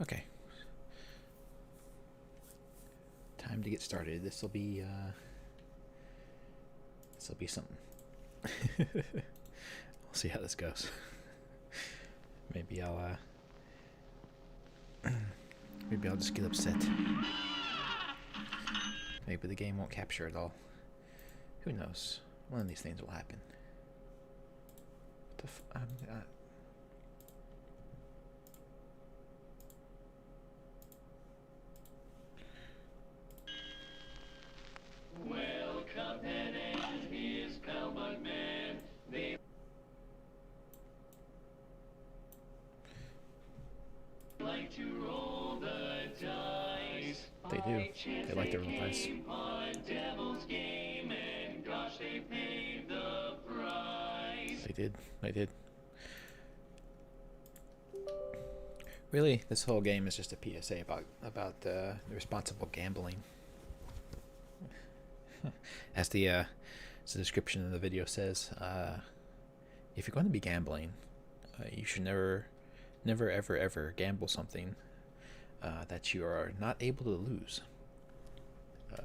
Okay. Time to get started. This'll be something. We'll see how this goes. Maybe I'll just get upset. Maybe the game won't capture it all. Who knows? One of these things will happen. What the Well, Cuphead and his pal Bugman, they like to roll the dice. They do. They like to roll dice. On Devil's Game, and gosh, they paid the price. They did. They did. Really, this whole game is just a PSA about the responsible gambling. As the description of the video says, if you're going to be gambling, you should never, ever gamble something that you are not able to lose.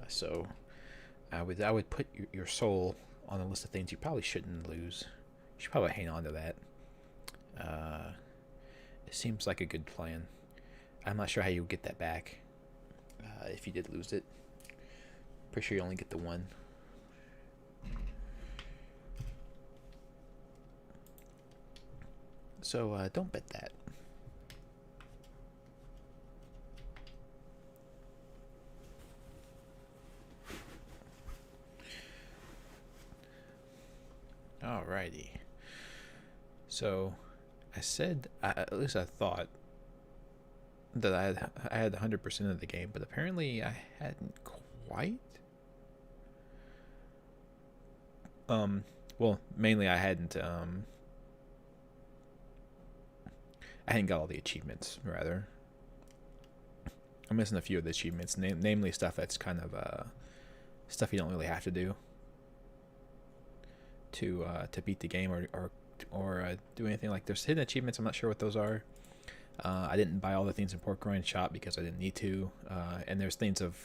So, I would put your soul on a list of things you probably shouldn't lose. You should probably hang on to that. It seems like a good plan. I'm not sure how you would get that back if you did lose it. Pretty sure you only get the one. So don't bet that. Alrighty. So I said, at least I thought that I had 100% of the game, but apparently I hadn't quite. Well, mainly I hadn't got all the achievements, rather. I'm missing a few of the achievements, namely stuff that's kind of stuff you don't really have to do to beat the game or do anything. Like, there's hidden achievements. I'm not sure what those are. I didn't buy all the things in Pork Grind Shop because I didn't need to. And there's things of,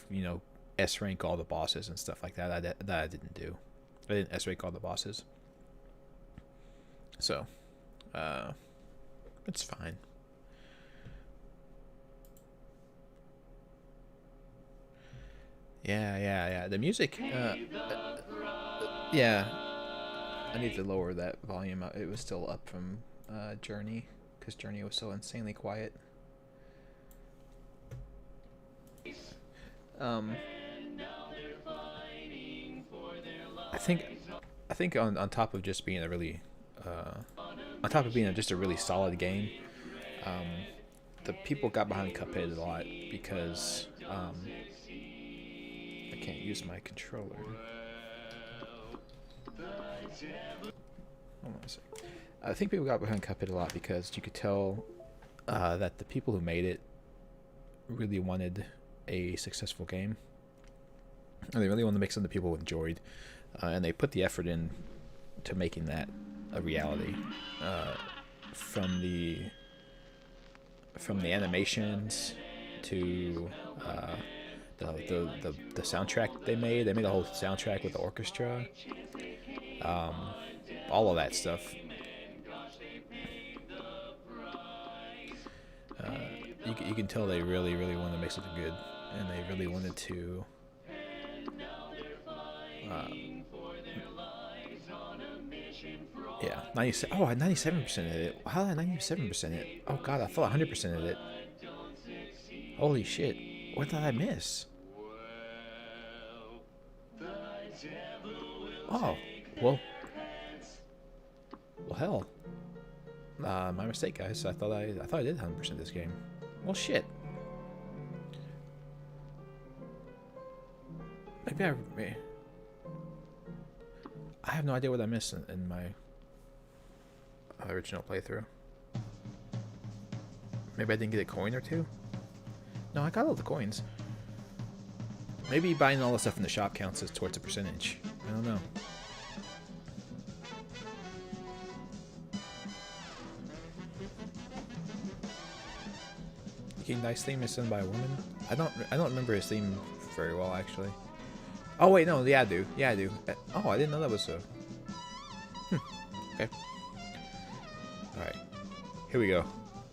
S rank all the bosses and stuff like that I didn't do. I didn't S rank all the bosses. So, it's fine. Yeah. The music. Yeah. I need to lower that volume. It was still up from Journey, because Journey was so insanely quiet. I think on top of just being a really just a really solid game, the people got behind Cuphead a lot because I can't use my controller. Hold on a second. I think people got behind Cuphead a lot because you could tell that the people who made it really wanted a successful game. And they really wanted to make something people enjoyed. And they put the effort in to making that a reality. From the animations to the soundtrack they made. They made a whole soundtrack with the orchestra. All of that stuff. You can tell they really wanted to make something good, and they really wanted to. Yeah, 97. Oh, I 97% of it. How did I 97% it? Oh God, I thought 100% of it. Holy shit! What did I miss? Oh, well, hell. My mistake, guys. I thought I did 100% this game. Well, shit. Maybe I have no idea what I missed in my original playthrough. Maybe I didn't get a coin or two? No, I got all the coins. Maybe buying all the stuff in the shop counts as towards a percentage. I don't know. King Dice theme is sung by a woman. I don't remember his theme very well actually. Oh wait, no, yeah I do. Yeah I do. Oh, I didn't know that was so. Okay. All right. Here we go.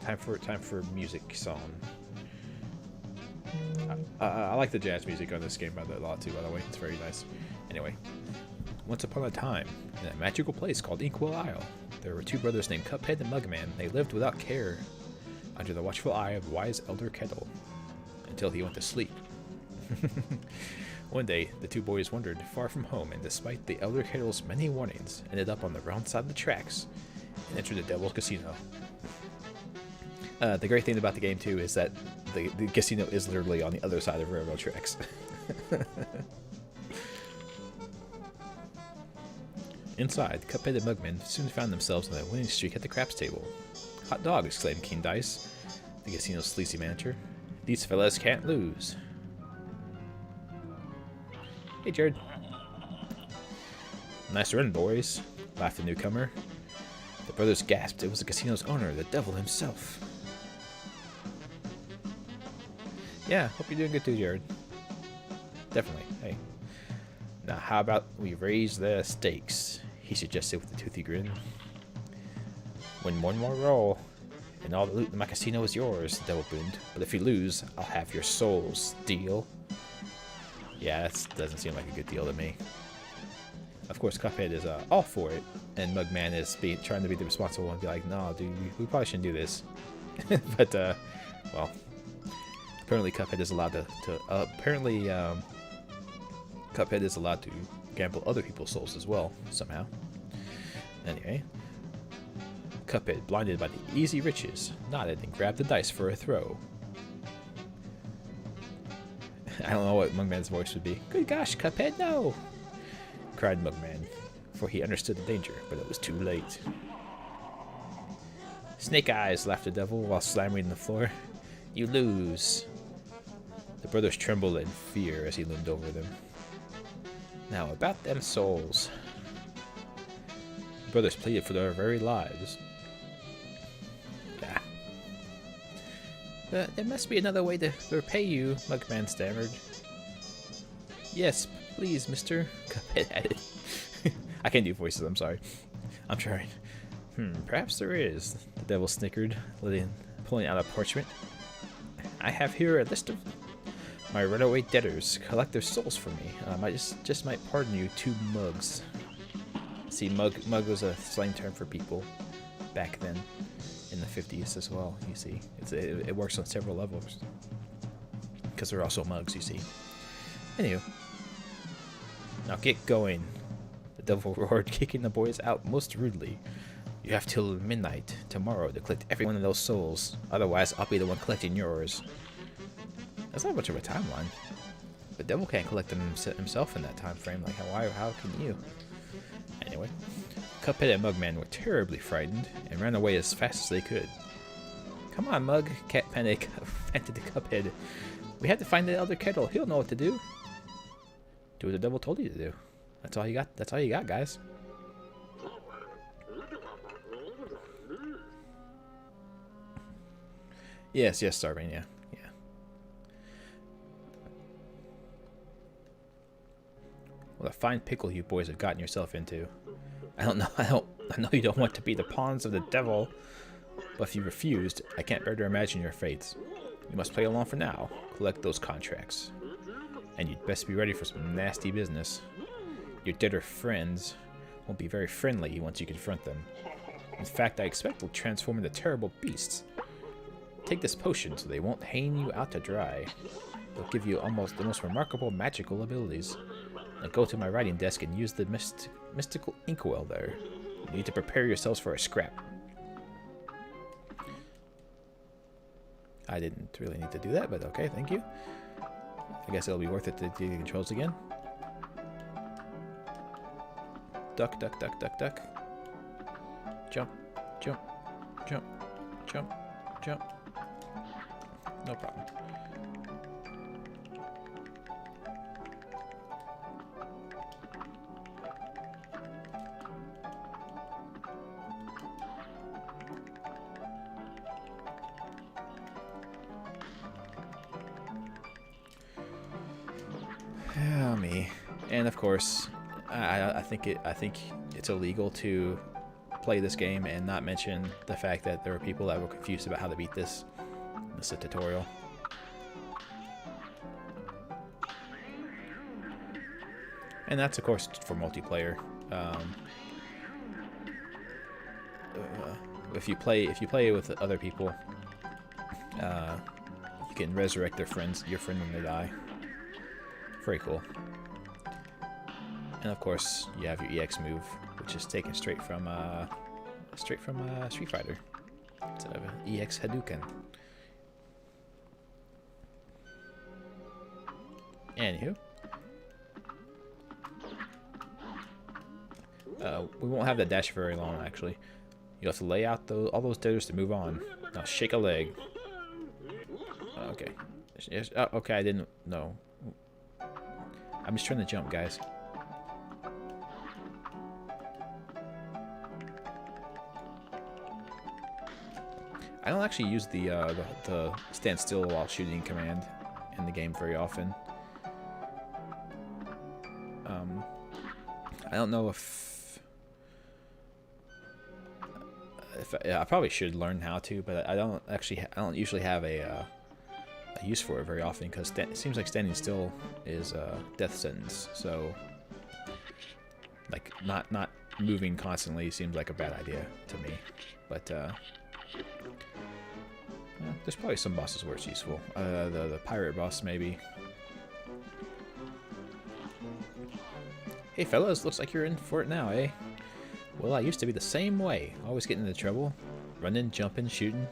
Time for music song. I like the jazz music on this game a lot too. By the way, it's very nice. Anyway, once upon a time, in a magical place called Inkwell Isle, there were two brothers named Cuphead and Mugman. They lived without care, under the watchful eye of wise Elder Kettle, until he went to sleep. One day, the two boys wandered far from home, and despite the Elder Kettle's many warnings, ended up on the wrong side of the tracks and entered the Devil's Casino. The great thing about the game too is that the casino is literally on the other side of railroad tracks. Inside, Cuphead and Mugman soon found themselves on a winning streak at the craps table. "Hot dog!" exclaimed King Dice, the casino's sleazy manager. "These fellas can't lose." "Hey, Jared." "Nice run, boys," laughed the newcomer. The brothers gasped. It was the casino's owner, the devil himself. "Yeah, hope you're doing good too, Jared." "Definitely. Hey. Now, how about we raise the stakes?" he suggested with a toothy grin. "Win one more roll, and all the loot in my casino is yours," the devil boomed. "But if you lose, I'll have your souls. Deal?" Yeah, that doesn't seem like a good deal to me. Of course, Cuphead is all for it, and Mugman is trying to be the responsible one and be like, "No, dude, we probably shouldn't do this." But, well, apparently Cuphead is allowed Cuphead is allowed to gamble other people's souls as well, somehow. Anyway, Cuphead, blinded by the easy riches, nodded and grabbed the dice for a throw. I don't know what Mugman's voice would be. "Good gosh, Cuphead, no!" cried Mugman, for he understood the danger, but it was too late. "Snake eyes," laughed the devil while slamming the floor. "You lose." The brothers trembled in fear as he loomed over them. "Now about them souls." The brothers pleaded for their very lives. "There must be another way to repay you," Mugman stammered. "Yes, please, mister," Cuphead added. I can't do voices, I'm sorry. I'm trying. Perhaps there is," the devil snickered, pulling out a parchment. "I have here a list of my runaway debtors. Collect their souls for me. I just might pardon you 2 mugs." See, mug was a slang term for people back then in the 50s as well, you see. It works on several levels. Because they're also mugs, you see. Anywho. "Now get going," the devil roared, kicking the boys out most rudely. "You have till midnight tomorrow to collect every one of those souls. Otherwise, I'll be the one collecting yours." That's not much of a timeline. The devil can't collect them himself in that time frame. Like, how can you? Anyway, Cuphead and Mugman were terribly frightened and ran away as fast as they could. "Come on, Mug," Cat panted to Cuphead. "We have to find the Elder Kettle. He'll know what to do." "Do what the devil told you to do. That's all you got. That's all you got, guys." Yes, Starving. Yeah. What a fine pickle you boys have gotten yourself into. I know you don't want to be the pawns of the devil, but if you refused, I can't bear to imagine your fates. You must play along for now. Collect those contracts. And you'd best be ready for some nasty business. Your debtor friends won't be very friendly once you confront them. In fact, I expect they'll transform into terrible beasts. Take this potion so they won't hang you out to dry. They'll give you the most remarkable magical abilities. Now go to my writing desk and use the mystical inkwell there. You need to prepare yourselves for a scrap. I didn't really need to do that, but okay, thank you. I guess it'll be worth it to do the controls again. Duck, duck, duck, duck, duck. Jump, jump, jump, jump, jump. No problem. Oh, me. And of course, I think it's illegal to play this game and not mention the fact that there are people that were confused about how to beat this. This is a tutorial. And that's of course for multiplayer. If you play with other people, you can resurrect your friend when they die. Very cool. And of course, you have your EX move, which is taken straight from Street Fighter. Instead of EX Hadouken. Anywho, we won't have that dash very long, actually. You have to lay out all those debtors to move on. Now shake a leg. Okay. Oh, okay, I didn't know. I'm just trying to jump, guys. I don't actually use the stand still while shooting command in the game very often. I don't know if I probably should learn how to, but I don't usually have a use for it very often because it seems like standing still is a death sentence. So, like not moving constantly seems like a bad idea to me. But there's probably some bosses where it's useful. The pirate boss maybe. Hey fellas, looks like you're in for it now, eh? Well, I used to be the same way, always getting into trouble, running, jumping, shooting.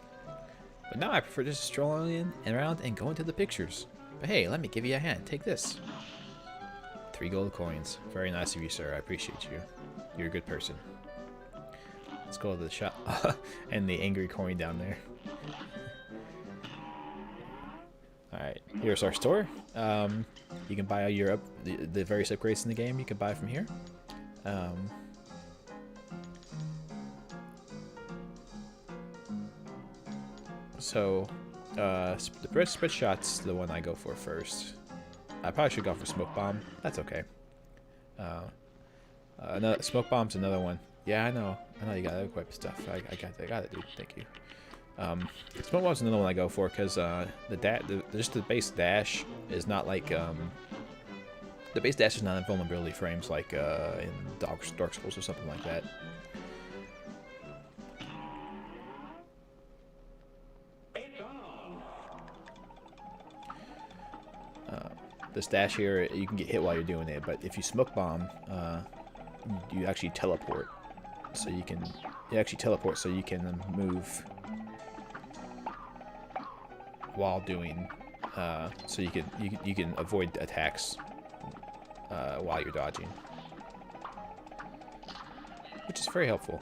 But now I prefer just strolling in and around and going to the pictures. But hey, let me give you a hand. Take this. 3 gold coins. Very nice of you, sir. I appreciate you. You're a good person. Let's go to the shop. And the angry coin down there. Alright, here's our store. You can buy the various upgrades in the game. You can buy from here. So, the red spread shot's the one I go for first. I probably should go for smoke bomb. That's okay. Smoke bomb's another one. Yeah, I know you gotta equip stuff. I got it, dude. Thank you. Smoke bomb's another one I go for because just the base dash is not like the base dash is not invulnerability frames like in Dark Souls or something like that. This dash here, you can get hit while you're doing it, but if you smoke bomb, you actually teleport. So you can move while doing, so you can avoid attacks while you're dodging, which is very helpful.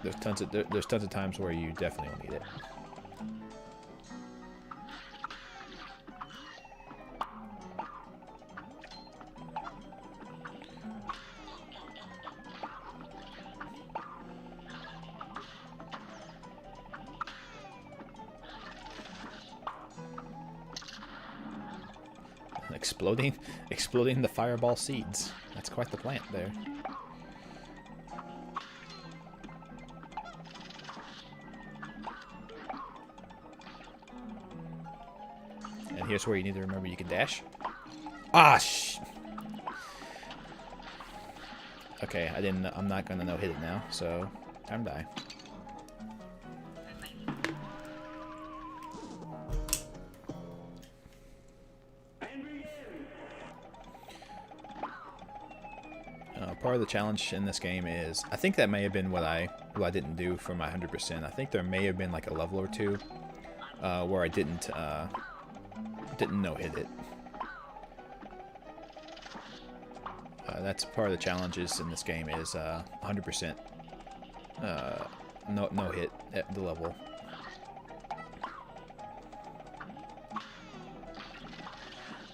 There's tons of times where you definitely will need it. Exploding the fireball seeds. That's quite the plant there. And here's where you need to remember you can dash. Ah, okay, I'm not gonna no hit it now, so time to die. Part of the challenge in this game is, I think that may have been what I didn't do for my 100%. I think there may have been like a level or two where I didn't no hit it. That's part of the challenges in this game is 100% no hit at the level.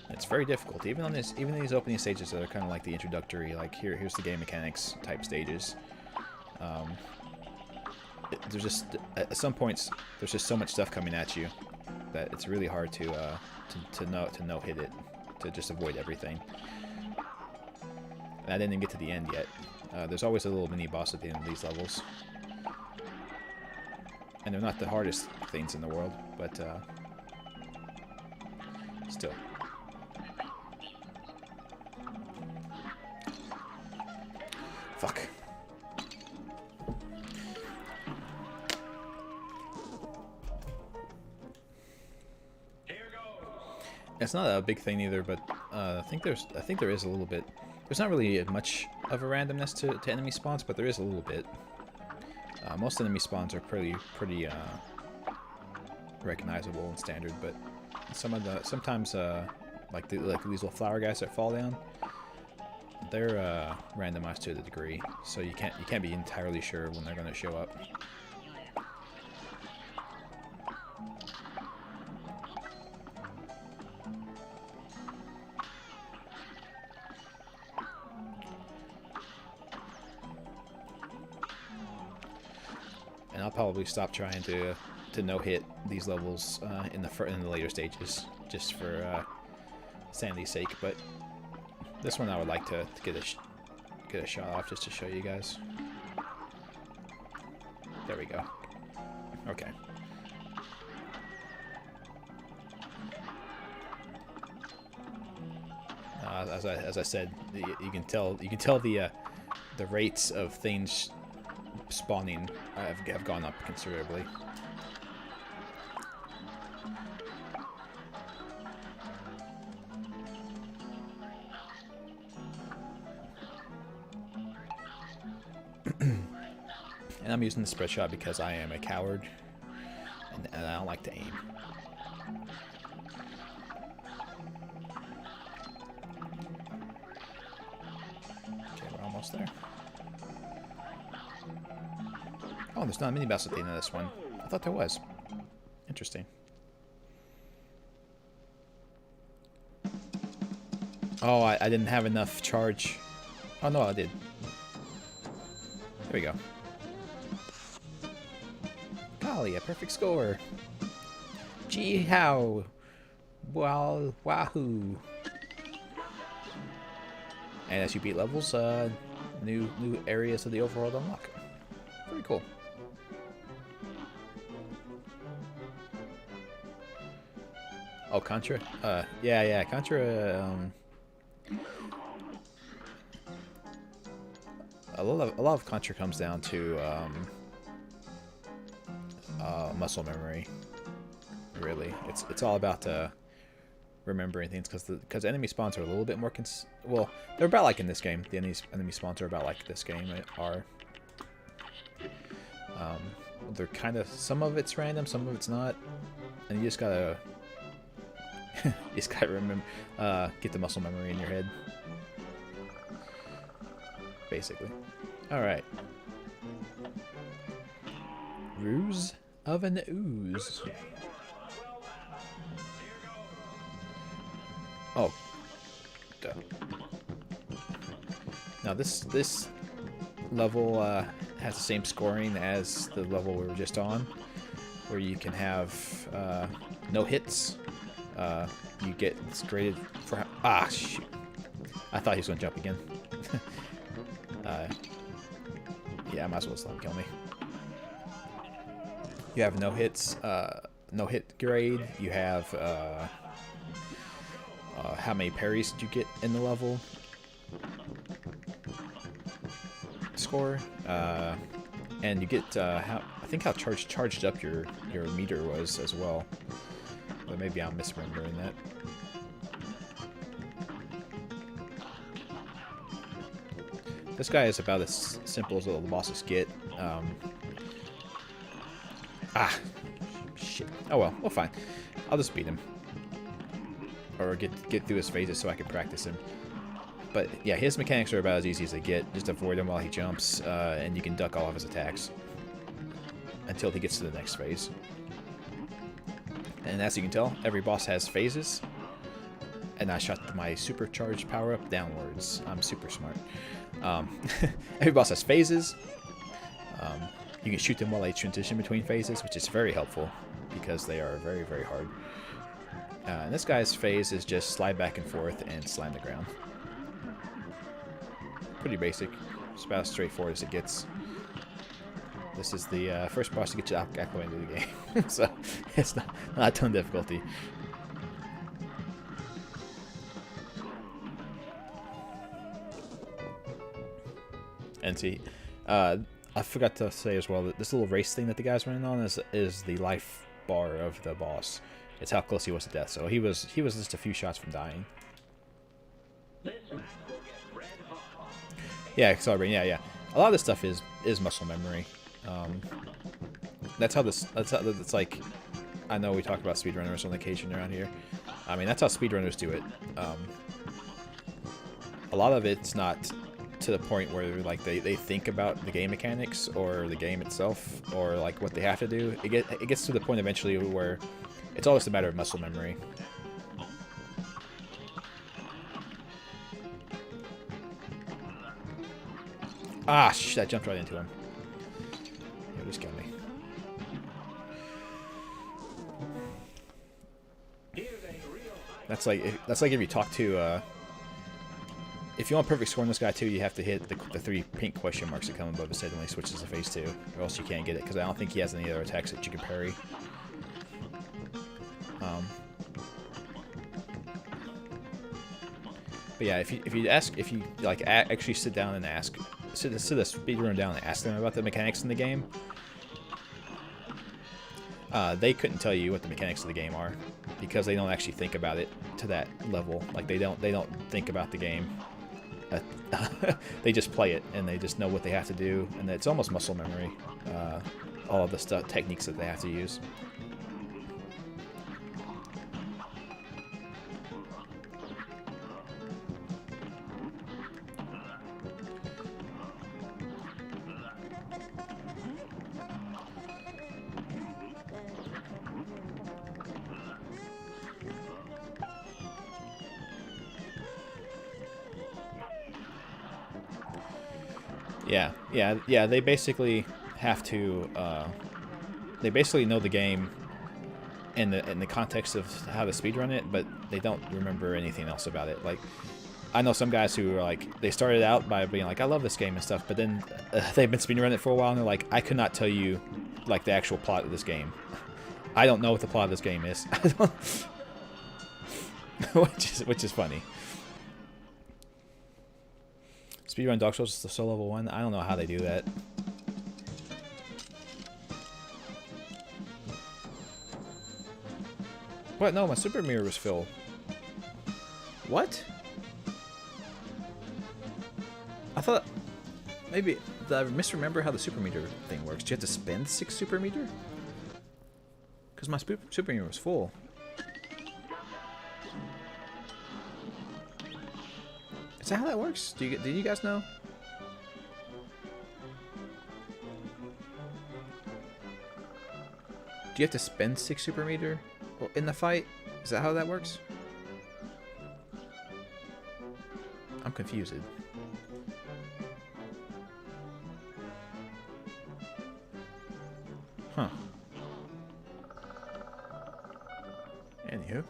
It's very difficult, even these opening stages that are kind of like the introductory, like here's the game mechanics type stages. There's just at some points there's just so much stuff coming at you that it's really hard to no hit it, to just avoid everything. And I didn't even get to the end yet. There's always a little mini boss at the end of these levels, and they're not the hardest things in the world, but still. Fuck. It's not a big thing either, but I think there is a little bit. There's not really much of a randomness to enemy spawns, but there is a little bit. Most enemy spawns are pretty recognizable and standard, but sometimes like these little flower guys that fall down, they're randomized to a degree, so you can't be entirely sure when they're going to show up. And I'll probably stop trying to no-hit these levels in the later stages, just for sanity's sake. But this one I would like to get a shot off just to show you guys. There we go. Okay. As I said, you can tell the rates of things spawning have gone up considerably. And I'm using the spread shot because I am a coward and I don't like to aim. Okay, we're almost there. Oh, there's not a mini boss at the end of this one. I thought there was. Interesting. Oh, I didn't have enough charge. Oh, no, I did. There we go. Golly, a perfect score. Gee how. Wow, wahoo. And as you beat levels, new areas of the overworld unlock. Very cool. Oh, Contra? Yeah, Contra, a lot of Contra comes down to, muscle memory. Really. It's all about, remembering things, because enemy spawns are a little bit more, well, they're about like in this game. The enemy spawns are about like this game are. They're kind of, some of it's random, some of it's not, and you just gotta remember, get the muscle memory in your head, basically. All right. Ruse of an Ooze. Oh, duh. Now this level has the same scoring as the level we were just on, where you can have no hits. You get graded for shoot. I thought he was gonna jump again. Yeah, I might as well just let him kill me. You have no hits, no hit grade. You have how many parries did you get in the level score, and you get I think how charged up your meter was as well. But maybe I'm misremembering that. This guy is about as simple as all the bosses get. Shit. Oh well, fine. I'll just beat him. Or get through his phases so I can practice him. But yeah, his mechanics are about as easy as they get. Just avoid him while he jumps, and you can duck all of his attacks until he gets to the next phase. And as you can tell, every boss has phases. And I shot my supercharged power-up downwards. I'm super smart. Every boss has phases. You can shoot them while they transition between phases, which is very helpful because they are very, very hard. And this guy's phase is just slide back and forth and slam the ground. Pretty basic. It's about as straightforward as it gets. This is the first boss to get you acclimated to the game, so it's not a ton of difficulty. And see, I forgot to say as well that this little race thing that the guy's running on is the life bar of the boss. It's how close he was to death. So he was just a few shots from dying. Yeah, accelerating. Yeah. A lot of this stuff is muscle memory. That's how it's like. I know we talk about speedrunners on occasion around here. I mean, that's how speedrunners do it. A lot of it's not to the point where like they think about the game mechanics or the game itself or like what they have to do. It gets to the point eventually where it's all just a matter of muscle memory. Ah, that jumped right into him. It just got me. That's like if you talk to if you want perfect score on this guy too, you have to hit the 3 pink question marks that come above his head when he switches to phase 2, or else you can't get it, because I don't think he has any other attacks that you can parry. But yeah, if you like actually sit down and sit a speedrunner down and ask them about the mechanics in the game, they couldn't tell you what the mechanics of the game are, because they don't actually think about it to that level. Like they don't think about the game. They just play it and they just know what they have to do, and it's almost muscle memory. All of the techniques that they have to use. Yeah. They basically have to. They basically know the game in the context of how to speedrun it, but they don't remember anything else about it. Like, I know some guys who are like, they started out by being like, I love this game and stuff, but then they've been speedrunning it for a while and they're like, I could not tell you like the actual plot of this game. I don't know what the plot of this game is. which is funny. Speedrun Dark Souls is the solo level 1. I don't know how they do that. What? No, my super mirror was filled. What? I thought maybe did I misremember how the super meter thing works? Do you have to spend 6 super meter? Because my super meter was full. Is that how that works? Do you guys know? Do you have to spend 6 super meter in the fight? Is that how that works? I'm confused. Huh. Anywho.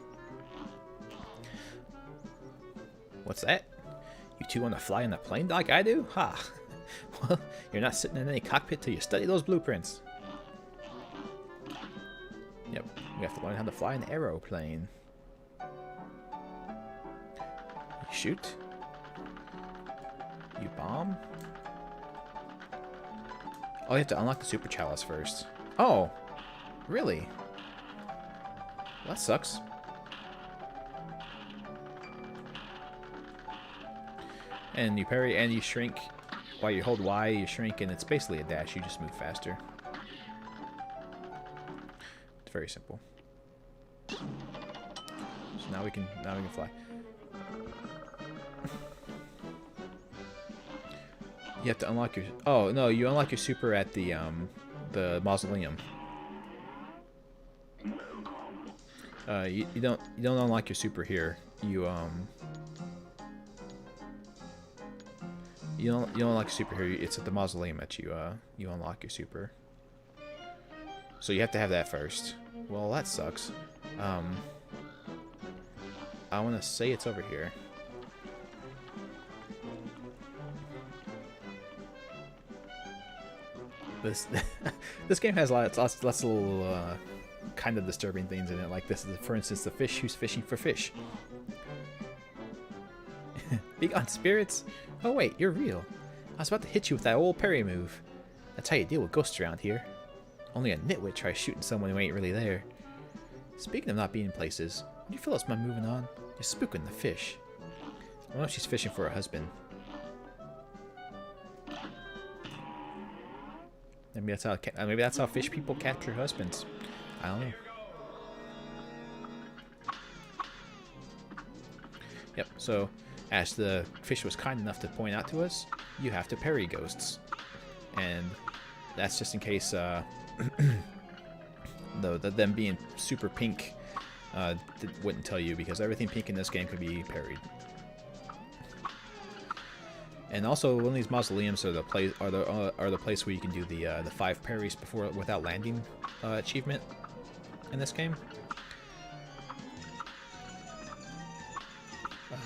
What's that? You two want to fly in a plane like I do? Ha! Well, you're not sitting in any cockpit till you study those blueprints. Yep, we have to learn how to fly an aeroplane. You shoot. You bomb. Oh, you have to unlock the super chalice first. Oh, really? Well, that sucks. And you parry and you shrink. While you hold Y, you shrink, and it's basically a dash. You just move faster. It's very simple. So now we can fly. You have to unlock your. Oh no, you unlock your super at the mausoleum. You don't unlock your super here. You don't unlock your super here. It's at the mausoleum that you unlock your super. So you have to have that first. Well, that sucks. I want to say it's over here. This this game has lots of little kind of disturbing things in it. Like this is, for instance, the fish who's fishing for fish. Be gone, spirits! Oh wait, you're real. I was about to hit you with that old parry move. That's how you deal with ghosts around here. Only a nitwit tries shooting someone who ain't really there. Speaking of not being in places, would you fellas mind moving on? You're spooking the fish. I know she's fishing for her husband. Maybe that's how fish people capture husbands. I don't know. Yep. So, as the fish was kind enough to point out to us, you have to parry ghosts, and that's just in case them being super pink wouldn't tell you, because everything pink in this game can be parried. And also, one of these mausoleums are the place where you can do the 5 parries without landing achievement in this game.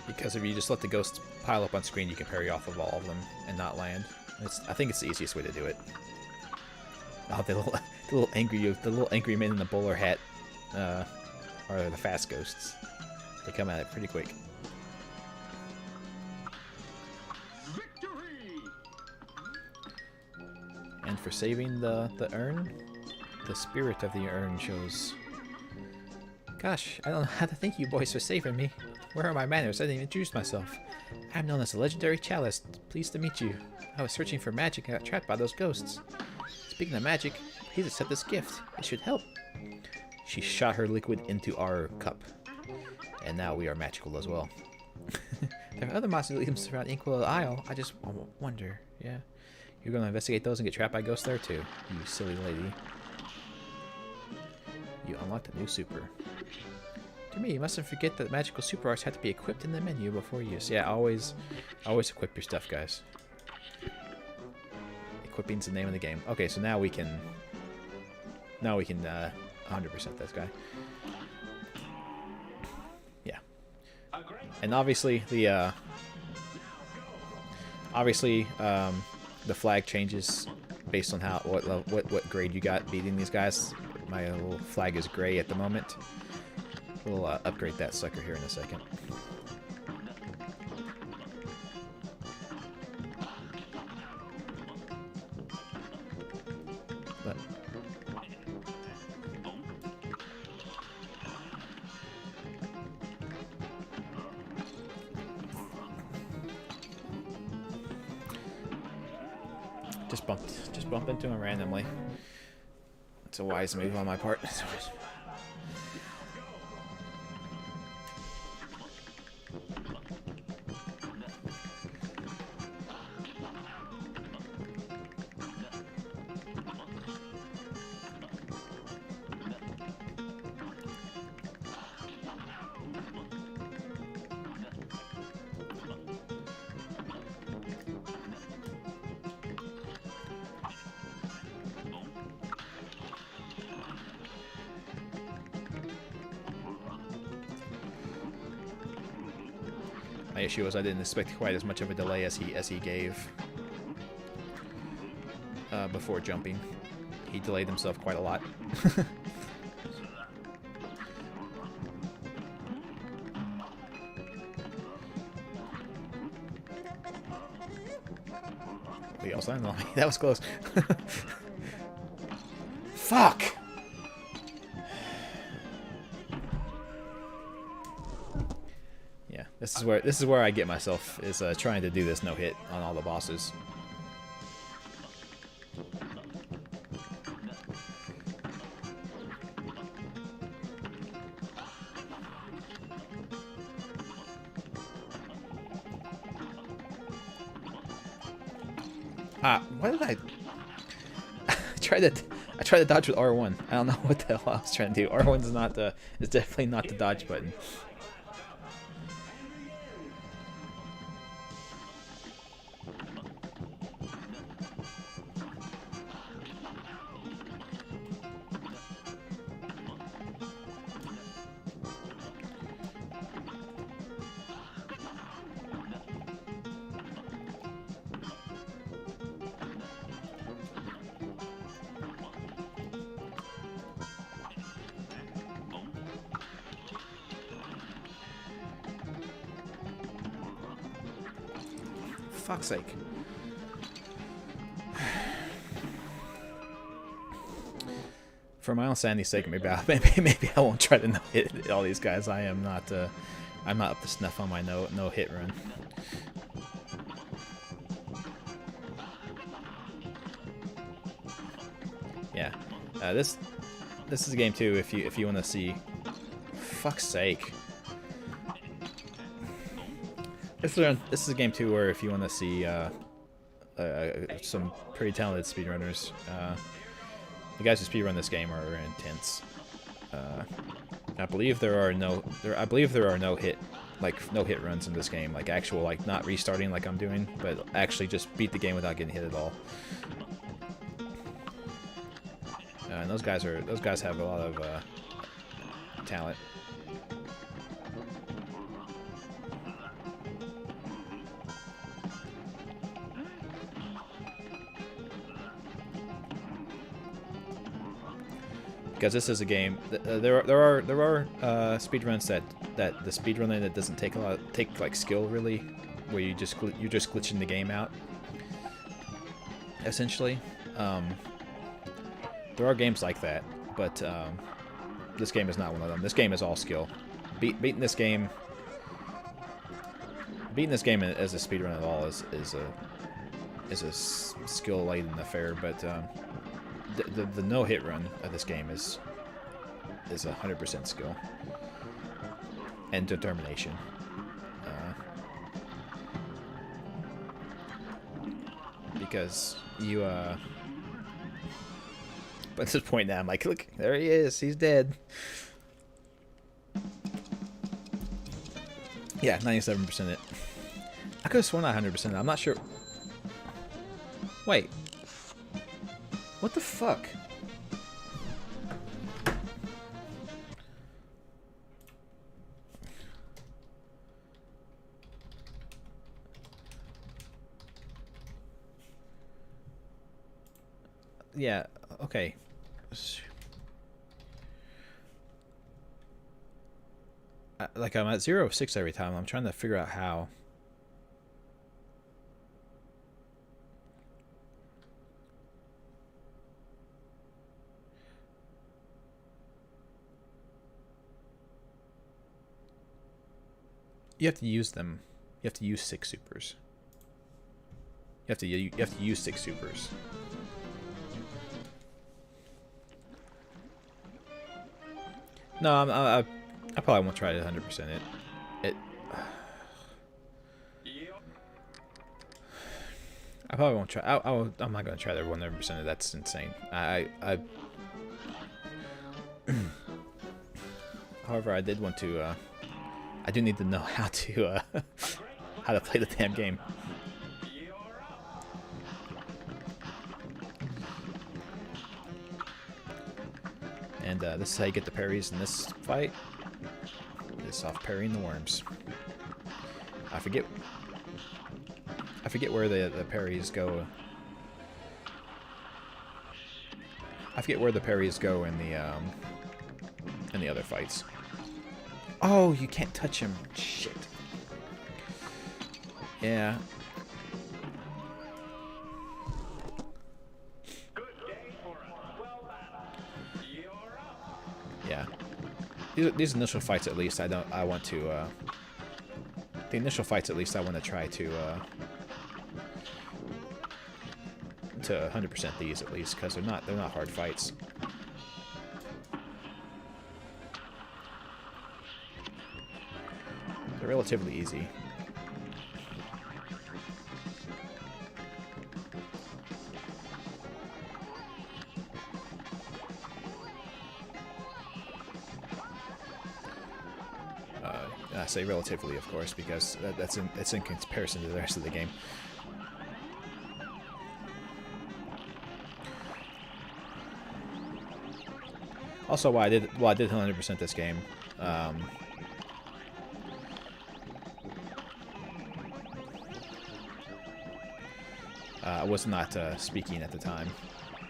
Because if you just let the ghosts pile up on screen, you can parry off of all of them and not land. I think it's the easiest way to do it. Oh, the little angry men in the bowler hat are the fast ghosts. They come at it pretty quick. And for saving the urn, the spirit of the urn shows. Gosh, I don't know how to thank you boys for saving me. Where are my manners? I didn't even introduce myself. I'm known as the legendary Chalice. Pleased to meet you. I was searching for magic and got trapped by those ghosts. Speaking of magic, please accept this gift. It should help. She shot her liquid into our cup. And now we are magical as well. There are other mausoleums around Inkwell Isle. I just wonder. Yeah. You're going to investigate those and get trapped by ghosts there too, you silly lady. You unlocked a new super. To me, you mustn't forget that magical super arts have to be equipped in the menu before use. Yeah, always equip your stuff, guys. Equipping's the name of the game. Okay, so now we can 100% this guy. Yeah. And obviously the flag changes based on what grade you got beating these guys. My little flag is gray at the moment. We'll upgrade that sucker here in a second. But just bump into him randomly. It's a wise move on my part. My issue was I didn't expect quite as much of a delay as he gave before jumping. He delayed himself quite a lot. He also landed on me. That was close. Fuck! This is where I get myself, is trying to do this no hit on all the bosses. Why did I I tried to dodge with R1. I don't know what the hell I was trying to do. R1's is definitely not the dodge button. fuck's sake. For my own sanity's sake, maybe I won't try to no hit all these guys. I'm not up to snuff on my no hit run. Yeah, this is a game too. If you want to see, fuck's sake. This is a game too where if you want to see some pretty talented speedrunners, the guys who speedrun this game are intense. I believe there are no hit runs in this game, like actual, like not restarting like I'm doing, but actually just beat the game without getting hit at all. And those guys have a lot of talent. Because this is a game. There are speedruns that the speedrunning that doesn't take like skill really, where you're just glitching the game out. Essentially, there are games like that, but this game is not one of them. This game is all skill. Beating this game as a speedrun at all is a skill-laden affair, but the no-hit run of this game is 100% skill and determination. Because you but at this point now I'm like, look, there he is, he's dead. Yeah, 97% it. I could have sworn 100%. I'm not sure. Wait. What the fuck? Yeah, okay. Like, I'm at 0 of 6 every time. I'm trying to figure out how. You have to use them. You have to use 6 supers. You have to use 6 supers. No, I probably won't try to 100% it. I probably won't try. I'm not gonna try to 100% it. That's insane. However, I did want to. I do need to know how to play the damn game. And this is how you get the parries in this fight. It's off parrying the worms. I forget where the parries go. I forget where the parries go in the other fights. Oh, you can't touch him. Shit. Yeah. Yeah. These initial fights, at least, I want to. The initial fights, at least, I want to try to 100% these, at least, because they're not hard fights. They're relatively easy. I say relatively, of course, because it's in comparison to the rest of the game. Also, why I did 100% this game. I was not speaking at the time,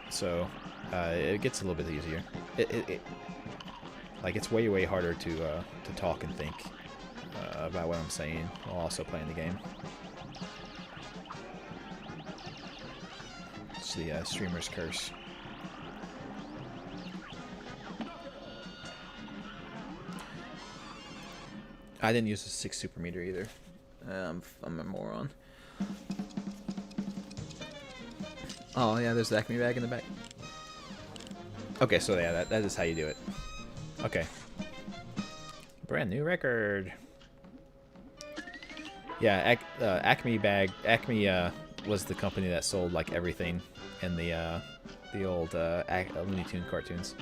so it gets a little bit easier. Like, it's way harder to talk and think about what I'm saying while also playing the game. It's the streamer's curse. I didn't use a 6 super meter either. I'm a moron. Oh yeah, there's the Acme bag in the back. Okay, so yeah, that is how you do it. Okay. Brand new record. Yeah, Acme was the company that sold like everything in the old Looney Tunes cartoons.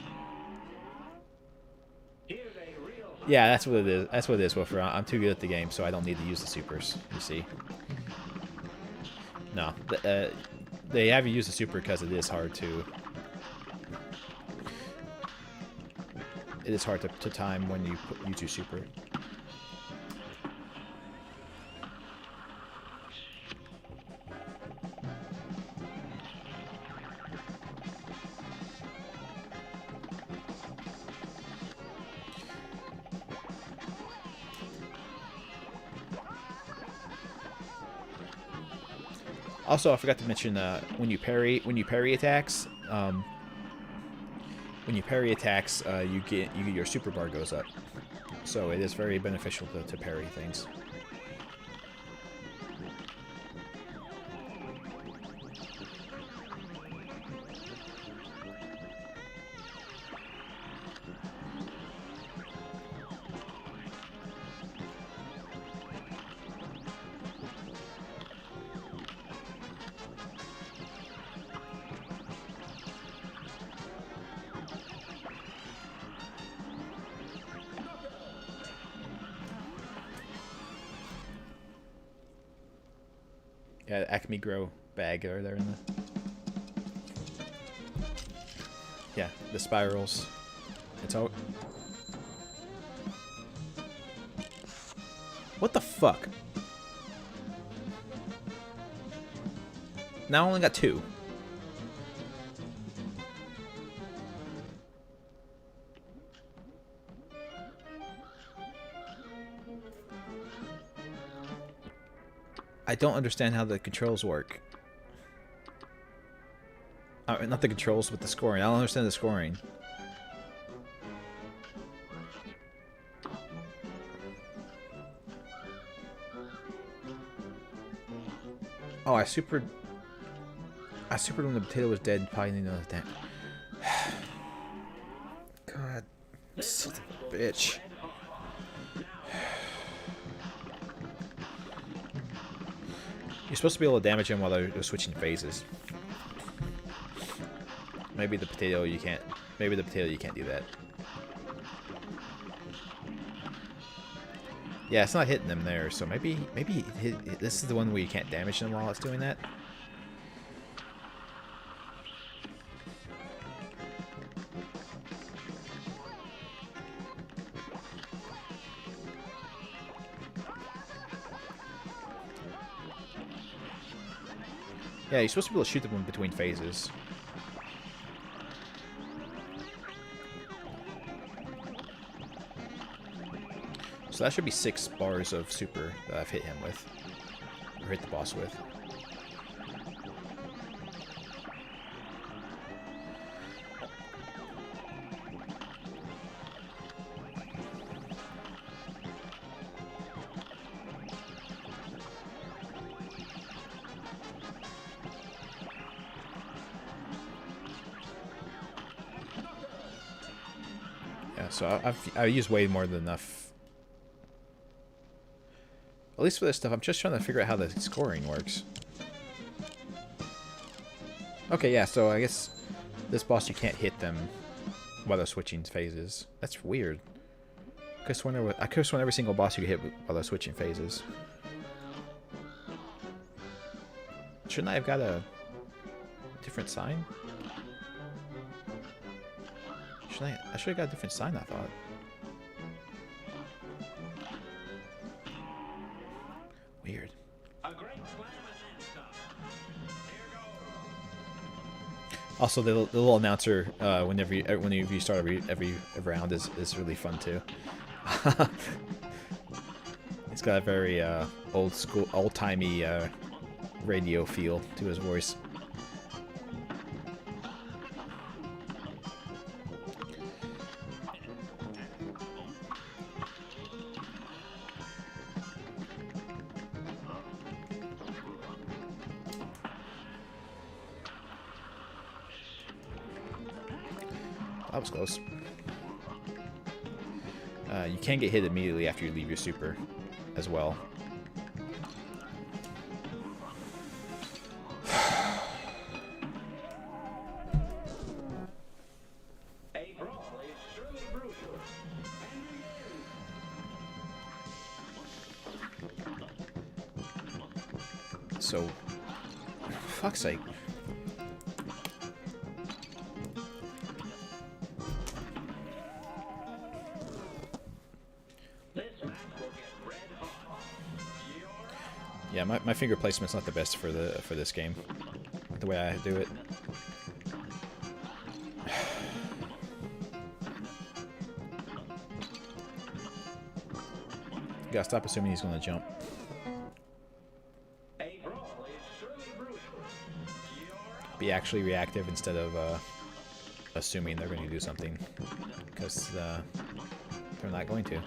Yeah, that's what it is. That's what it is, Woofer. I'm too good at the game, so I don't need to use the supers. You see? No, they have you use the super because it is hard to. It is hard to time when you use your super. Also, I forgot to mention when you parry attacks, you get your super bar goes up, so it is very beneficial to parry things. Yeah, Acme Grow bag are there in the... Yeah, the spirals. It's all... What the fuck? Now I only got 2. I don't understand how the controls work. Not the controls, but the scoring. I don't understand the scoring. Oh, I supered when the potato was dead. Probably need to know that. God, son of a bitch. You're supposed to be able to damage him while they're switching phases. Maybe the potato you can't. Maybe the potato you can't do that. Yeah, it's not hitting them there, so maybe this is the one where you can't damage them while it's doing that. Yeah, you're supposed to be able to shoot them in between phases. So that should be 6 bars of super that I've hit him with. Or hit the boss with. Yeah, so I've used way more than enough. At least for this stuff, I'm just trying to figure out how the scoring works. Okay, yeah, so I guess this boss you can't hit them while they're switching phases. That's weird. I could have sworn every single boss you could hit while they're switching phases. Shouldn't I have got a different sign? I should have got a different sign, I thought. Weird. Also, the little announcer whenever you start every round is really fun too. It's got a very old timey radio feel to his voice. that was close. You can get hit immediately after you leave your super as well. So, fuck's sake. Yeah, my finger placement's not the best for this game. The way I do it. You gotta stop assuming he's gonna jump. Be actually reactive instead of assuming they're going to do something, because they're not going to.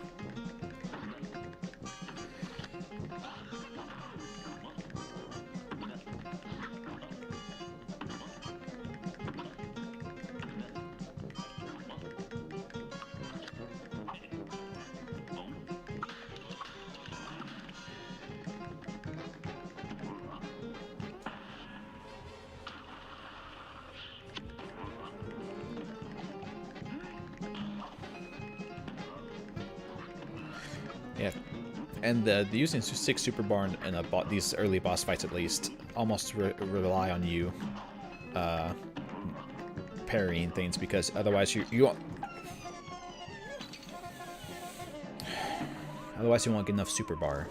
Yeah, and the using 6 Super Bar and these early boss fights at least almost rely on you parrying things, because otherwise otherwise you won't get enough Super Bar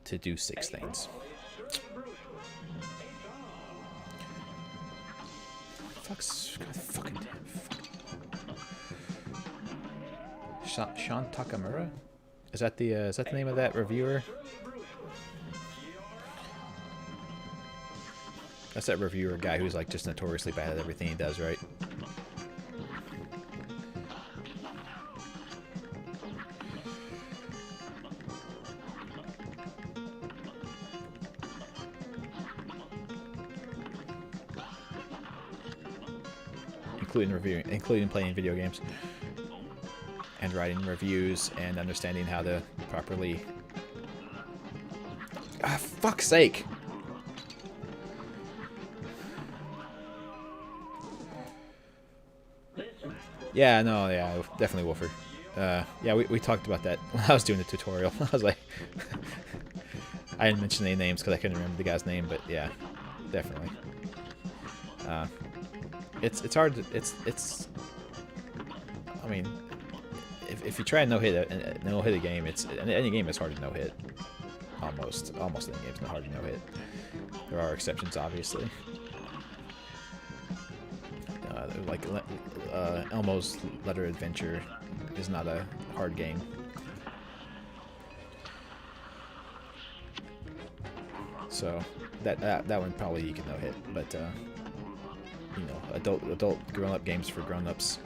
to do 6 things. God fucking damn. Sean Takamura? Is that the name of that reviewer? That's that reviewer guy who's like just notoriously bad at everything he does, right? Including playing video games. And writing reviews and understanding how to properly... Ah, fuck's sake! Yeah, no, yeah, definitely Wolfer. Yeah, we talked about that when I was doing the tutorial. I was like... I didn't mention any names because I couldn't remember the guy's name, but yeah, definitely. It's hard to... It's... I mean... If you try and no-hit a game, any game is hard to no-hit. Almost any game's not hard to no-hit. There are exceptions, obviously. Like Elmo's Letter Adventure is not a hard game. So that one probably you can no-hit, but you know, adult grown-up games for grown-ups.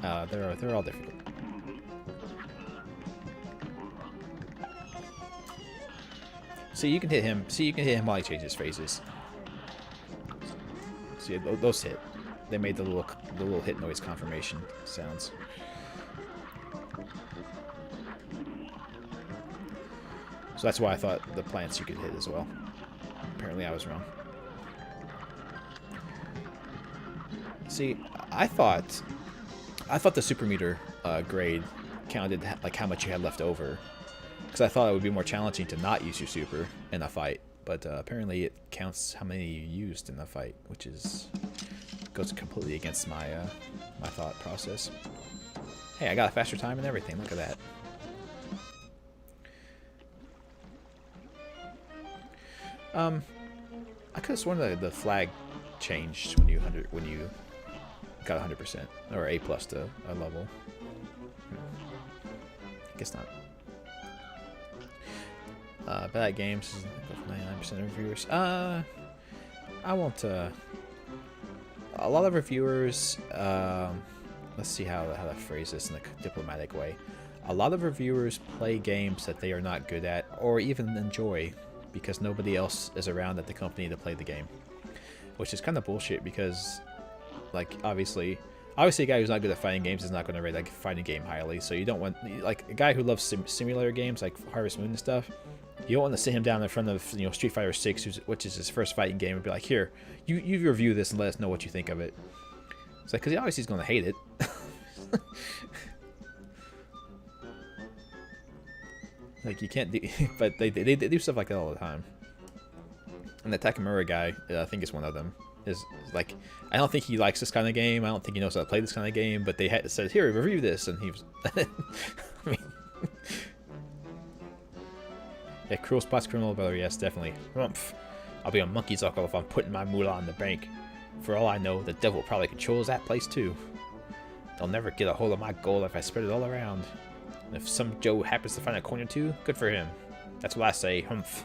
They're all difficult. See, you can hit him. See, you can hit him while he changes phases. See, those hit. They made the little hit noise confirmation sounds. So that's why I thought the plants you could hit as well. Apparently, I was wrong. See, I thought the super meter grade counted like how much you had left over, because I thought it would be more challenging to not use your super in a fight, but apparently it counts how many you used in the fight, which goes completely against my my thought process. Hey, I got a faster time and everything. Look at that. I could have sworn that the flag changed when you got 100% or A+ to a level. Guess not. Bad games, 99% of reviewers. I won't. A lot of reviewers. Let's see how to phrase this in a diplomatic way. A lot of reviewers play games that they are not good at or even enjoy because nobody else is around at the company to play the game, which is kind of bullshit, because Like, obviously a guy who's not good at fighting games is not going to rate like a fighting game highly. So you don't want, like, a guy who loves simulator games like Harvest Moon and stuff. You don't want to sit him down in front of, you know, Street Fighter 6, which is his first fighting game, and be like, here, you review this and let us know what you think of it. It's like, because obviously he's going to hate it. Like, you can't do, but they do stuff like that all the time. And the Takamura guy, I think is one of them, is like, I don't think he likes this kind of game. I don't think he knows how to play this kind of game. But they had said, here, review this, and he was, I mean, yeah, Cruel Spots, Criminal Brother, yes, definitely. Rumph. I'll be on monkey's knuckle if I'm putting my moolah in the bank. For all I know, the devil probably controls that place too. They'll never get a hold of my gold if I spread it all around. And if some Joe happens to find a coin or two, good for him. That's what I say, humph.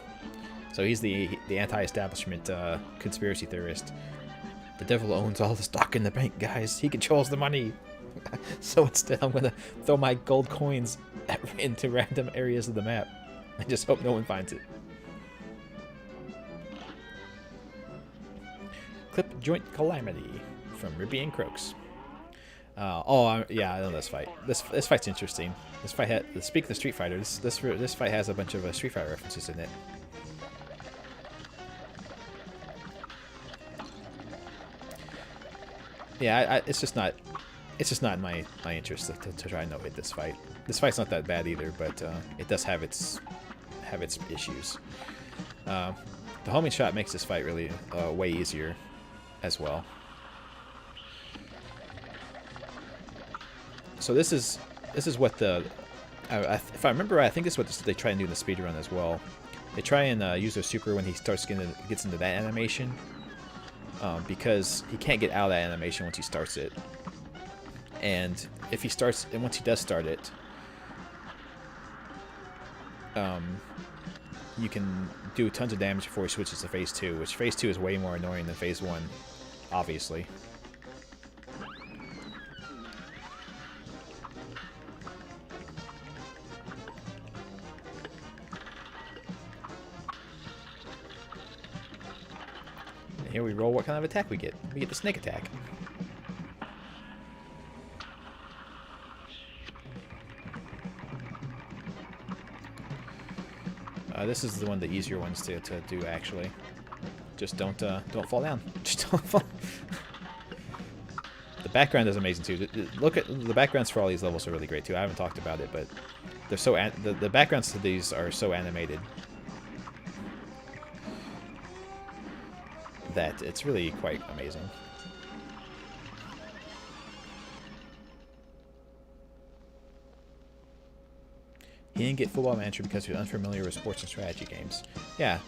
So he's the anti-establishment conspiracy theorist. The devil owns all the stock in the bank, guys. He controls the money. So instead, I'm gonna throw my gold coins into random areas of the map. I just hope no one finds it. Clip Joint Calamity from Ribby and Croaks. Yeah, I know this fight. This fight's interesting. This fight had, speak of the Street Fighter, this fight has a bunch of Street Fighter references in it. Yeah, it's just not in my interest to try and no hit this fight. This fight's not that bad either, but it does have its issues. The homing shot makes this fight really way easier as well. So this is what the if I remember right, I think this is what they try and do in the speedrun as well. They try and use their super when he gets into that animation, because he can't get out of that animation once he starts it. And if he starts, and once he does start it, you can do tons of damage before he switches to phase 2, which phase 2 is way more annoying than phase 1, obviously. And here we roll what kind of attack we get. We get the snake attack. This is one of the easier ones to do, actually. Just don't fall down. Just don't fall. The background is amazing too. Look at the backgrounds for all these levels are really great too. I haven't talked about it, but they're so the backgrounds to these are so animated that it's really quite amazing. He didn't get Football Manager because he was unfamiliar with sports and strategy games. Yeah,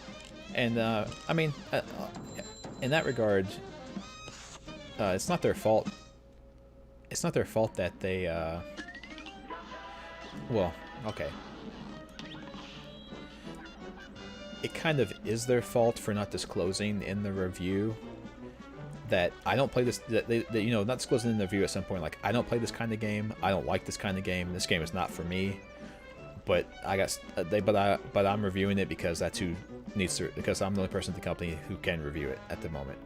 and I mean, in that regard, it's not their fault. It's not their fault that they. Well, okay. It kind of is their fault for not disclosing in the review that I don't play this. That you know, not disclosing in the review at some point, like, I don't play this kind of game. I don't like this kind of game. This game is not for me. But but I'm reviewing it because that's who needs to, because I'm the only person at the company who can review it at the moment.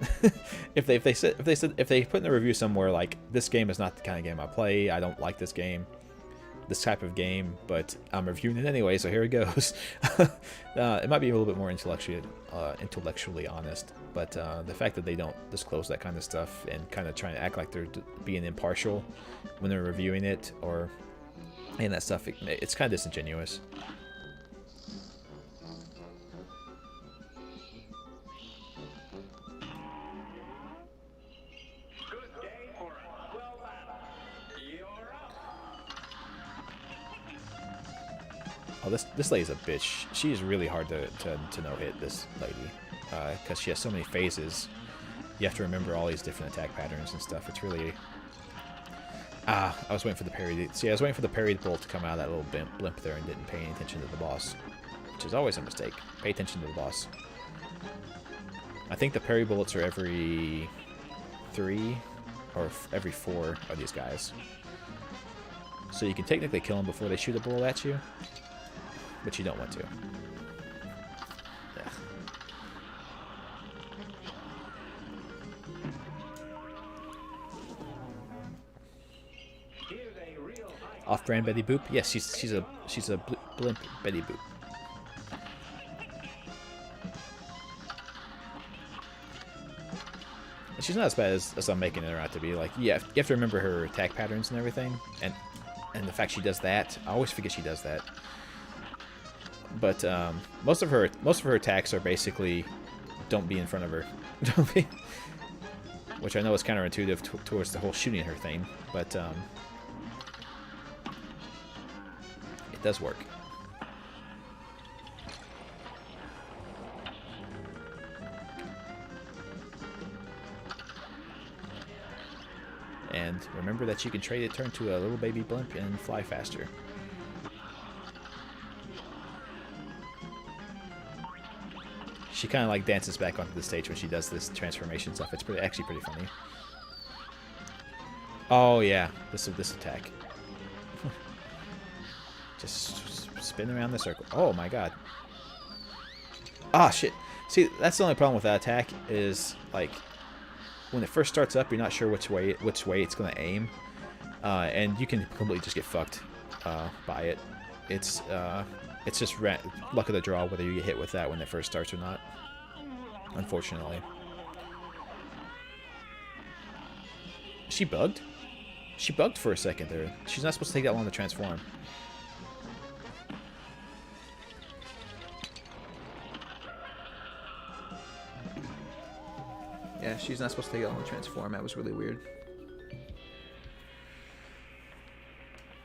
if they put in the review somewhere like, this game is not the kind of game I play, I don't like this game, this type of game, but I'm reviewing it anyway, so here it goes. It might be a little bit more intellectually honest, but the fact that they don't disclose that kind of stuff and kind of trying to act like they're being impartial when they're reviewing it, or and that stuff, it's kind of disingenuous. Oh, this lady's a bitch. She's really hard to no-hit, this lady, because she has so many phases. You have to remember all these different attack patterns and stuff. It's really... I was waiting for the parry. See, I was waiting for the parry bolt to come out of that little blimp there and didn't pay any attention to the boss, which is always a mistake. Pay attention to the boss. I think the parry bullets are every 3 or every 4 of these guys. So you can technically kill them before they shoot a bullet at you, but you don't want to. Off-brand Betty Boop. Yes, she's a blimp Betty Boop. And she's not as bad as I'm making her out to be. Like, yeah, you have to remember her attack patterns and everything, and the fact she does that. I always forget she does that. But most of her attacks are basically don't be in front of her. Don't be. Which I know is counterintuitive towards the whole shooting her thing, but it does work. And remember that you can trade it, turn to a little baby blimp, and fly faster. She kind of like dances back onto the stage when she does this transformation stuff. It's actually pretty funny. Oh yeah, this attack. Just spin around the circle. Oh my god. Ah shit. See, that's the only problem with that attack is like when it first starts up, you're not sure which way it's gonna aim, and you can completely just get fucked by it. It's just luck of the draw whether you get hit with that when it first starts or not. Unfortunately. She bugged? She bugged for a second there. She's not supposed to take that long to transform. Yeah, she's not supposed to take that long to transform. That was really weird.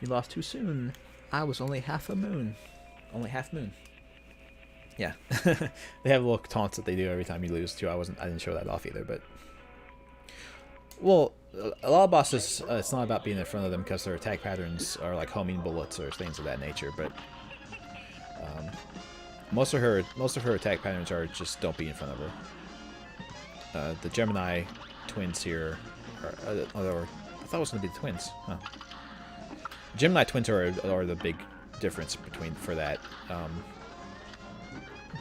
You lost too soon. I was only half a moon. Only half moon. Yeah. They have little taunts that they do every time you lose too. I didn't show that off either, but well, a lot of bosses, it's not about being in front of them because their attack patterns are like homing bullets or things of that nature, but most of her attack patterns are just don't be in front of her. The Gemini twins here or I thought it was going to be the twins. Huh. Gemini twins are the big difference for that.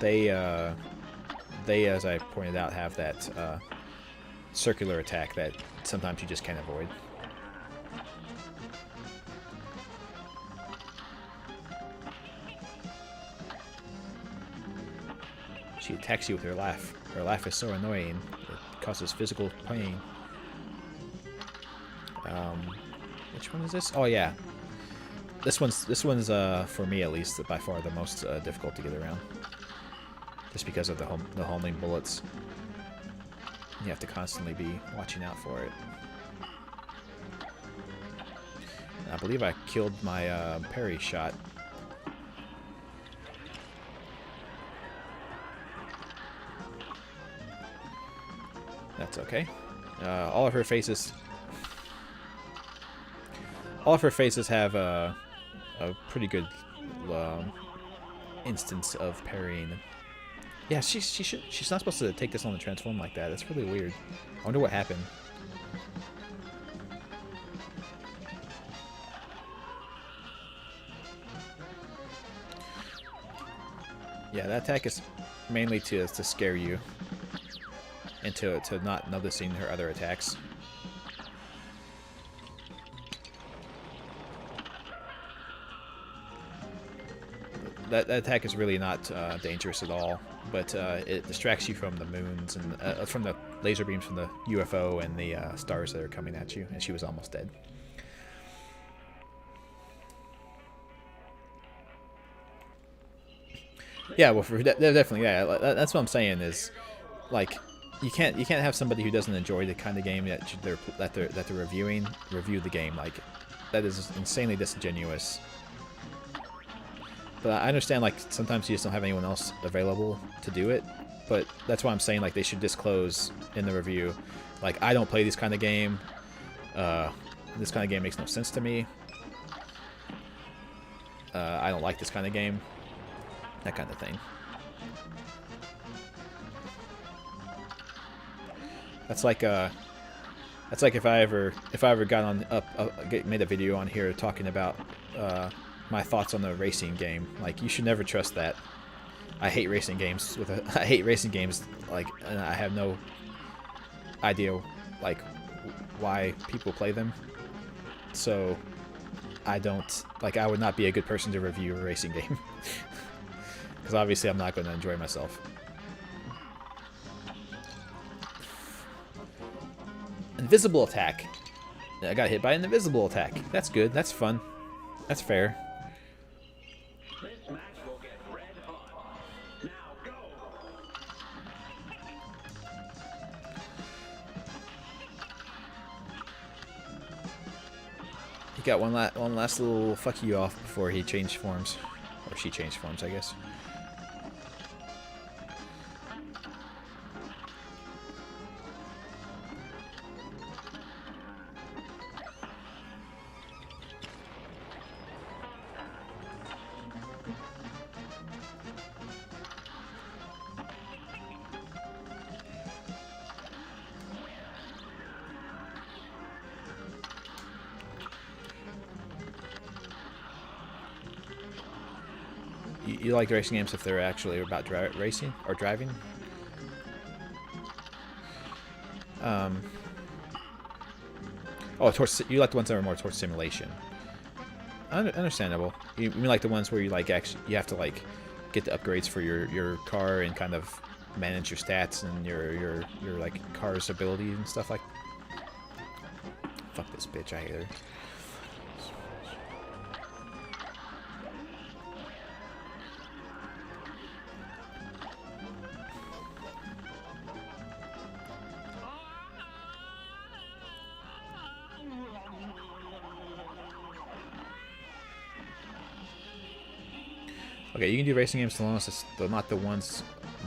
They, as I pointed out, have that circular attack that sometimes you just can't avoid. She attacks you with her laugh. Her laugh is so annoying, it causes physical pain. Which one is this? Oh yeah, this one's for me at least by far the most difficult to get around. Just because of the homing bullets. You have to constantly be watching out for it. And I believe I killed my parry shot. That's okay. All of her faces have a pretty good instance of parrying. Yeah, she's not supposed to take this on the transform like that. That's really weird. I wonder what happened. Yeah, that attack is mainly to scare you into not noticing her other attacks. That attack is really not dangerous at all, but it distracts you from the moons and from the laser beams from the UFO and the stars that are coming at you, and she was almost dead. Yeah, well, definitely, yeah. That's what I'm saying is, like, you can't have somebody who doesn't enjoy the kind of game that they're reviewing review the game. Like, that is insanely disingenuous. But I understand, like, sometimes you just don't have anyone else available to do it. But that's why I'm saying, like, they should disclose in the review, like, I don't play this kind of game. This kind of game makes no sense to me. I don't like this kind of game. That kind of thing. That's like if I ever got on made a video on here talking about my thoughts on the racing game. Like, you should never trust that. I hate racing games I hate racing games, like, and I have no idea like why people play them. So I don't like. I would not be a good person to review a racing game because obviously I'm not going to enjoy myself. Invisible attack. I got hit by an invisible attack. That's good. That's fun. That's fair. This match will get red hot. Now go! He got one last little fuck you off before he changed forms. Or she changed forms, I guess. You like racing games if they're actually about racing or driving? Oh, you like the ones that are more towards simulation. Understandable. You mean like the ones where you like actually you have to like get the upgrades for your car and kind of manage your stats and your like car's ability and stuff like. Fuck this bitch! I hate her. Okay, you can do racing games as long as they're not the ones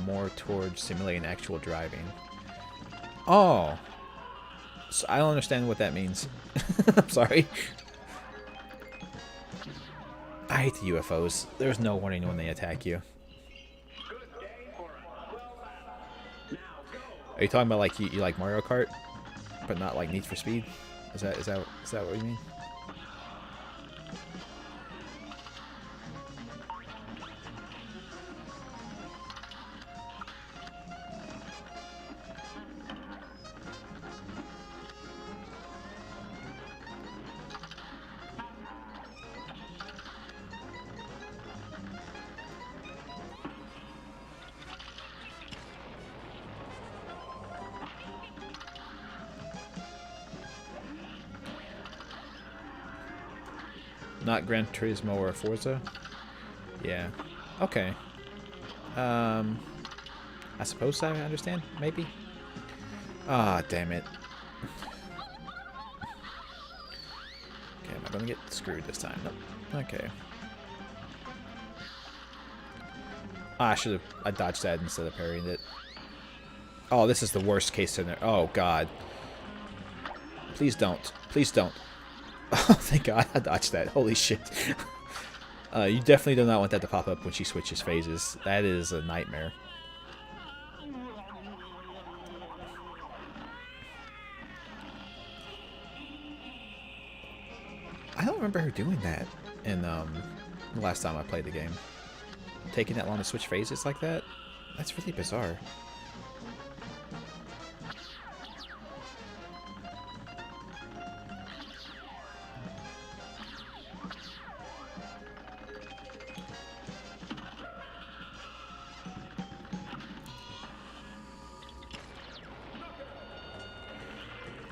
more towards simulating actual driving. Oh! So I don't understand what that means. I'm sorry. I hate the UFOs. There's no warning when they attack you. Are you talking about like you like Mario Kart, but not like Need for Speed? Is that what you mean? Not Gran Turismo or Forza? Yeah. Okay. I suppose I understand, maybe? Ah, damn it. Okay, am I gonna get screwed this time? Nope. Okay. Ah, I dodged that instead of parrying it. Oh, this is the worst case scenario. Oh, God. Please don't. Please don't. Oh, thank God I dodged that. Holy shit. You definitely do not want that to pop up when she switches phases. That is a nightmare. I don't remember her doing that in the last time I played the game. Taking that long to switch phases like that? That's really bizarre.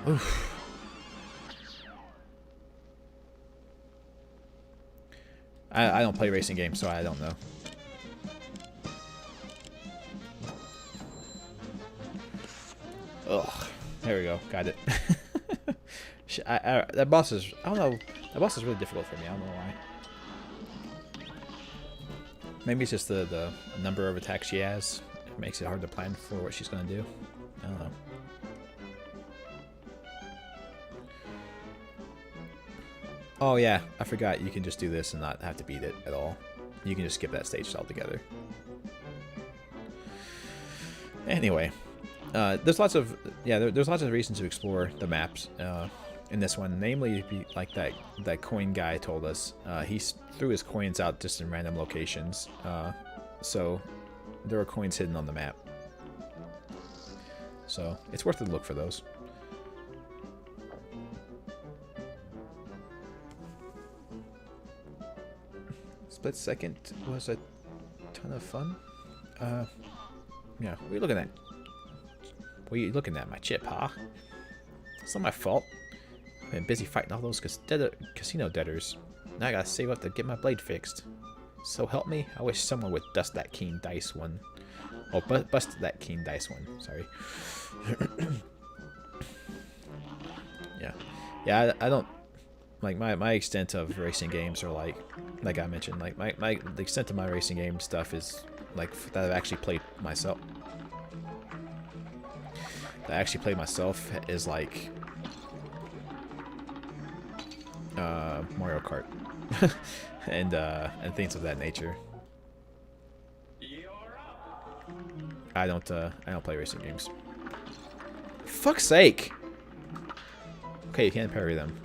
Oof. I don't play racing games, so I don't know. Ugh. There we go. Got it. That boss is... I don't know. That boss is really difficult for me. I don't know why. Maybe it's just the number of attacks she has. It makes it hard to plan for what she's going to do. I don't know. Oh yeah, I forgot you can just do this and not have to beat it at all. You can just skip that stage altogether. Anyway, there's lots of there's lots of reasons to explore the maps in this one. Namely, like that coin guy told us, he threw his coins out just in random locations. So there are coins hidden on the map. So it's worth a look for those. split second was a ton of fun. Yeah, what are you looking at? What are you looking at? My chip, huh? It's not my fault. I've been busy fighting all those casino debtors. Now I gotta save up to get my blade fixed. So help me, I wish someone would dust that keen dice one. Oh, bust that keen dice one. Sorry. Yeah. Yeah, I don't... Like, my extent of racing games are like I mentioned, like, the extent of my racing game stuff is, like, that I've actually played myself. That I actually played myself is, like, Mario Kart. and things of that nature. I don't play racing games. Fuck's sake! Okay, you can't parry them.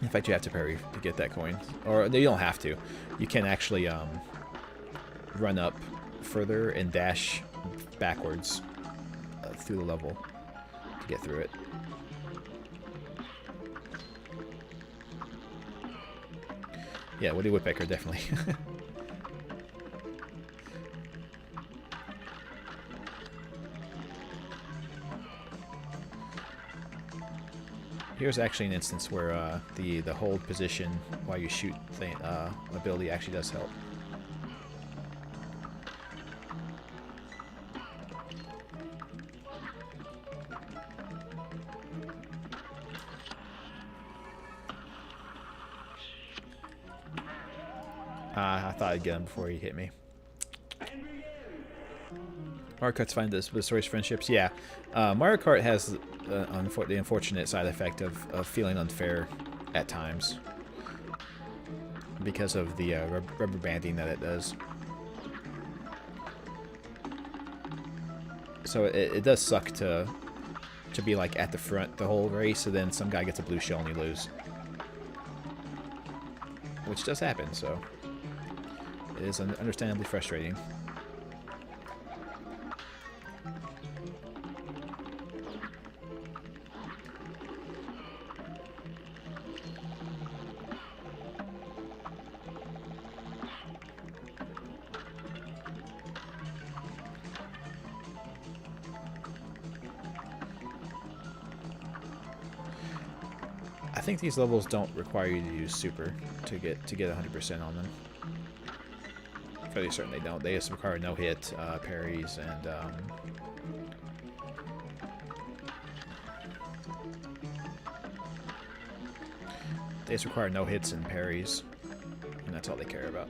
In fact, you have to parry to get that coin. Or you don't have to. You can actually run up further and dash backwards through the level to get through it. Yeah, Woody Woodpecker, definitely. Here's actually an instance where the hold position while you shoot thing, ability actually does help. I thought I'd get him before he hit me. Mario Kart's fine with stories friendships. Yeah, Mario Kart has the unfortunate side effect of feeling unfair at times because of the rubber banding that it does. So it does suck to be like at the front the whole race, and then some guy gets a blue shell and you lose, which does happen. So it is understandably frustrating. I think these levels don't require you to use super to get 100% on them. Fairly certain they don't. They just require no-hit, parries, and they just require no hits and parries, and that's all they care about.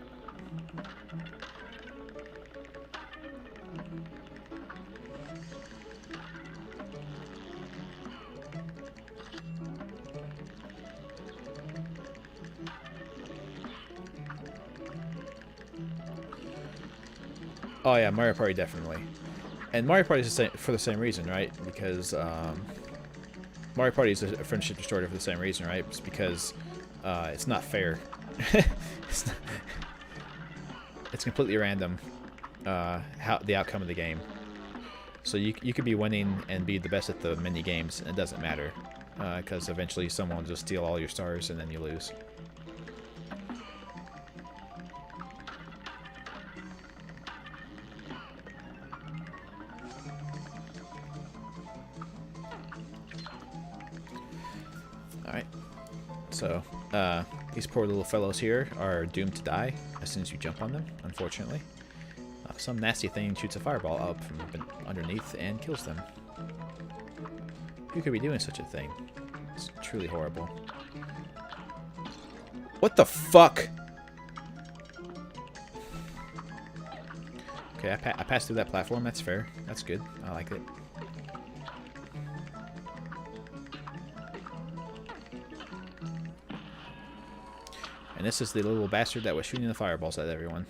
Oh yeah, Mario Party definitely, and Mario Party is the same, for the same reason, right? Because Mario Party is a friendship destroyer for the same reason, right? It's because it's not fair. It's completely random how the outcome of the game. So you could be winning and be the best at the mini games, and it doesn't matter because eventually someone will just steal all your stars and then you lose. Alright, so these poor little fellows here are doomed to die as soon as you jump on them, unfortunately. Some nasty thing shoots a fireball up from underneath and kills them. Who could be doing such a thing? It's truly horrible. What the fuck? Okay, I passed through that platform, that's fair. That's good, I like it. And this is the little bastard that was shooting the fireballs at everyone.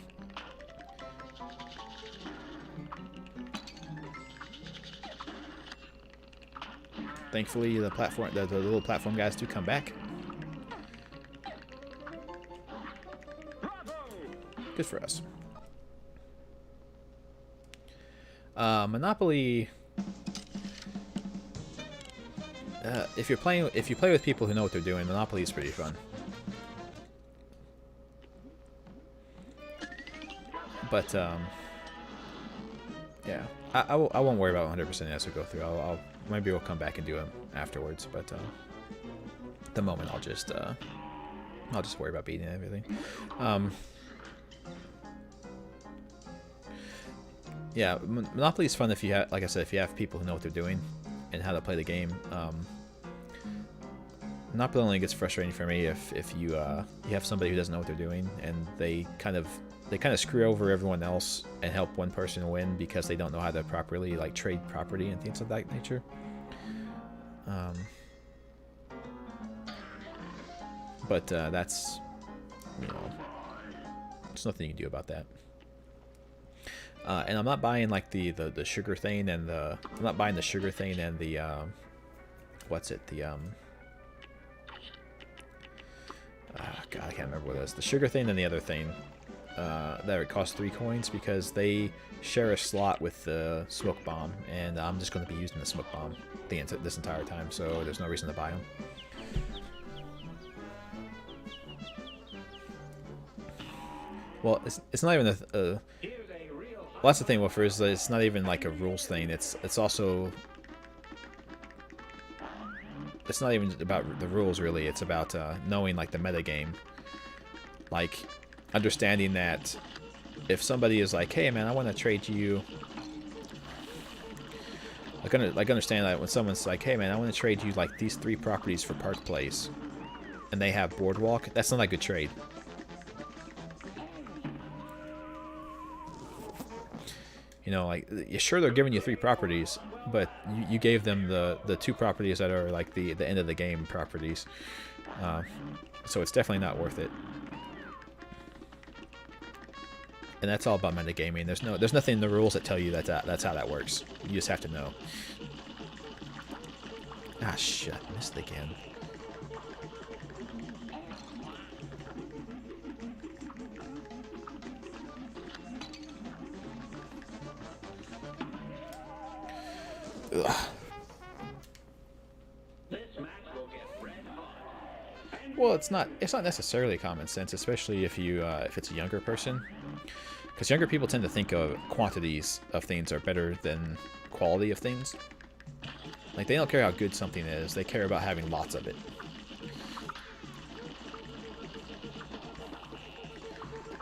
Thankfully, the little platform guys do come back. Good for us. Monopoly. If you play with people who know what they're doing, Monopoly is pretty fun. But yeah, I won't worry about 100% as we go through. Maybe we'll come back and do them afterwards. But at the moment, I'll just worry about beating everything. Yeah, Monopoly is fun if you have, like I said, if you have people who know what they're doing and how to play the game. Monopoly only gets frustrating for me if you have somebody who doesn't know what they're doing and they kind of screw over everyone else and help one person win because they don't know how to properly like trade property and things of that nature. But that's, you know, there's nothing you can do about that. And I'm not buying like the sugar thing and I'm not buying the sugar thing and the what's it, the God, I can't remember what it is. The sugar thing and the other thing that it costs 3 coins because they share a slot with the smoke bomb, and I'm just going to be using the smoke bomb this entire time, so there's no reason to buy them. Well, it's not even a. Well, that's the thing. Well, first, it's not even like a rules thing. It's also. It's not even about the rules, really. It's about knowing, like, the metagame. Like, understanding that if somebody is like, hey, man, I want to trade you... Like, understand that when someone's like, hey, man, I want to trade you, like, these 3 properties for Park Place, and they have Boardwalk, that's not a good trade. You know, like, sure, they're giving you 3 properties, but you gave them the 2 properties that are like the end of the game properties, so it's definitely not worth it. And that's all about metagaming. There's nothing in the rules that tell you that's how that works. You just have to know. Ah, shit, I missed it again. Ugh. Well, it's not necessarily common sense, especially if it's a younger person, because younger people tend to think of quantities of things are better than quality of things. Like, they don't care how good something is; they care about having lots of it.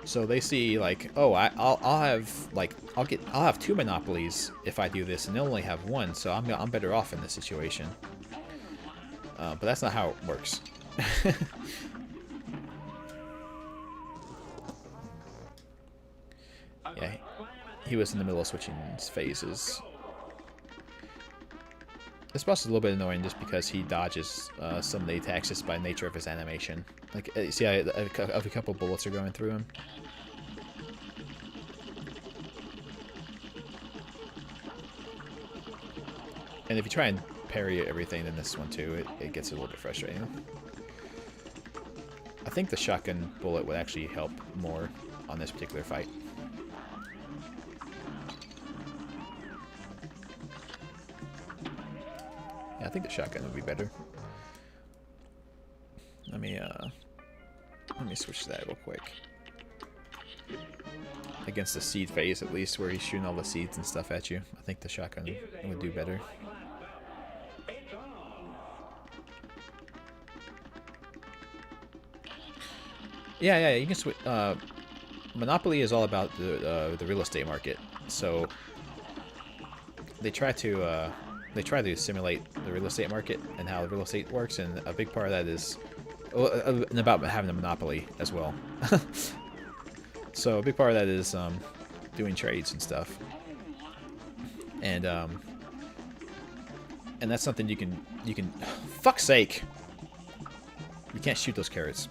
So they see, like, oh, I'll have 2 monopolies if I do this, and they'll only have 1, so I'm better off in this situation. But that's not how it works. Yeah, he was in the middle of switching phases. This boss is a little bit annoying just because he dodges some of the attacks just by nature of his animation. Like, see, a couple bullets are going through him. And if you try and parry everything in this one too, it gets a little bit frustrating. I think the shotgun bullet would actually help more on this particular fight. Yeah, I think the shotgun would be better. Let me switch to that real quick. Against the seed phase, at least, where he's shooting all the seeds and stuff at you, I think the shotgun would do better. Yeah, you can switch. Monopoly is all about the real estate market, so they try to simulate the real estate market and how the real estate works, and a big part of that is and about having a monopoly as well. So a big part of that is doing trades and stuff, and that's something you can. Fuck's sake! You can't shoot those carrots.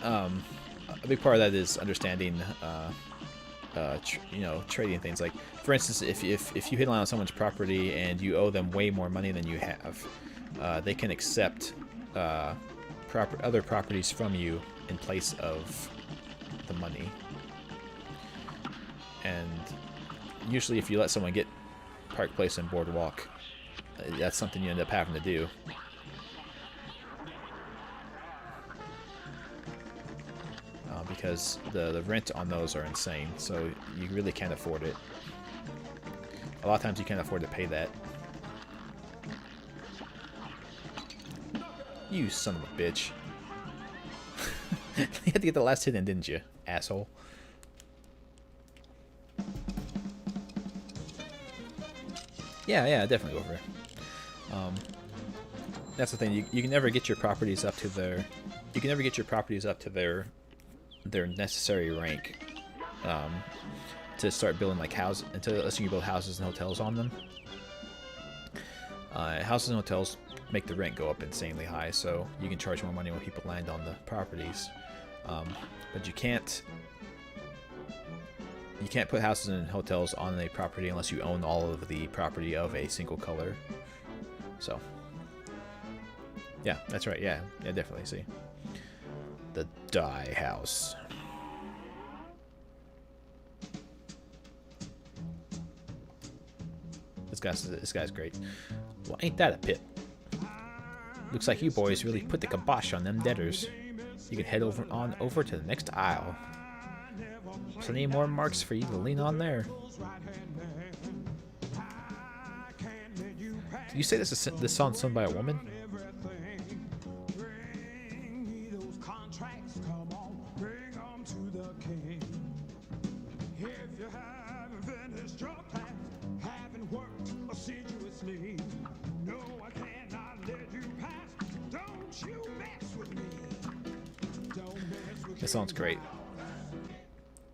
A big part of that is understanding, you know, trading things. Like, for instance, if you hit on someone's property and you owe them way more money than you have, they can accept other properties from you in place of the money. and usually if you let someone get Park Place and Boardwalk, that's something you end up having to do. Because the rent on those are insane, so you really can't afford it. A lot of times you can't afford to pay that. You son of a bitch. You had to get the last hit in, didn't you, asshole? Yeah, definitely over. That's the thing. You can never get your properties up to their. You can never get your properties up to their necessary rank to start building like houses, unless you can build houses and hotels on them. Houses and hotels make the rent go up insanely high, so you can charge more money when people land on the properties. But you can't put houses and hotels on a property unless you own all of the property of a single color. So yeah, that's right. Yeah, definitely. See, the dye house. This guy's great. Well, ain't that a pit? Looks like you boys really put the kibosh on them debtors. You can head over to the next aisle. Plenty more marks for you to lean on there. Did you say this song's sung by a woman? This song's great.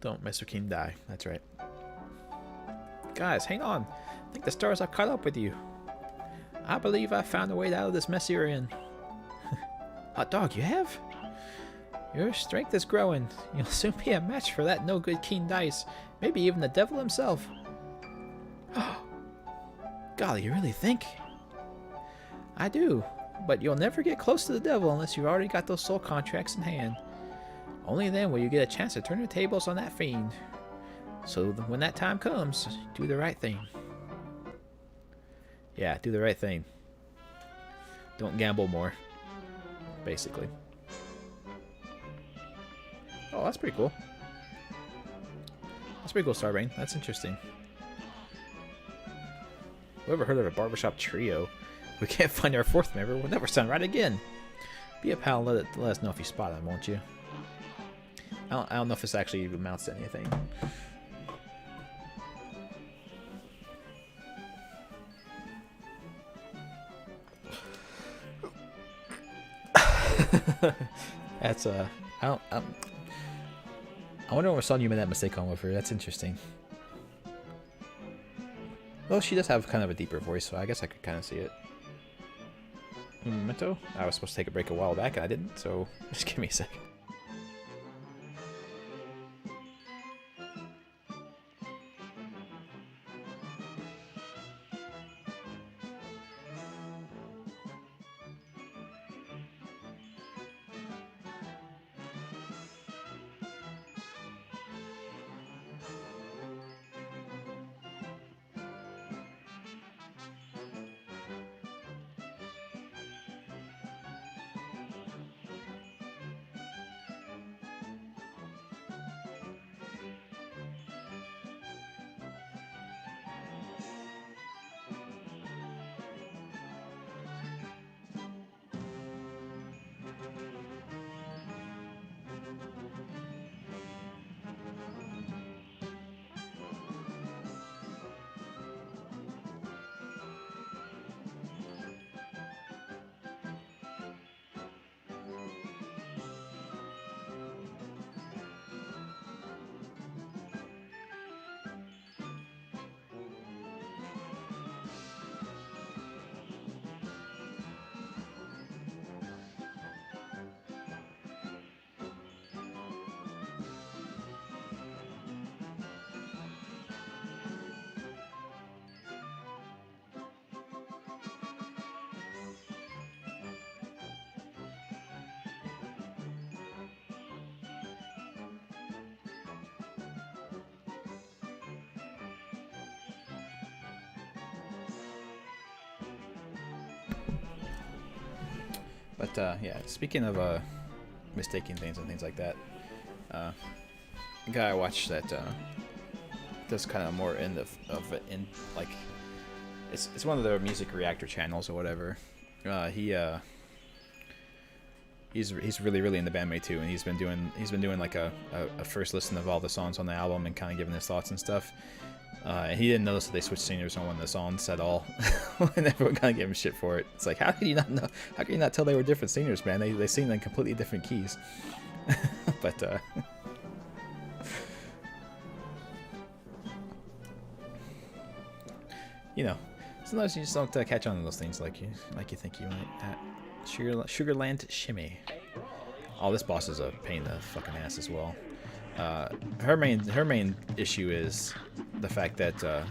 Don't mess with King Die. That's right. Guys, hang on. I think the stars have caught up with you. I believe I found a way out of this mess you're in. Hot dog, you have? Your strength is growing. You'll soon be a match for that no-good King Dice. Maybe even the devil himself. Golly, you really think? I do. But you'll never get close to the devil unless you've already got those soul contracts in hand. Only then will you get a chance to turn the tables on that fiend. So when that time comes, do the right thing. Yeah, do the right thing. Don't gamble more. Basically. Oh, that's pretty cool. That's pretty cool, Starbrain. That's interesting. Whoever heard of a barbershop trio? We can't find our fourth member. We'll never sound right again. Be a pal. Let us know if you spot him, won't you? I don't know if this actually amounts to anything. That's I wonder what song you made that mistake on with her. That's interesting. Well, she does have kind of a deeper voice, so I guess I could kind of see it. Memento? I was supposed to take a break a while back and I didn't, so just give me a second. But yeah, speaking of mistaking things and things like that, a guy I watched that does kind of more in like it's one of their music reactor channels or whatever. He's really into bandmate too, and he's been doing like a first listen of all the songs on the album and kind of giving his thoughts and stuff. And he didn't notice that they switched singers on one of the songs at all, and everyone kind of gave him shit for it. It's like, how could you not know? How could you not tell they were different singers, man? They sing in completely different keys. But you know, sometimes you just don't catch on to those things like you think you might. Sugarland Shimmy. Oh, this boss is a pain in the fucking ass as well. Her main issue is the fact that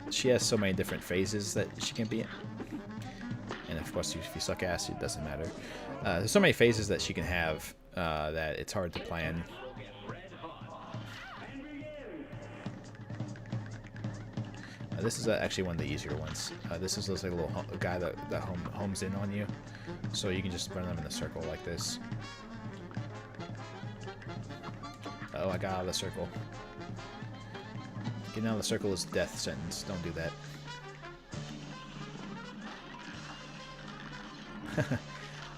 she has so many different phases that she can be in. And of course, if you suck ass, it doesn't matter. There's so many phases that she can have that it's hard to plan. This is actually one of the easier ones. This is like a little guy that homes in on you, so you can just run them in a circle like this. Oh, I got out of the circle. Getting out of the circle is death sentence. Don't do that.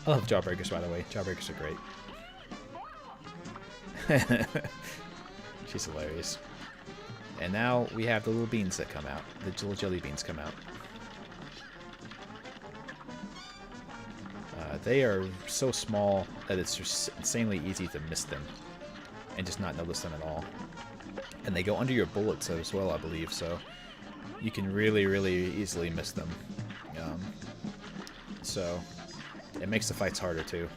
I love jawbreakers, by the way. Jawbreakers are great. She's hilarious. And now we have the little beans that come out. The little jelly beans come out. They are so small that it's just insanely easy to miss them and just not notice them at all. And they go under your bullets as well, I believe, so you can really easily miss them. So it makes the fights harder too.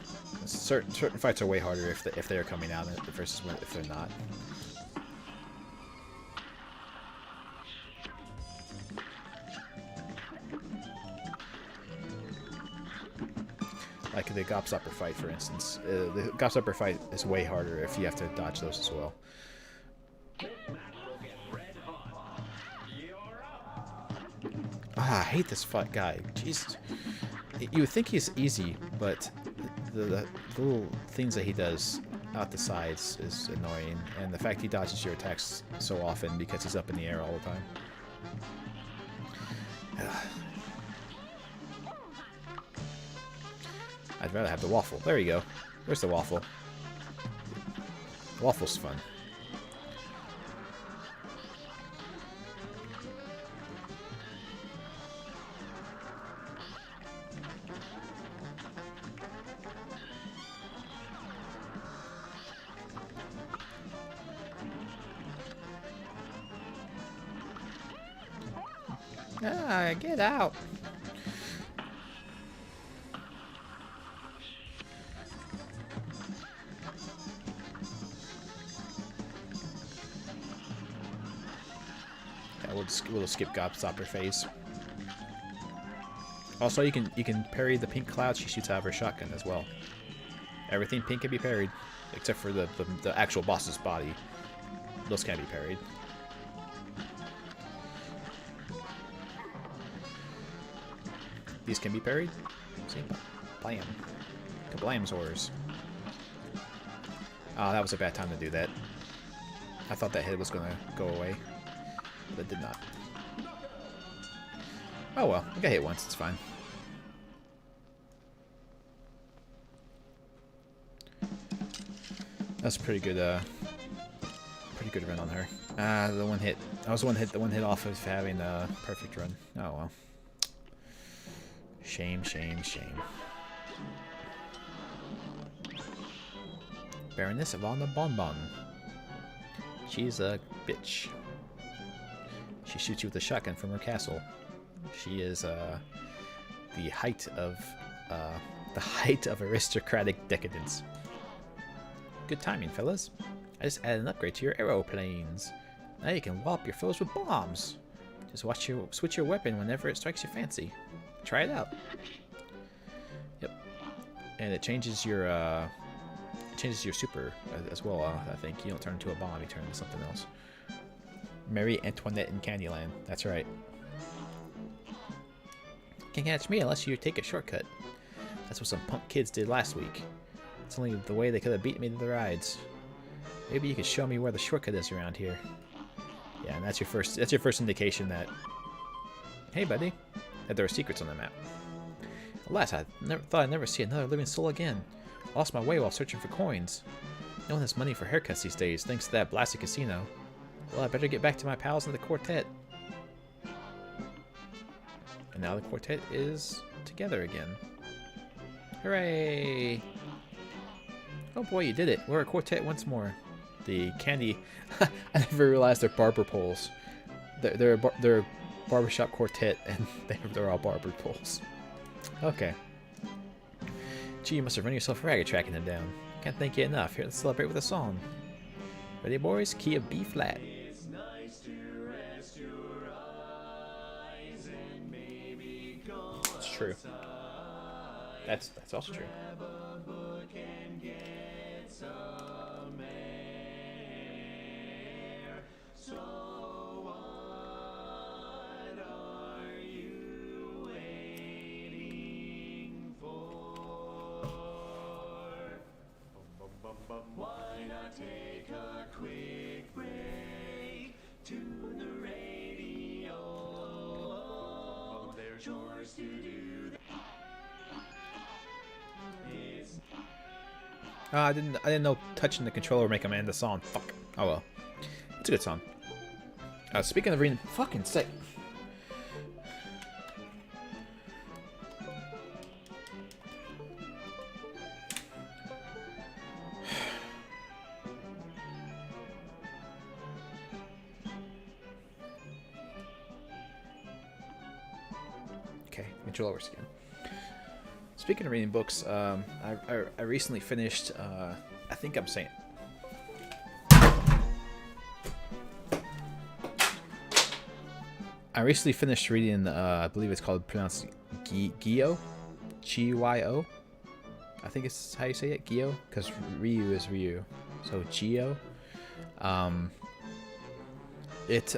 Certain fights are way harder if they are coming out versus if they're not. Like the Gobstopper fight, for instance. The Gobstopper fight is way harder if you have to dodge those as well. Ah, I hate this fight guy. Jesus. You would think he's easy, but the little things that he does out the sides is annoying. And the fact he dodges your attacks so often because he's up in the air all the time. I'd rather have the waffle. There you go. Where's the waffle? The waffle's fun. Ah, get out. We'll skip Gobstopper phase. Also, you can parry the pink cloud she shoots out of her shotgun as well. Everything pink can be parried, except for the actual boss's body. Those can't be parried. These can be parried. See? Blam. Kablam's horrors. Oh, that was a bad time to do that. I thought that head was gonna go away. But it did not. Oh well, I got hit once, it's fine. That's a pretty good run on her. The one hit. I was the one hit off of having a perfect run. Oh well. Shame. Baroness of Anna Bonbon. She's a bitch. She shoots you with a shotgun from her castle. She is the height of aristocratic decadence. Good timing, fellas. I just added an upgrade to your aeroplanes. Now you can wallop your foes with bombs. Just switch your weapon whenever it strikes your fancy. Try it out. Yep. And it changes your super as well. I think you don't turn into a bomb; you turn into something else. Marie Antoinette in Candyland. That's right. Can't catch me unless you take a shortcut. That's what some punk kids did last week. It's only the way they could have beat me to the rides. Maybe you could show me where the shortcut is around here. Yeah, and that's your first indication that, hey buddy, that there are secrets on the map. Alas, I thought I'd never see another living soul again. I lost my way while searching for coins. No one has money for haircuts these days, thanks to that blasted casino. Well, I better get back to my pals in the quartet. And now the quartet is together again. Hooray! Oh boy, you did it. We're a quartet once more. The candy... I never realized they're barber poles. They're a barbershop quartet, and they're all barber poles. Okay. Gee, you must have run yourself ragged tracking them down. Can't thank you enough. Here, let's celebrate with a song. Ready, boys? Key of B flat. It's nice to rest your eyes and maybe go It's true. outside. That's also true. Grab a book and get some air. So what are you waiting for? Why not take a quick break? Tune the radio. There's chores to do. It's I didn't know touching the controller would make him end the song. Fuck. Oh well. It's a good song. Speaking of reading, fucking sick. Okay, controller skin. Speaking of reading books, I recently finished. I think I'm saying. I recently finished reading. I believe it's pronounced Gyo, G-Y-O. I think it's how you say it, Gyo, because Ryu is Ryu, so Gyo. It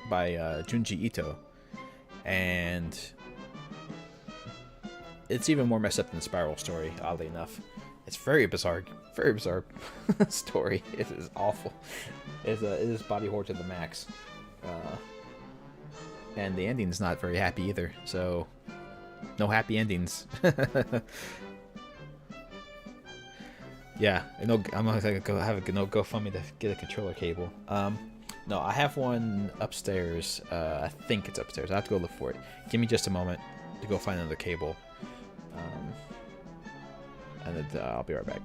by Junji Ito, and it's even more messed up than the Spiral story, oddly enough. It's very bizarre story. It is awful. It is body horror to the max. And the ending's not very happy either, so no happy endings. Yeah, I'm gonna go have a GoFundMe to get a controller cable. No, I have one upstairs. I think it's upstairs. I have to go look for it. Give me just a moment to go find another cable. And then I'll be right back.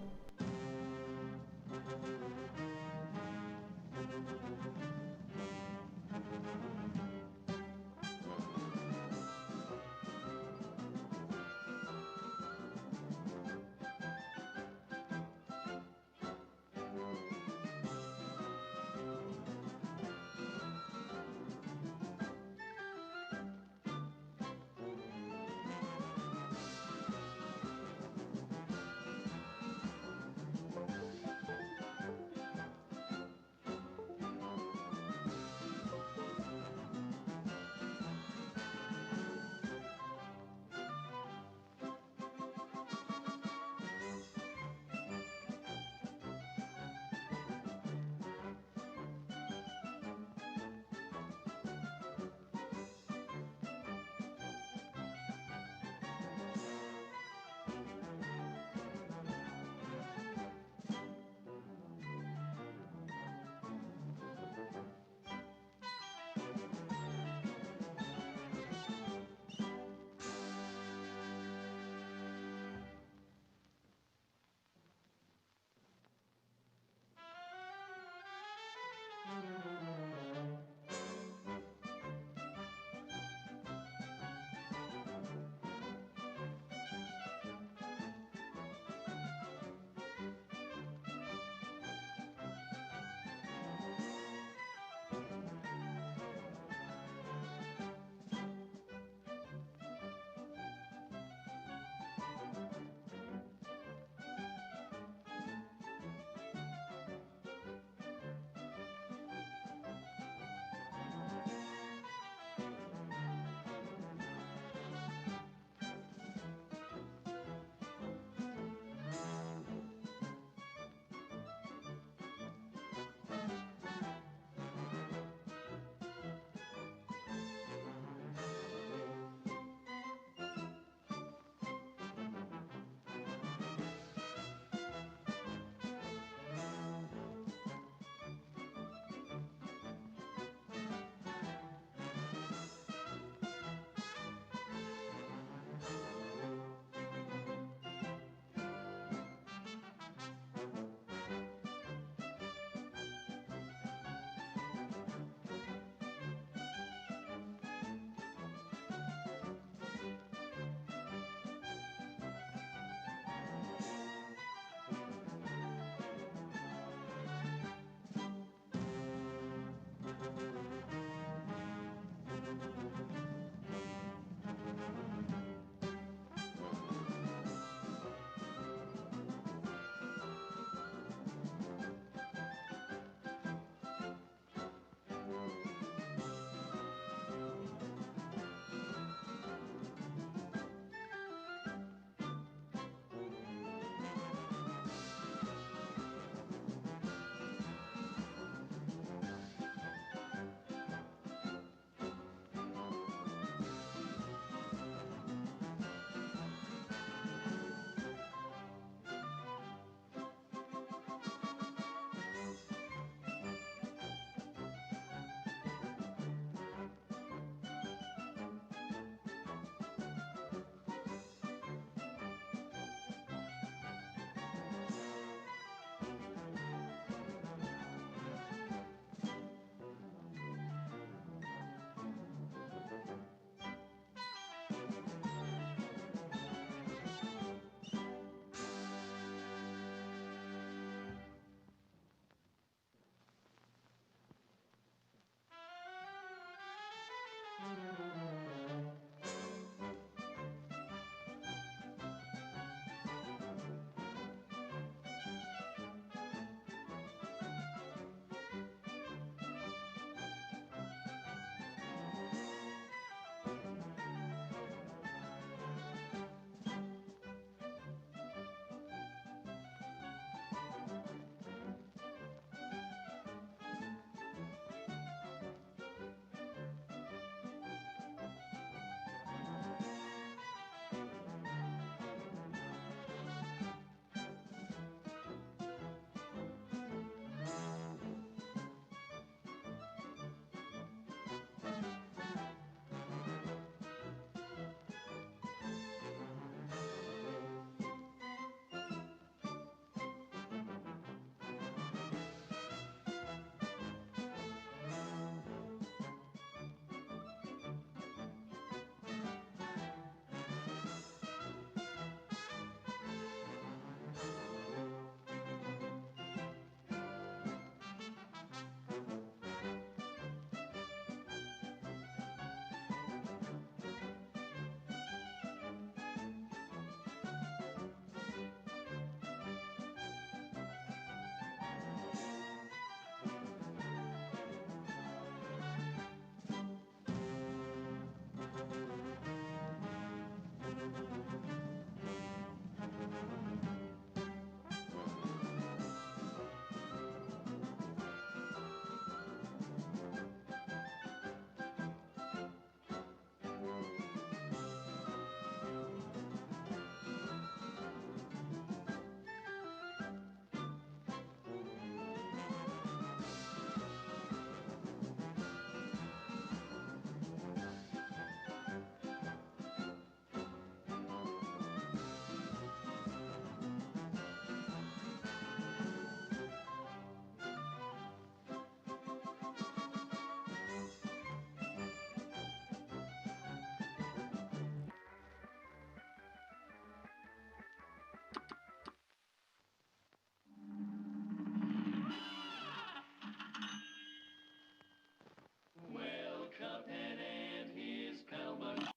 Well, Cuphead and his pal Mug.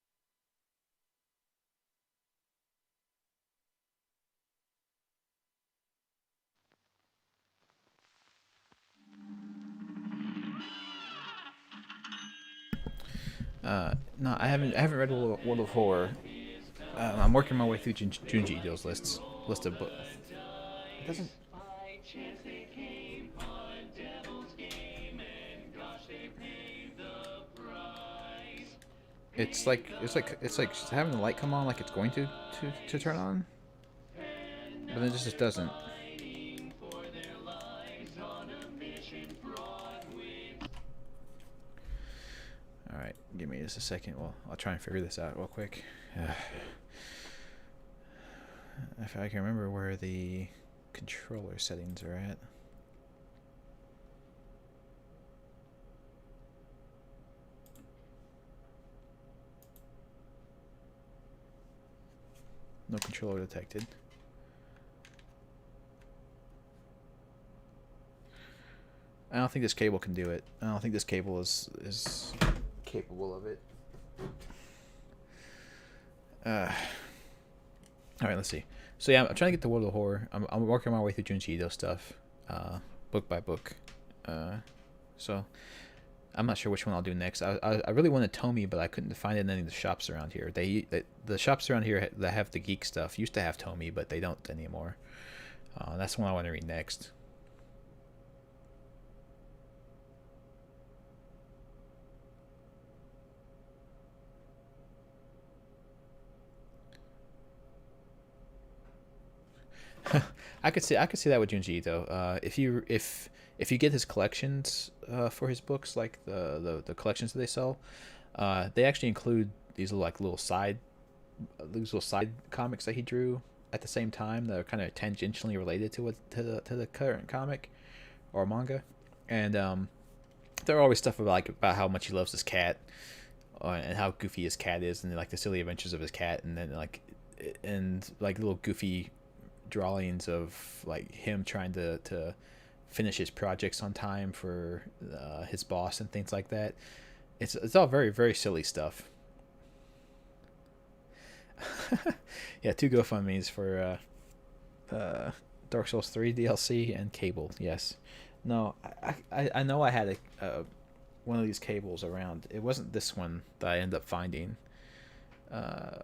No, I haven't read World of Horror. I'm working my way through Junji Ito's list of books. It doesn't. By chance they came on Devil's Game, and gosh, they paid the price. It's like having the light come on like it's going to turn on, but then it just doesn't. Fighting for their lives on a mission fraught with. All right, give me just a second. Well, I'll try and figure this out real quick. If I can remember where the controller settings are at. No controller detected. I don't think this cable can do it. I don't think this cable is capable of it. All right, let's see. So yeah, I'm trying to get to World of Horror. I'm working my way through Junji Ito stuff, book by book. So I'm not sure which one I'll do next. I really wanted Tomy, but I couldn't find it in any of the shops around here. The shops around here that have the geek stuff used to have Tomy, but they don't anymore. That's the one I want to read next. I could see that with Junji Ito. If you get his collections for his books, like the collections that they sell, they actually include these little side comics that he drew at the same time that are kind of tangentially related to the current comic or manga, and there are always stuff about how much he loves his cat, and how goofy his cat is, and like the silly adventures of his cat, and then like little goofy drawings of like him trying to finish his projects on time for his boss and things like that. It's all very very silly stuff. Yeah, 2 GoFundMe's for Dark Souls 3 DLC and cable. Yes. No, I know I had one of these cables around. It wasn't this one that I ended up finding. Uh,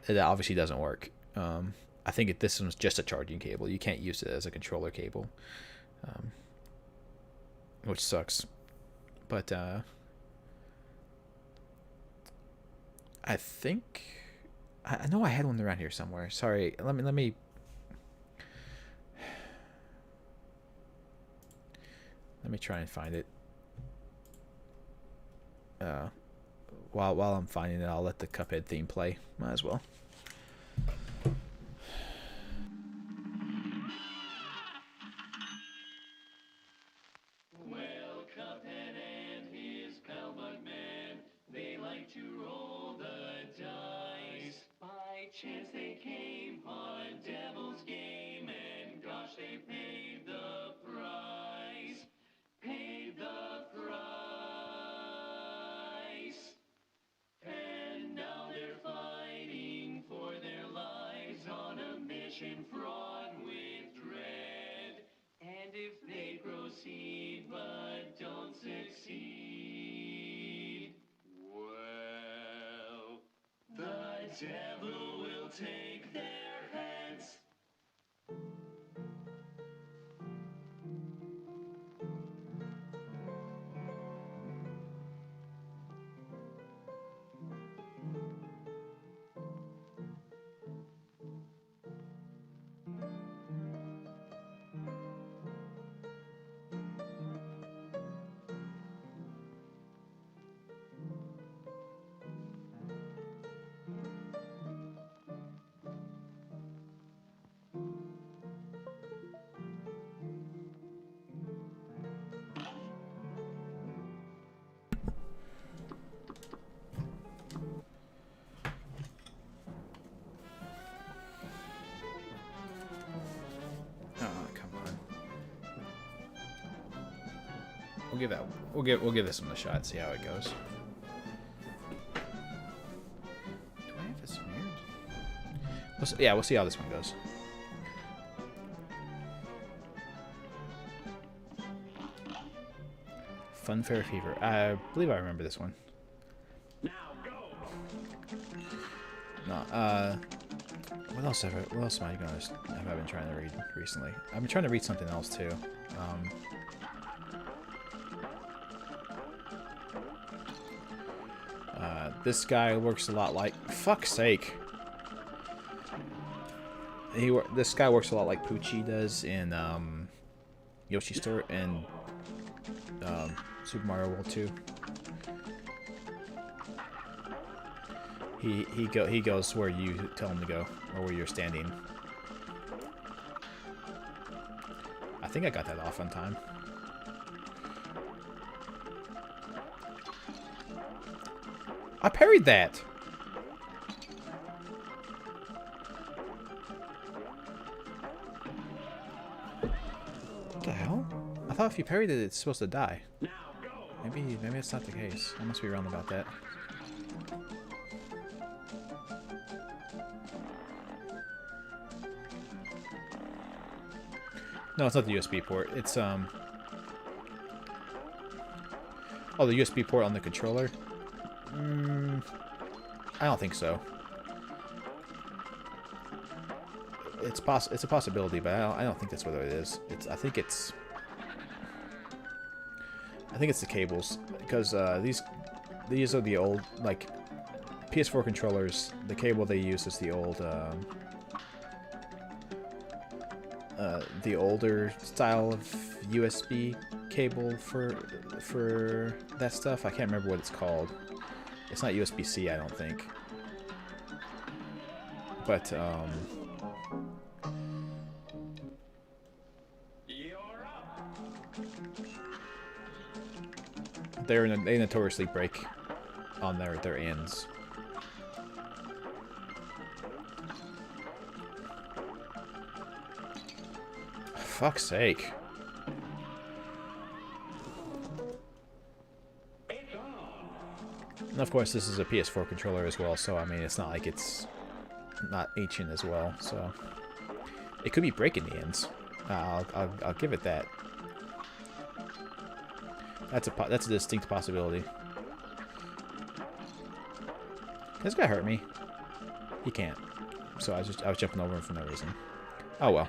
it obviously doesn't work. I think this one's just a charging cable. You can't use it as a controller cable, um, which sucks. But I think I know I had one around here somewhere. Sorry, let me try and find it. Uh, while I'm finding it, I'll let the Cuphead theme play. Might as well. Well, Cuphead and his pal Bugman, they like to roll the dice. By chance they came on Devil's Game, and gosh, they paid the price. Paid the price. And now they're fighting for their lives on a mission fraught with dread. And if they proceed but don't succeed, well, the devil will take their heads. Oh, come on. We'll give this one a shot. See how it goes. Do I have this smeared? Yeah, we'll see how this one goes. Funfair Fever. I believe I remember this one. Now go! No, what else am I been trying to read recently? I've been trying to read something else too. This guy works a lot like... Fuck's sake. This guy works a lot like Poochie does in Yoshi Story and Super Mario World 2. He goes where you tell him to go, or where you're standing. I think I got that off on time. I parried that! What the hell? I thought if you parried it, it's supposed to die. Maybe it's not the case. I must be wrong about that. No, it's not the USB port. It's oh, the USB port on the controller? I don't think so. It's a possibility, but I don't think that's what it is. I think it's the cables, because these are the old, like, PS4 controllers. The cable they use is the old the older style of USB cable for that stuff. I can't remember what it's called. It's not USB-C, I don't think. But they notoriously break on their ends. Fuck's sake. And of course, this is a PS4 controller as well, so I mean, it's not like it's not ancient as well. So it could be breaking the ends. I'll give it that. That's a distinct possibility. This guy hurt me. He can't. So I was jumping over him for no reason. Oh well.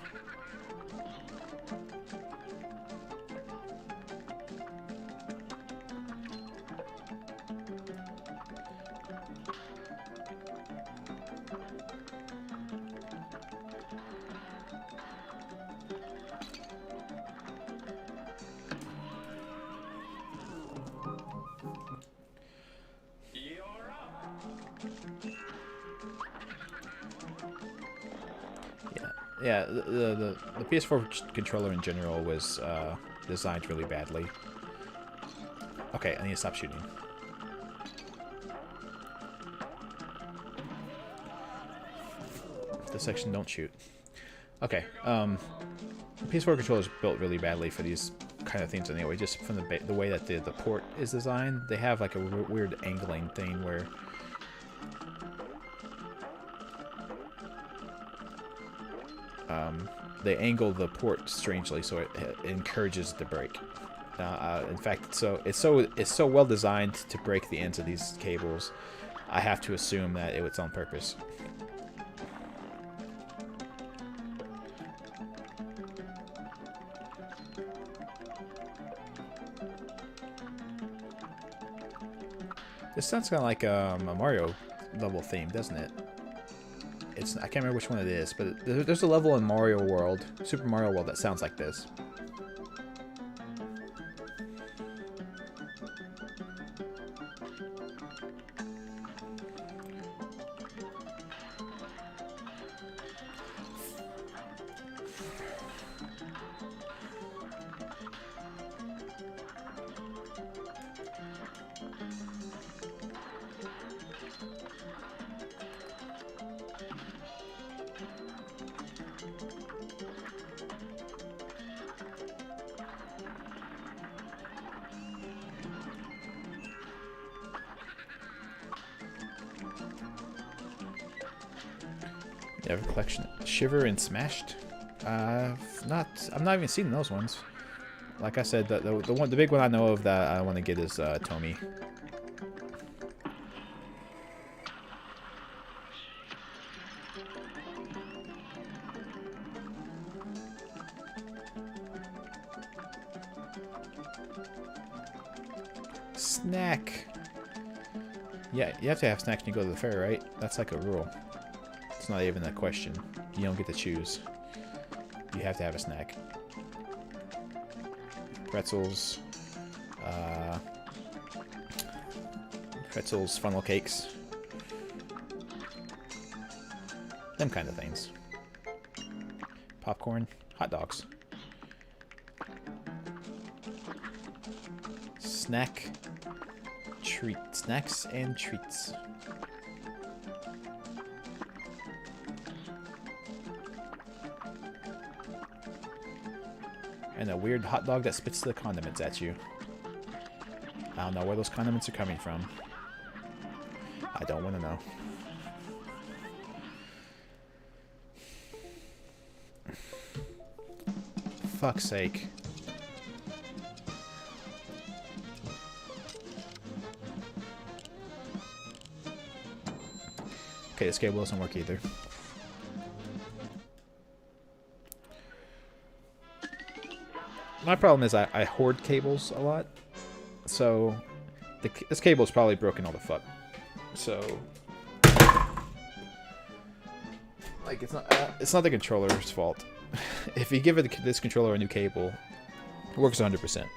Yeah, the PS4 controller in general was designed really badly. Okay, I need to stop shooting. This section, don't shoot. Okay, the PS4 controller is built really badly for these kind of things anyway, just from the way that the port is designed. They have like a weird angling thing where they angle the port strangely, so it encourages it to break. In fact, it's so well designed to break the ends of these cables. I have to assume that it was on purpose. This sounds kind of like a Mario level theme, doesn't it? I can't remember which one it is, but there's a level in Mario World, Super Mario World, that sounds like this. You have a collection. Shiver and Smashed? I've not even seen those ones. Like I said, the big one I know of that I want to get is Tommy. Snack. Yeah, you have to have snacks when you go to the fair, right? That's like a rule. It's not even a question. You don't get to choose. You have to have a snack. Pretzels. Pretzels, funnel cakes. Them kind of things. Popcorn. Hot dogs. Snack. Treat. Snacks and treats. And a weird hot dog that spits the condiments at you. I don't know where those condiments are coming from. I don't want to know. Fuck's sake. Okay, this cable doesn't work either. My problem is I hoard cables a lot, so this cable is probably broken all the fuck. So, like, it's not the controller's fault. If you give this controller a new cable, it works 100%.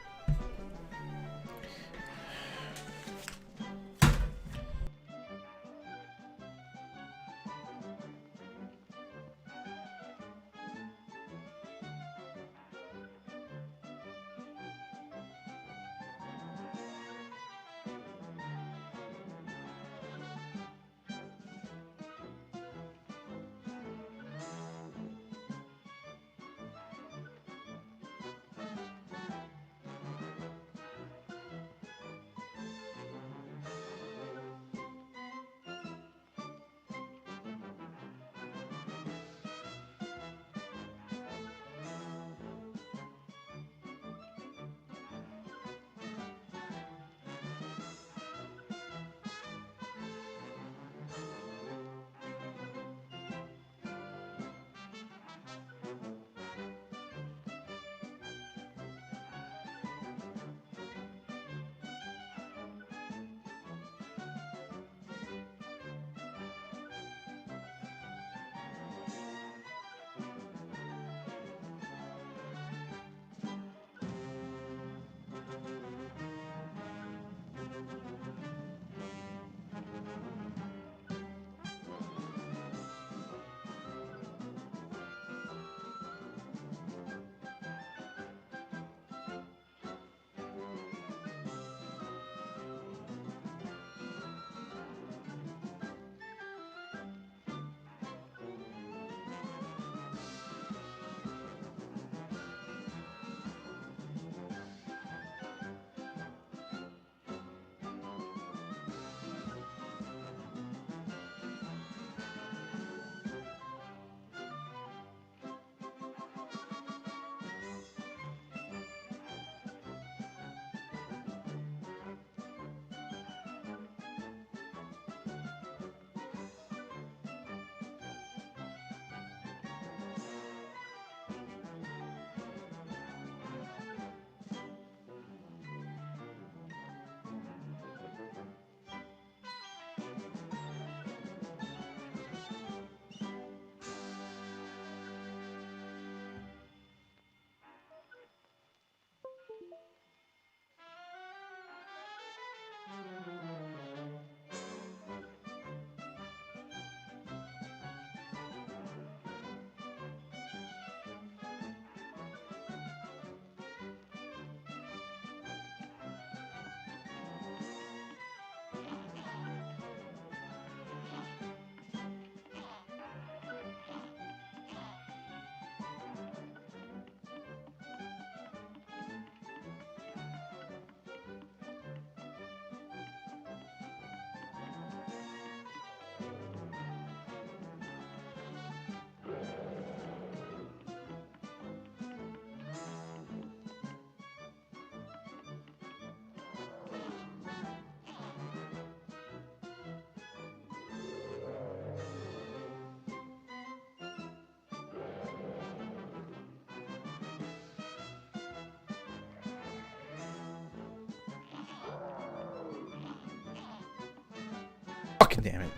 Damn it.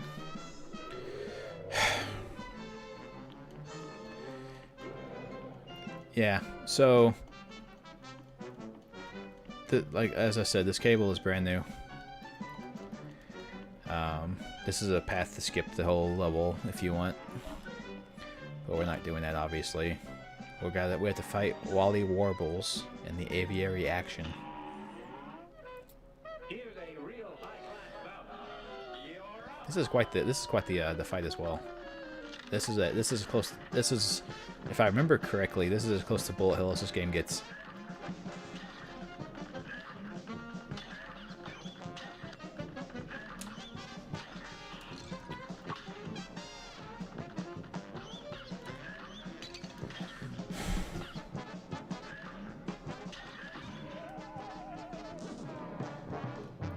Yeah, so like as I said, this cable is brand new. This is a path to skip the whole level if you want, but we're not doing that obviously. We have to fight Wally Warbles in the aviary action. This is quite the fight as well. This is close. This is, if I remember correctly, this is as close to Bullet Hell as this game gets.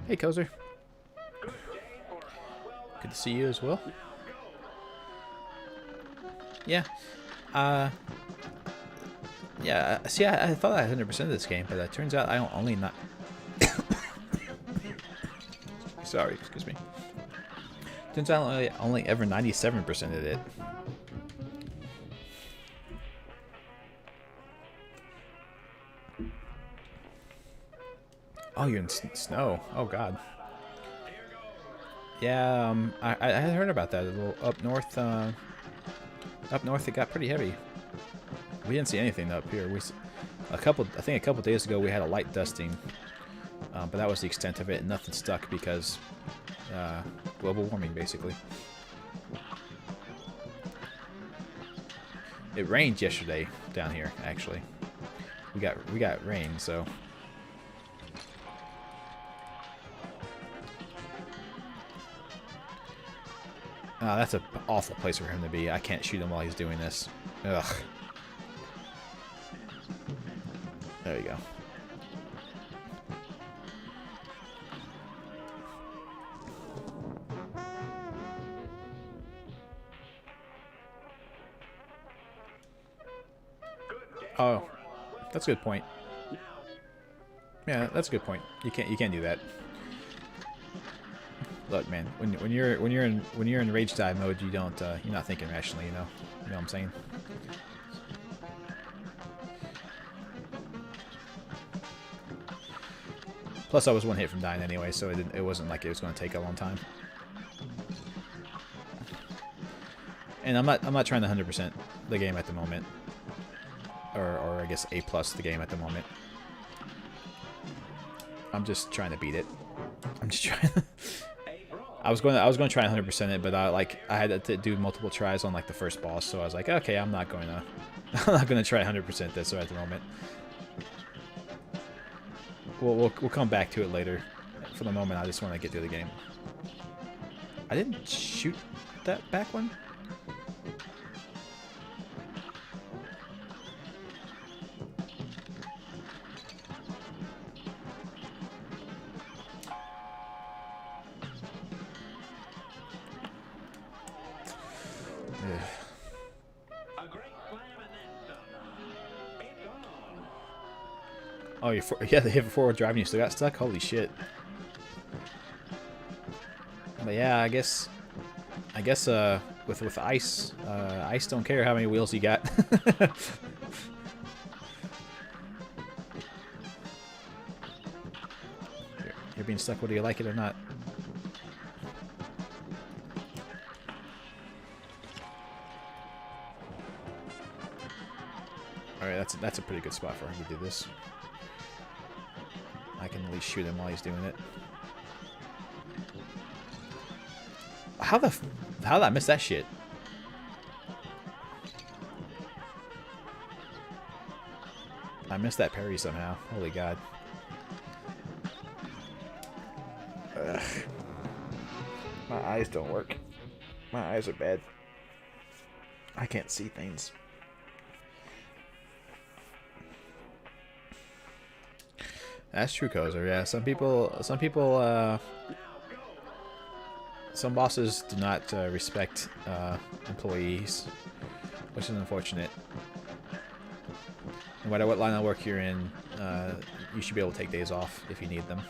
Hey, Kozer. Good to see you as well. Yeah. Yeah, see, I thought I had 100% of this game, but it turns out I don't only not... Sorry, excuse me. Turns out I only ever 97% of it. Oh, you're in snow. Oh, God. Yeah, I had heard about that. A little up north, it got pretty heavy. We didn't see anything up here. I think a couple days ago we had a light dusting, but that was the extent of it, and nothing stuck because global warming, basically. It rained yesterday down here, actually. We got rain, so. That's an awful place for him to be. I can't shoot him while he's doing this. Ugh. There you go. Oh, that's a good point. Yeah, that's a good point. You can't do that. Look, man, when you're in rage die mode, you're not thinking rationally, you know what I'm saying? Plus, I was one hit from dying anyway, so it wasn't like it was going to take a long time. And I'm not trying to 100% the game at the moment, or I guess A+ the game at the moment. I'm just trying to beat it. I'm just trying. I was going to try and 100% it, but I had to do multiple tries on like the first boss, so I was like, okay, I'm not going to try 100% this at the moment. We'll come back to it later. For the moment, I just want to get through the game. I didn't shoot that back one. Oh, you had to hit forward drive and you still got stuck? Holy shit. But yeah, I guess with ice, ice don't care how many wheels you got. You're being stuck whether you like it or not. Alright, that's a pretty good spot for him to do this. I can at least shoot him while he's doing it. How did I miss that shit? I missed that parry somehow. Holy God. Ugh. My eyes don't work. My eyes are bad. I can't see things. That's true, Kozer. Yeah, some bosses do not respect employees, which is unfortunate. No matter what line of work you're in, you should be able to take days off if you need them.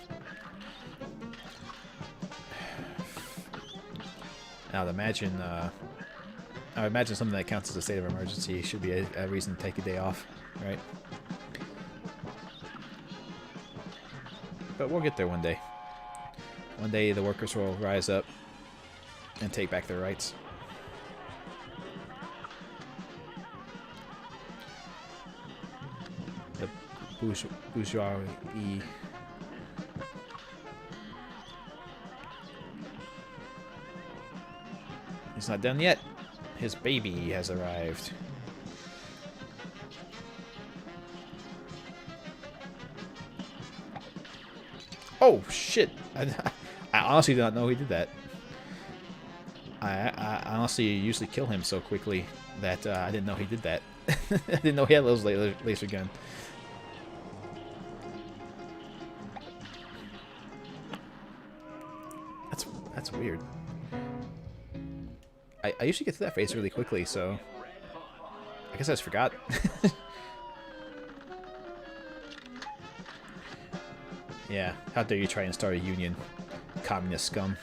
I would imagine, something that counts as a state of emergency should be a reason to take a day off, right? But we'll get there one day. One day the workers will rise up and take back their rights. The bourgeoisie. He's not done yet. His baby has arrived. Oh, shit. I honestly did not know he did that. I honestly usually kill him so quickly that I didn't know he did that. I didn't know he had those laser gun. That's weird. I usually get to that phase really quickly, so I guess I just forgot. Yeah, how dare you try and start a union, communist scum.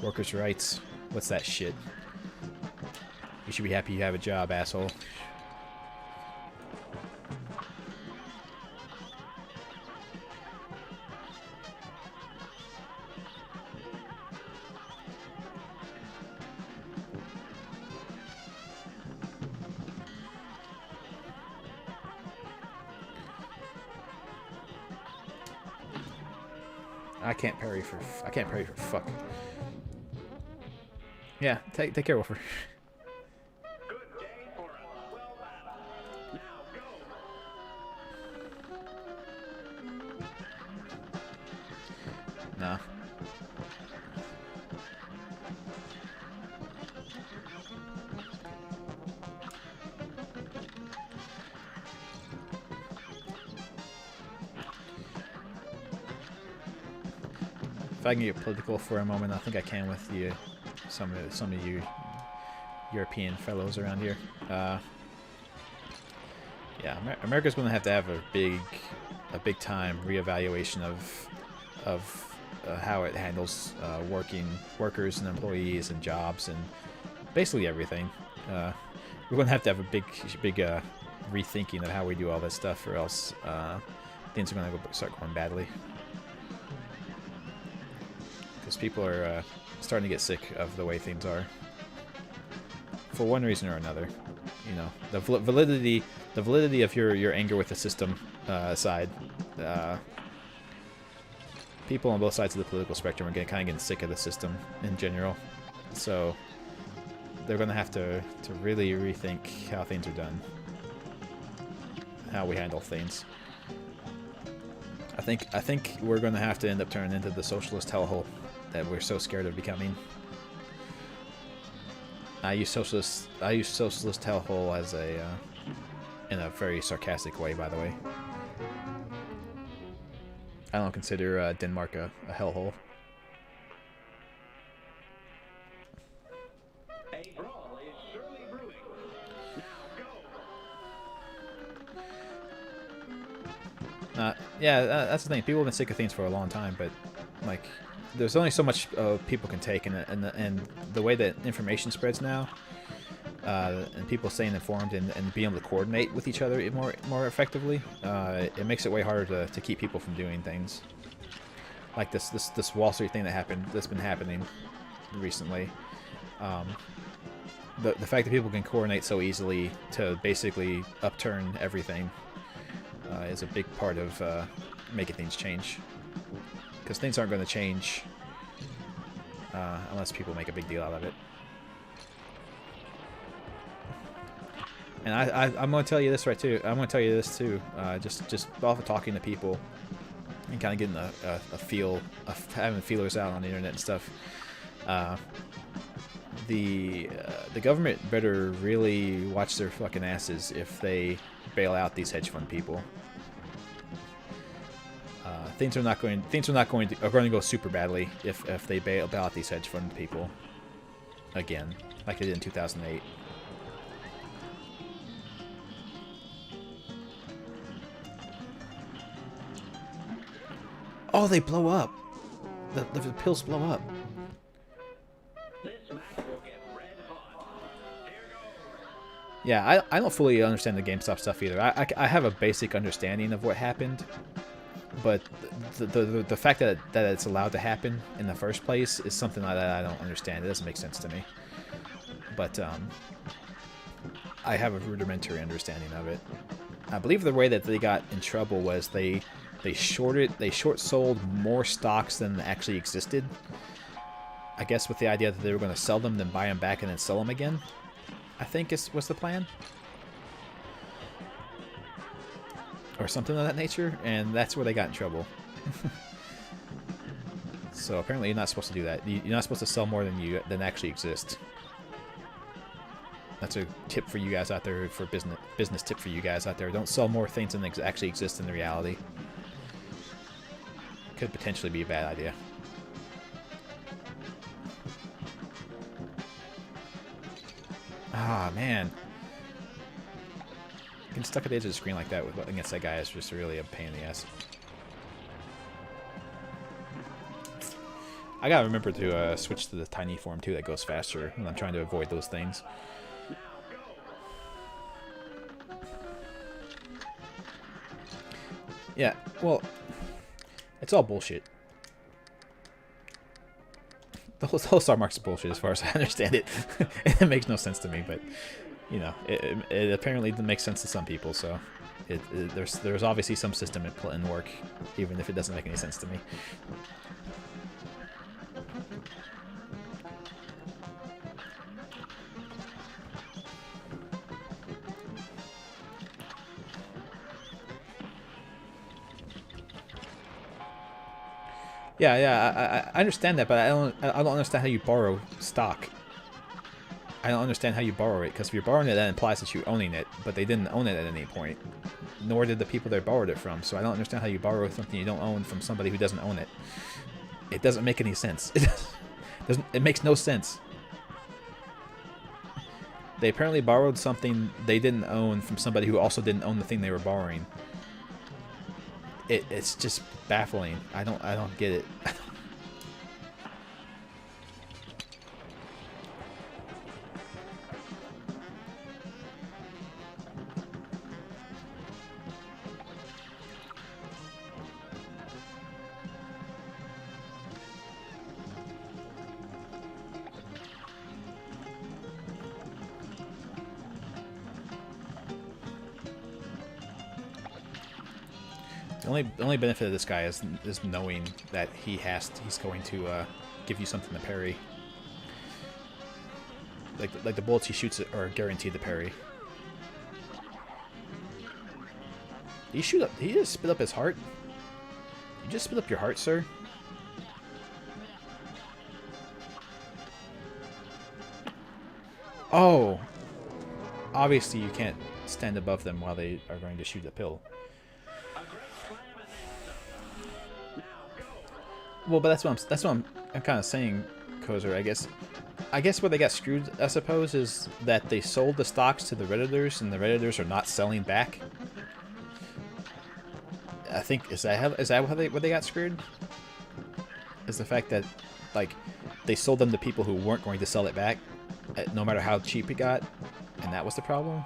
Workers' rights. What's that shit? You should be happy you have a job, asshole. I can't parry for fuck. Yeah, take care, Wolfer. Good day for a swell battle. Now go. No. If I can get political for a moment, I think I can with you, some of you European fellows around here. Yeah, America's going to have a big time reevaluation of how it handles workers and employees and jobs and basically everything. We're going to have a big rethinking of how we do all this stuff, or else things are going to start going badly. Because people are starting to get sick of the way things are, for one reason or another. You know, the validity of your anger with the system aside, people on both sides of the political spectrum are kind of getting sick of the system in general. So they're going to have to really rethink how things are done, how we handle things. I think we're going to have to end up turning into the socialist hellhole that we're so scared of becoming. I use socialist hellhole as in a very sarcastic way, by the way. I don't consider Denmark a hellhole. A brawl is surely brewing. Now go. Yeah, that's the thing. People have been sick of things for a long time, but like, there's only so much people can take, and the way that information spreads now, and people staying informed and being able to coordinate with each other more effectively, it makes it way harder to keep people from doing things. Like this Wall Street thing that's been happening recently. The fact that people can coordinate so easily to basically upturn everything is a big part of making things change. Because things aren't going to change unless people make a big deal out of it. And I'm going to tell you this right too. I'm going to tell you this too. Just off of talking to people and kind of getting a feel of having feelers out on the internet and stuff. The government better really watch their fucking asses if they bail out these hedge fund people. Things are going to go super badly if they bail out these hedge fund people again, like they did in 2008. Oh, they blow up. The pills blow up. This match will get red hot. Here goes. Yeah, I don't fully understand the GameStop stuff either. I have a basic understanding of what happened, but the fact that it's allowed to happen in the first place is something that I don't understand. It doesn't make sense to me. But I have a rudimentary understanding of it. I believe the way that they got in trouble was they short sold more stocks than actually existed. I guess with the idea that they were going to sell them, then buy them back, and then sell them again. I think was the plan, or something of that nature, and that's where they got in trouble. So apparently, you're not supposed to do that. You're not supposed to sell more than actually exists. That's a tip for you guys out there, for business tip for you guys out there. Don't sell more things than actually exist in the reality. Could potentially be a bad idea. Ah, man. Getting stuck at the edge of the screen like that against that guy is just really a pain in the ass. I gotta remember to switch to the tiny form too, that goes faster when I'm trying to avoid those things. Yeah, well, it's all bullshit. The whole star marks is bullshit as far as I understand it. It makes no sense to me, but, you know, it apparently makes sense to some people, so there's obviously some system in work, even if it doesn't make any sense to me. Yeah, I understand that, but I don't understand how you borrow stock. I don't understand how you borrow it, because if you're borrowing it, that implies that you're owning it, but they didn't own it at any point. Nor did the people they borrowed it from, so I don't understand how you borrow something you don't own from somebody who doesn't own it. It doesn't make any sense. It makes no sense. They apparently borrowed something they didn't own from somebody who also didn't own the thing they were borrowing. It's just baffling. I don't get it. The only benefit of this guy is knowing that he's going to give you something to parry. Like the bullets he shoots are guaranteed to parry. Did he just spit up his heart? You just spit up your heart, sir? Oh! Obviously you can't stand above them while they are going to shoot a pill. Well, but that's what I'm kind of saying, Kozer. I guess where they got screwed, I suppose, is that they sold the stocks to the Redditors, and the Redditors are not selling back. I think is that how where they got screwed? Is the fact that, like, they sold them to people who weren't going to sell it back, no matter how cheap it got, and that was the problem?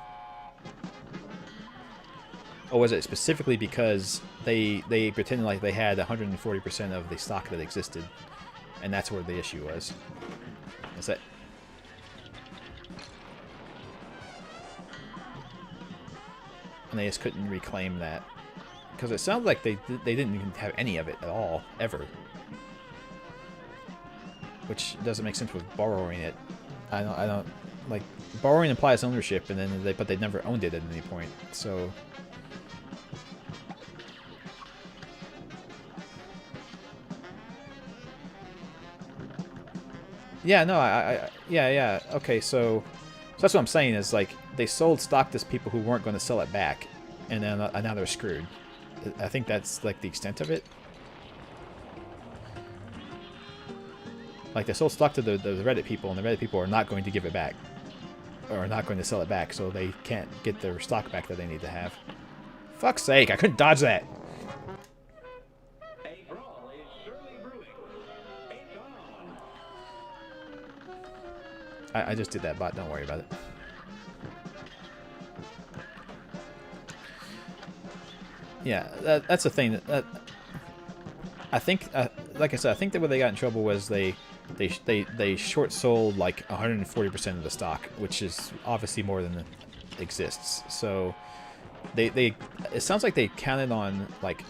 Or was it specifically because they pretended like they had 140% of the stock that existed, and that's where the issue was? Is that... And they just couldn't reclaim that. Because it sounds like they didn't even have any of it at all, ever. Which doesn't make sense with borrowing it. I don't like, borrowing implies ownership, and then but they never owned it at any point, so... Yeah, no, yeah, okay, so that's what I'm saying is, like, they sold stock to people who weren't going to sell it back, and then now they're screwed. I think that's, like, the extent of it. Like, they sold stock to the Reddit people, and the Reddit people are not going to give it back, or are not going to sell it back, so they can't get their stock back that they need to have. Fuck's sake, I couldn't dodge that! A brawl. I just did that bot. Don't worry about it. Yeah, that's the thing. I think, like I said, I think that where they got in trouble was they short sold like 140% of the stock, which is obviously more than exists. So they it sounds like they counted on like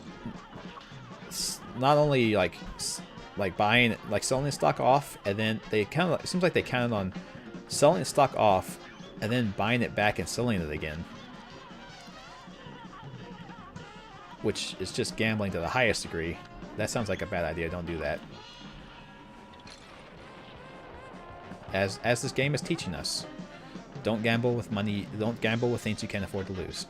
not only like buying, like selling the stock off, and then they counted. It seems like they counted on selling the stock off and then buying it back and selling it again, which is just gambling to the highest degree. That sounds like a bad idea. Don't do that. As this game is teaching us, don't gamble with money. Don't gamble with things you can't afford to lose.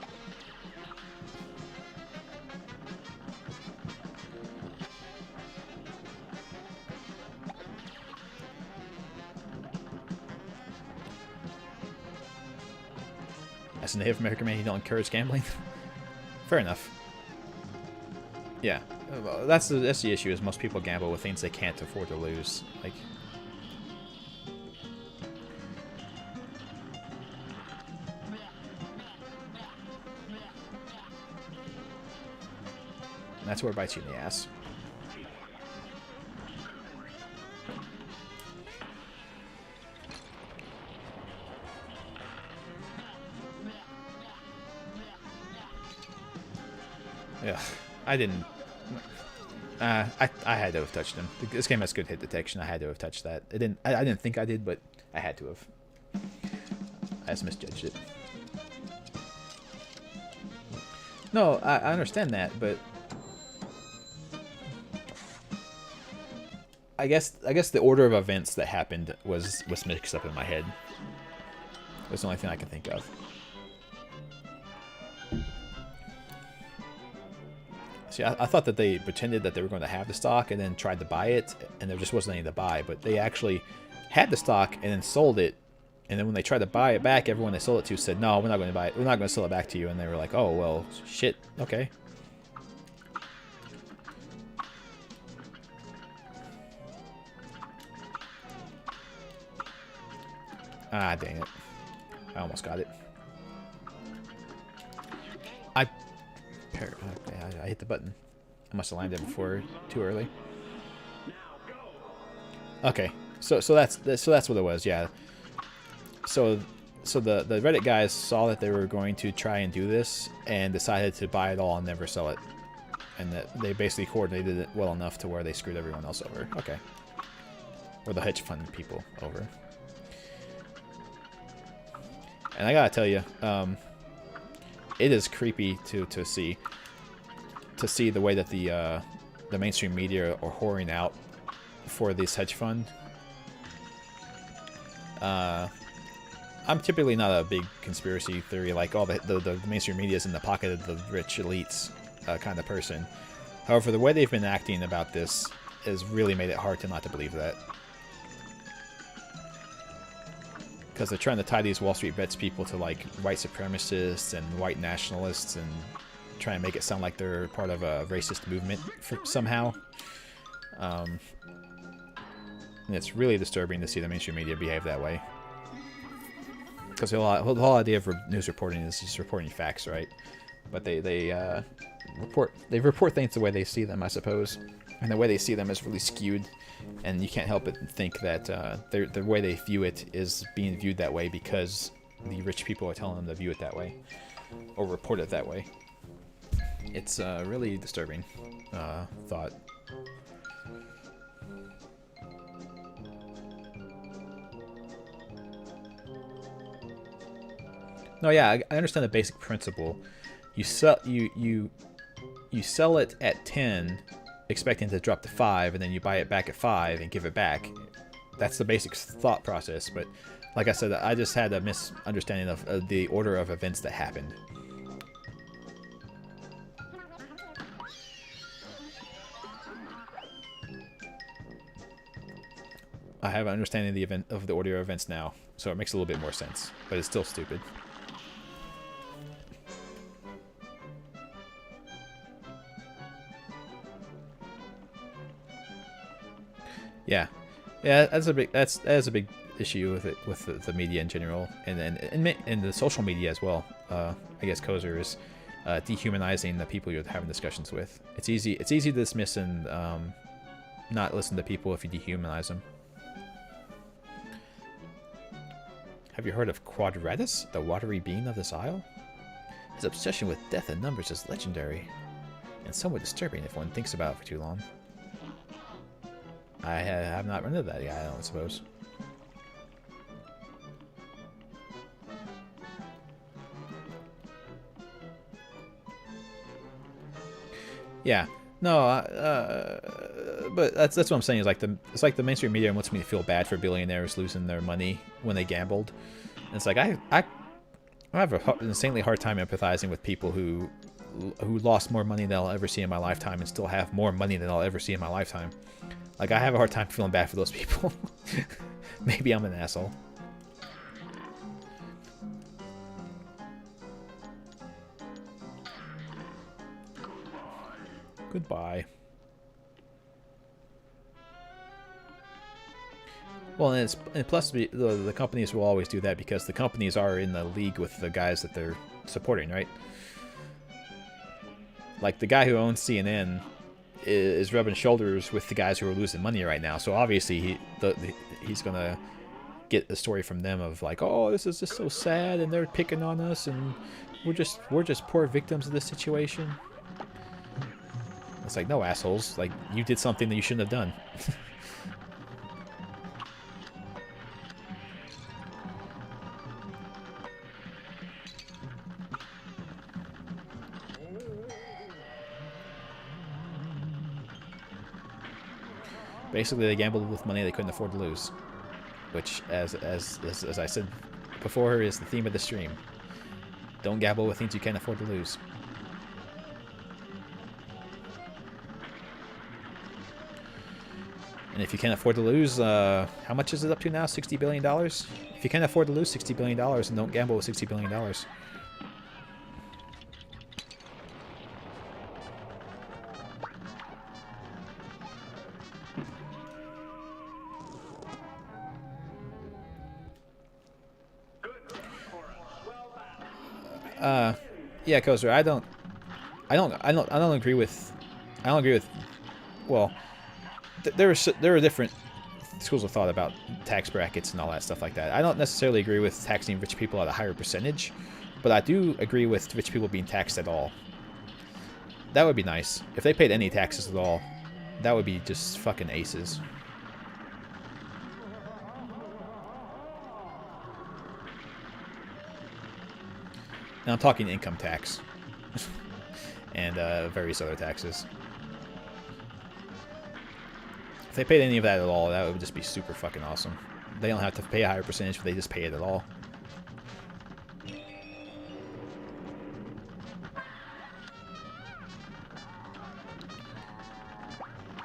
As a Native American man, you don't encourage gambling. Fair enough. Yeah, that's the issue. Is most people gamble with things they can't afford to lose. Like, that's where it bites you in the ass. Yeah, I didn't. I had to have touched him. This game has good hit detection. I had to have touched that. It didn't. I didn't think I did, but I had to have. I just misjudged it. No, I understand that, but I guess the order of events that happened was mixed up in my head. That's the only thing I can think of. See, I thought that they pretended that they were going to have the stock and then tried to buy it, and there just wasn't any to buy. But they actually had the stock and then sold it, and then when they tried to buy it back, everyone they sold it to said, "No, we're not going to buy it. We're not going to sell it back to you." And they were like, "Oh, well, shit. Okay." Ah, dang it. I almost got it. I hit the button. I must have landed it before too early. Okay, so that's what it was. Yeah. So the Reddit guys saw that they were going to try and do this and decided to buy it all and never sell it, and that they basically coordinated it well enough to where they screwed everyone else over. Okay. Or the hedge fund people over. And I gotta tell you, it is creepy to see the way that the mainstream media are whoring out for this hedge fund. I'm typically not a big conspiracy theory, like all the mainstream media is in the pocket of the rich elites kind of person. However, the way they've been acting about this has really made it hard to not to believe that. Because they're trying to tie these Wall Street Bets people to like white supremacists and white nationalists and try and make it sound like they're part of a racist movement somehow. And it's really disturbing to see the mainstream media behave that way. Because the whole idea of news reporting is just reporting facts, right? But they report things the way they see them, I suppose, and the way they see them is really skewed. And you can't help but think that the way they view it is being viewed that way because the rich people are telling them to view it that way or report it that way. It's a really disturbing thought. No, yeah, I understand the basic principle. You sell it at 10, expecting to drop to 5, and then you buy it back at 5 and give it back. That's the basic thought process. But like I said, I just had a misunderstanding of the order of events that happened. I have an understanding of the order of events now, so it makes a little bit more sense. But it's still stupid. Yeah, that's a big issue with it, with the media in general, and the social media as well. I guess Kozer is dehumanizing the people you're having discussions with. It's easy to dismiss and not listen to people if you dehumanize them. Have you heard of Quadratus, the watery being of this isle? His obsession with death and numbers is legendary, and somewhat disturbing if one thinks about it for too long. I have not run into that guy, I don't suppose. Yeah, no, but that's what I'm saying. Is like it's like the mainstream media wants me to feel bad for billionaires losing their money when they gambled. And it's like I have an insanely hard time empathizing with people who lost more money than I'll ever see in my lifetime and still have more money than I'll ever see in my lifetime. Like, I have a hard time feeling bad for those people. Maybe I'm an asshole. Goodbye. Well, and plus the companies will always do that because the companies are in the league with the guys that they're supporting, right? Like, the guy who owns CNN is rubbing shoulders with the guys who are losing money right now. So obviously he's gonna get the story from them of like, oh, this is just so sad, and they're picking on us, and we're just poor victims of this situation. It's like, no, assholes, like, you did something that you shouldn't have done. Basically, they gambled with money they couldn't afford to lose, which, as I said before, is the theme of the stream. Don't gamble with things you can't afford to lose. And if you can't afford to lose, how much is it up to now? $60 billion? If you can't afford to lose $60 billion, then don't gamble with $60 billion. Yeah, Kozer, I don't agree with, well, there are different schools of thought about tax brackets and all that stuff like that. I don't necessarily agree with taxing rich people at a higher percentage, but I do agree with rich people being taxed at all. That would be nice. If they paid any taxes at all, that would be just fucking aces. Now I'm talking income tax and various other taxes. If they paid any of that at all, that would just be super fucking awesome. They don't have to pay a higher percentage, but they just pay it at all.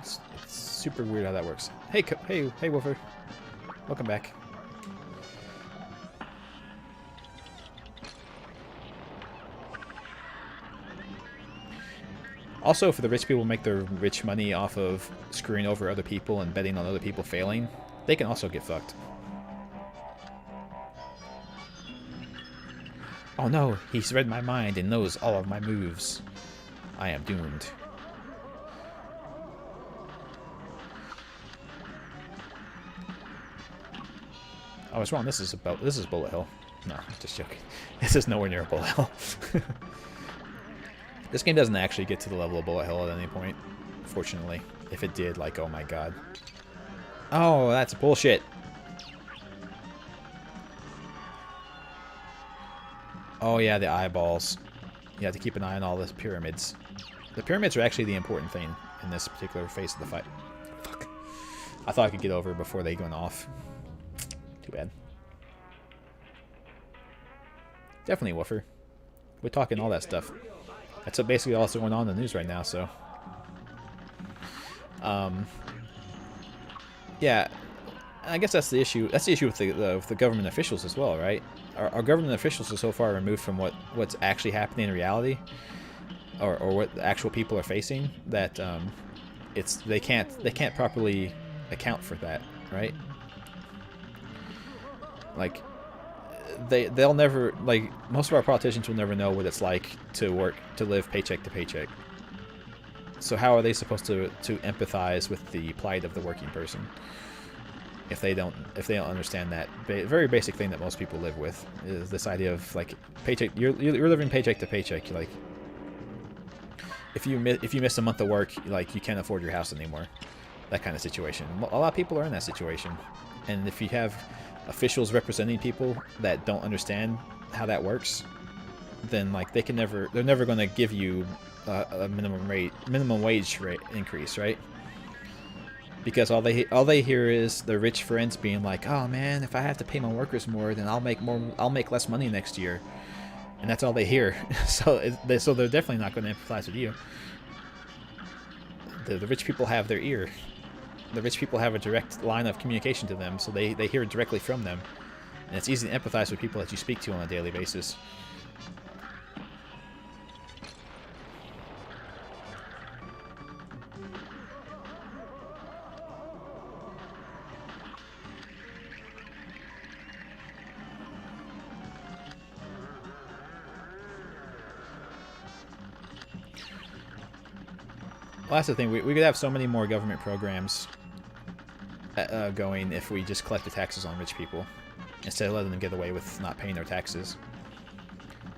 It's super weird how that works. Hey, Wolfer. Welcome back. Also, if the rich people make their rich money off of screwing over other people and betting on other people failing, they can also get fucked. Oh no, he's read my mind and knows all of my moves. I am doomed. I was wrong. This is Bullet Hill. No, just joking. This is nowhere near Bullet Hill. This game doesn't actually get to the level of Bullet Hill at any point, fortunately. If it did, like, oh my god. Oh, that's bullshit. Oh yeah, the eyeballs. You have to keep an eye on all the pyramids. The pyramids are actually the important thing in this particular phase of the fight. Fuck. I thought I could get over before they went off. Too bad. Definitely Woofer. We're talking all that stuff. That's basically all that's going on in the news right now, so. Yeah, I guess that's the issue. That's the issue with the government officials as well, right? Our government officials are so far removed from what's actually happening in reality, or what the actual people are facing, that they can't properly account for that, right? Like they'll never, like, most of our politicians will never know what it's like to live paycheck to paycheck. So how are they supposed to empathize with the plight of the working person if they don't understand that very basic thing that most people live with, is this idea of like paycheck. You're living paycheck to paycheck. You're like, if you miss a month of work, like, you can't afford your house anymore. That kind of situation. A lot of people are in that situation, and if you have officials representing people that don't understand how that works, then like they're never going to give you a minimum wage rate increase, right? Because all they hear is their rich friends being like, "Oh man, if I have to pay my workers more, then I'll make less money next year," and that's all they hear. So they're definitely not going to empathize with you. The rich people have their ear. The rich people have a direct line of communication to them, so they hear directly from them, and it's easy to empathize with people that you speak to on a daily basis. Well, that's the thing. We could have so many more government programs going if we just collected taxes on rich people instead of letting them get away with not paying their taxes.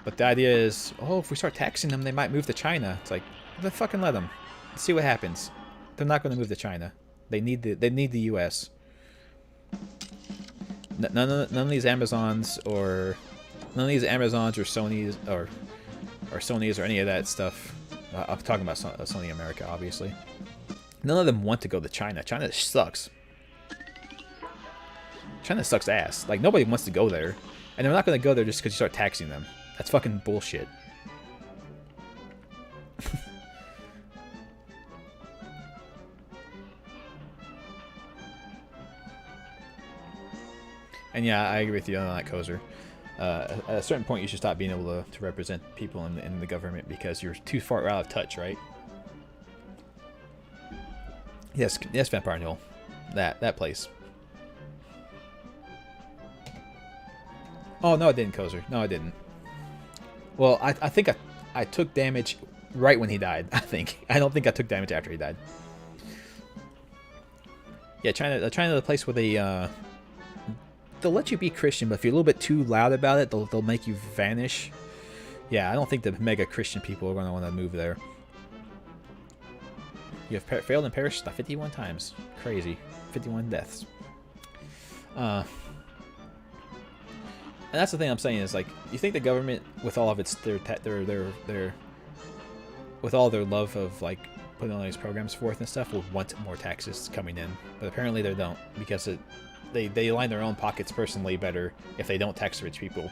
But the idea is, oh, if we start taxing them, they might move to China. It's like, then fucking let them. Let's see what happens. They're not going to move to China. They need the U.S. None of these Amazons or Sonys or Sonys or any of that stuff. I'm talking about Sony America, obviously. None of them want to go to China. China sucks. China sucks ass. Like, nobody wants to go there. And they're not going to go there just because you start taxing them. That's fucking bullshit. And yeah, I agree with you on that, Kozer. At a certain point, you should stop being able to represent people in the government because you're too far out of touch, right? Yes, Vampire Hill. That place. Oh, no, I didn't, Kozer. No, I didn't. Well, I think I took damage right when he died, I think. I don't think I took damage after he died. Yeah, China, the place where they'll let you be Christian, but if you're a little bit too loud about it, they'll make you vanish. Yeah, I don't think the mega Christian people are going to want to move there. You have failed and perished 51 times. Crazy. 51 deaths. And that's the thing I'm saying is, like, you think the government, with all of its with all their love of like putting all these programs forth and stuff, would want more taxes coming in, but apparently they don't, because they line their own pockets personally better if they don't tax rich people.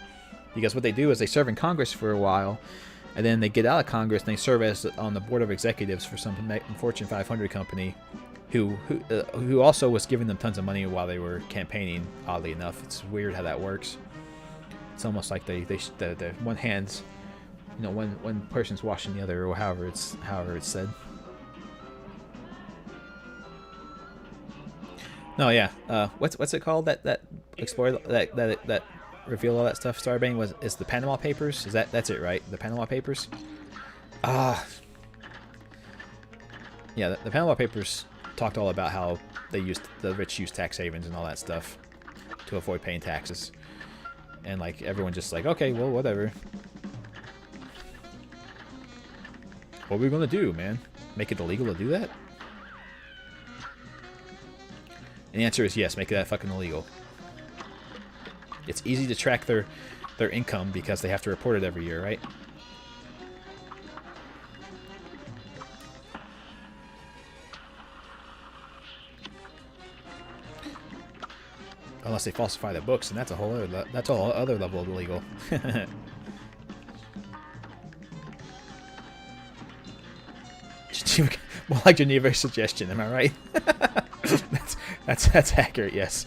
Because what they do is they serve in Congress for a while, and then they get out of Congress and they serve as on the board of executives for some Fortune 500 company who also was giving them tons of money while they were campaigning. Oddly enough, it's weird how that works. It's almost like the one hand's, you know, one person's washing the other, or however it's said. No, yeah. What's it called? That explore that reveal all that stuff. Starbane is the Panama Papers. That's it, right? The Panama Papers. Yeah, the Panama Papers talked all about how the rich use tax havens and all that stuff to avoid paying taxes, and like everyone just like, okay, well, whatever. What are we gonna do, man? Make it illegal to do that? And the answer is yes, make that fucking illegal. It's easy to track their income because they have to report it every year, right? Unless they falsify the books, and that's a whole other level of illegal. More like Geneva's suggestion, am I right? That's accurate, yes.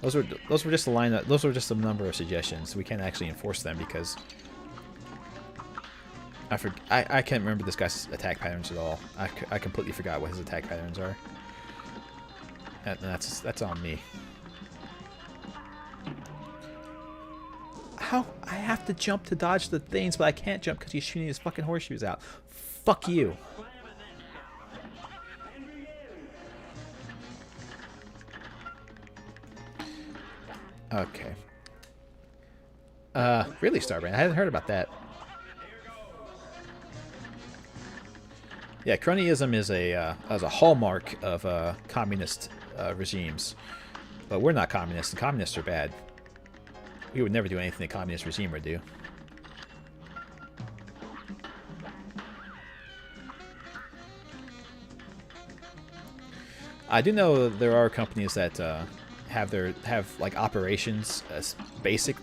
Those were just a line. Those were just a number of suggestions. We can't actually enforce them because I can't remember this guy's attack patterns at all. I completely forgot what his attack patterns are. And that's on me. How? I have to jump to dodge the things, but I can't jump because he's shooting his fucking horseshoes out. Fuck you. Okay. Really, Starbrand? I hadn't heard about that. Yeah, cronyism is a hallmark of communist regimes, but we're not communists, and communists are bad. We would never do anything a communist regime would do. I do know there are companies that have like operations as basic.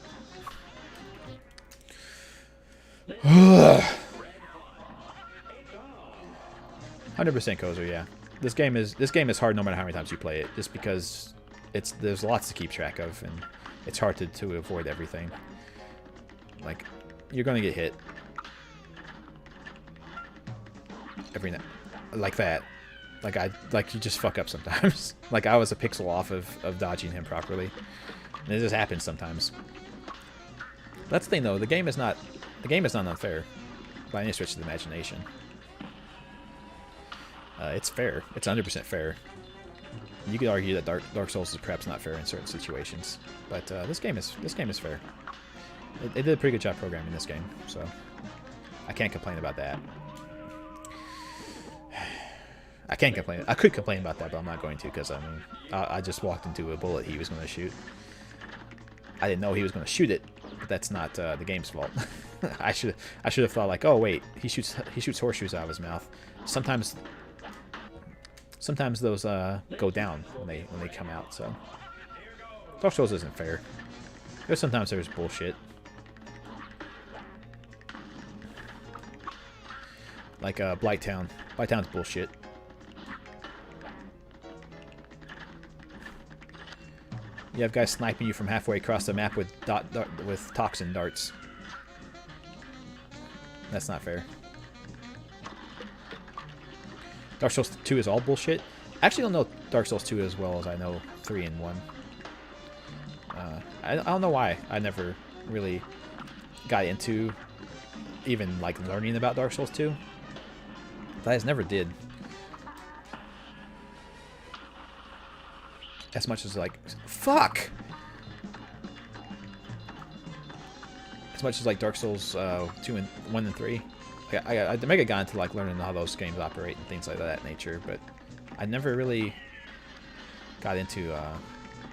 100% Kozer, yeah. This game is hard no matter how many times you play it, just because there's lots to keep track of and it's hard to avoid everything. Like, you're gonna get hit every night, like that. Like you just fuck up sometimes. Like I was a pixel off of dodging him properly, and it just happens sometimes. That's the thing though. The game is not unfair by any stretch of the imagination. It's fair. It's 100% fair. You could argue that Dark Souls is perhaps not fair in certain situations, but this game is fair. They did a pretty good job programming this game, so I can't complain about that. I can't complain. I could complain about that, but I'm not going to, because I mean, I just walked into a bullet he was going to shoot. I didn't know he was going to shoot it, but that's not the game's fault. I should have thought like, oh wait, he shoots horseshoes out of his mouth. Sometimes those go down when they come out. So Dark Souls isn't fair. Sometimes there's bullshit. Like Blighttown. Blighttown's bullshit. You have guys sniping you from halfway across the map with toxin darts. That's not fair. Dark Souls 2 is all bullshit. I actually don't know Dark Souls 2 as well as I know 3 and 1. I don't know why I never really got into even like learning about Dark Souls 2. But I just never did. As much as like, fuck! As much as like Dark Souls 2 and 1 and 3. I maybe got into like learning how those games operate and things like that nature, but I never really got into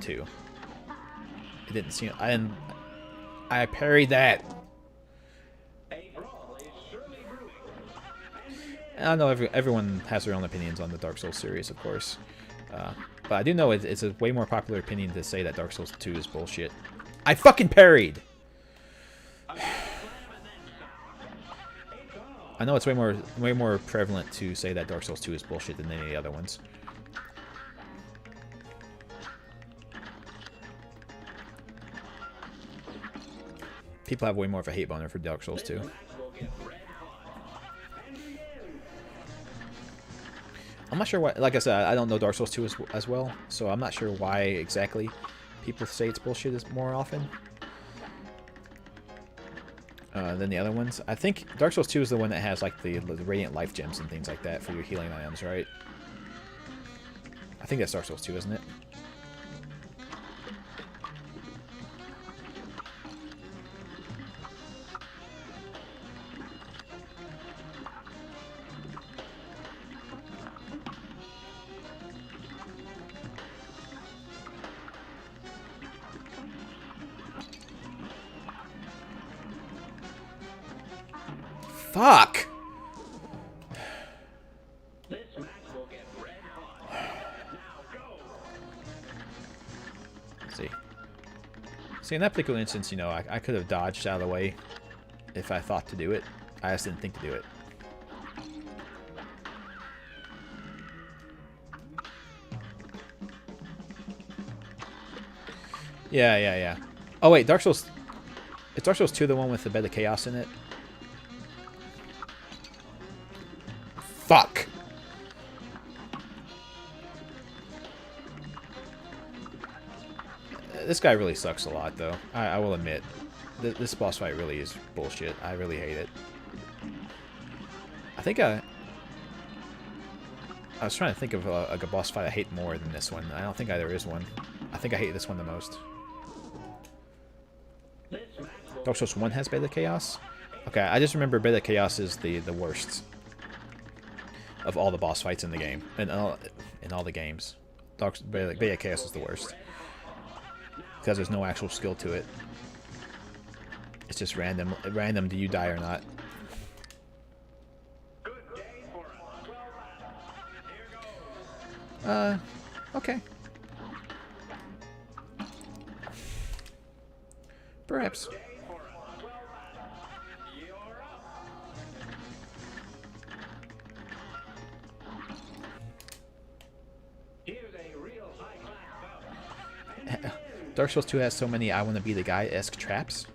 2. It didn't seem I parried that. I know everyone has their own opinions on the Dark Souls series, of course. But I do know it's a way more popular opinion to say that Dark Souls 2 is bullshit. I fucking parried! I know it's way more prevalent to say that Dark Souls 2 is bullshit than any of the other ones. People have way more of a hate boner for Dark Souls 2. I'm not sure why. Like I said, I don't know Dark Souls 2 as well, so I'm not sure why exactly people say it's bullshit more often than the other ones. I think Dark Souls 2 is the one that has like the Radiant Life Gems and things like that for your healing items, right? I think that's Dark Souls 2, isn't it? Fuck! Let's see. See, in that particular instance, you know, I could have dodged out of the way if I thought to do it. I just didn't think to do it. Yeah. Oh wait, Dark Souls... Is Dark Souls 2 the one with the Bed of Chaos in it? Fuck! This guy really sucks a lot, though. I will admit. This boss fight really is bullshit. I really hate it. I think I was trying to think of like a boss fight I hate more than this one. I don't think there is one. I think I hate this one the most. Dark Souls 1 has Beta Chaos? Okay, I just remember Beta Chaos is the worst of all the boss fights in the game. In all the games. Beta Chaos is the worst. Because there's no actual skill to it. It's just random. Random, do you die or not? Okay. Perhaps. Dark Souls 2 has so many I wanna be the guy-esque traps.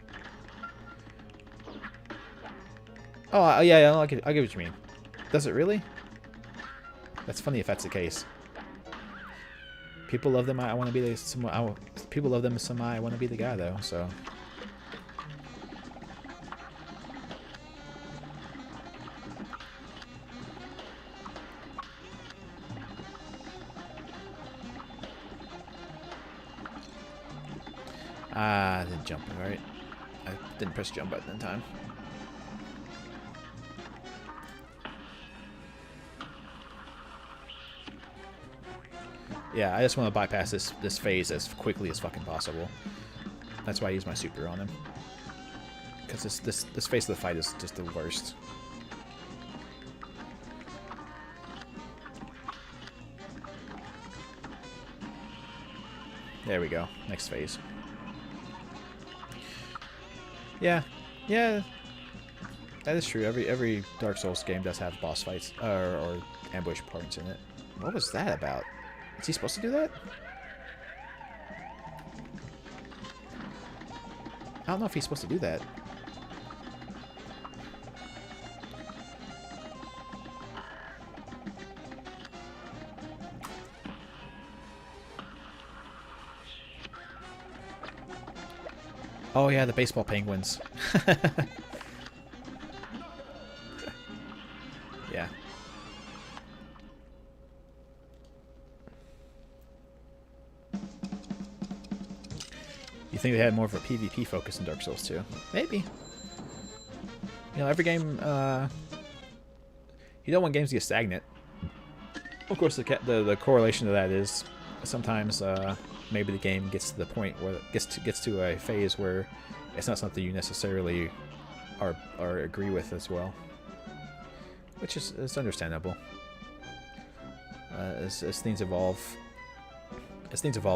Oh, yeah, I get what you mean. Does it really? That's funny if that's the case. People love them. I want to be the people love them. I want to be the guy though. So. I didn't jump right. I didn't press jump button in time. Yeah, I just want to bypass this phase as quickly as fucking possible. That's why I use my super on him. Because this phase of the fight is just the worst. There we go. Next phase. Yeah. Yeah. That is true. Every Dark Souls game does have boss fights or ambush parts in it. What was that about? Is he supposed to do that? I don't know if he's supposed to do that. Oh yeah, the baseball penguins. Yeah. You think they had more of a PvP focus in Dark Souls 2? Maybe. You know, every game, you don't want games to get stagnant. Of course, the correlation to that is sometimes maybe the game gets to the point where it gets to a phase where it's not something you necessarily are agree with as well, which is understandable. As things evolve,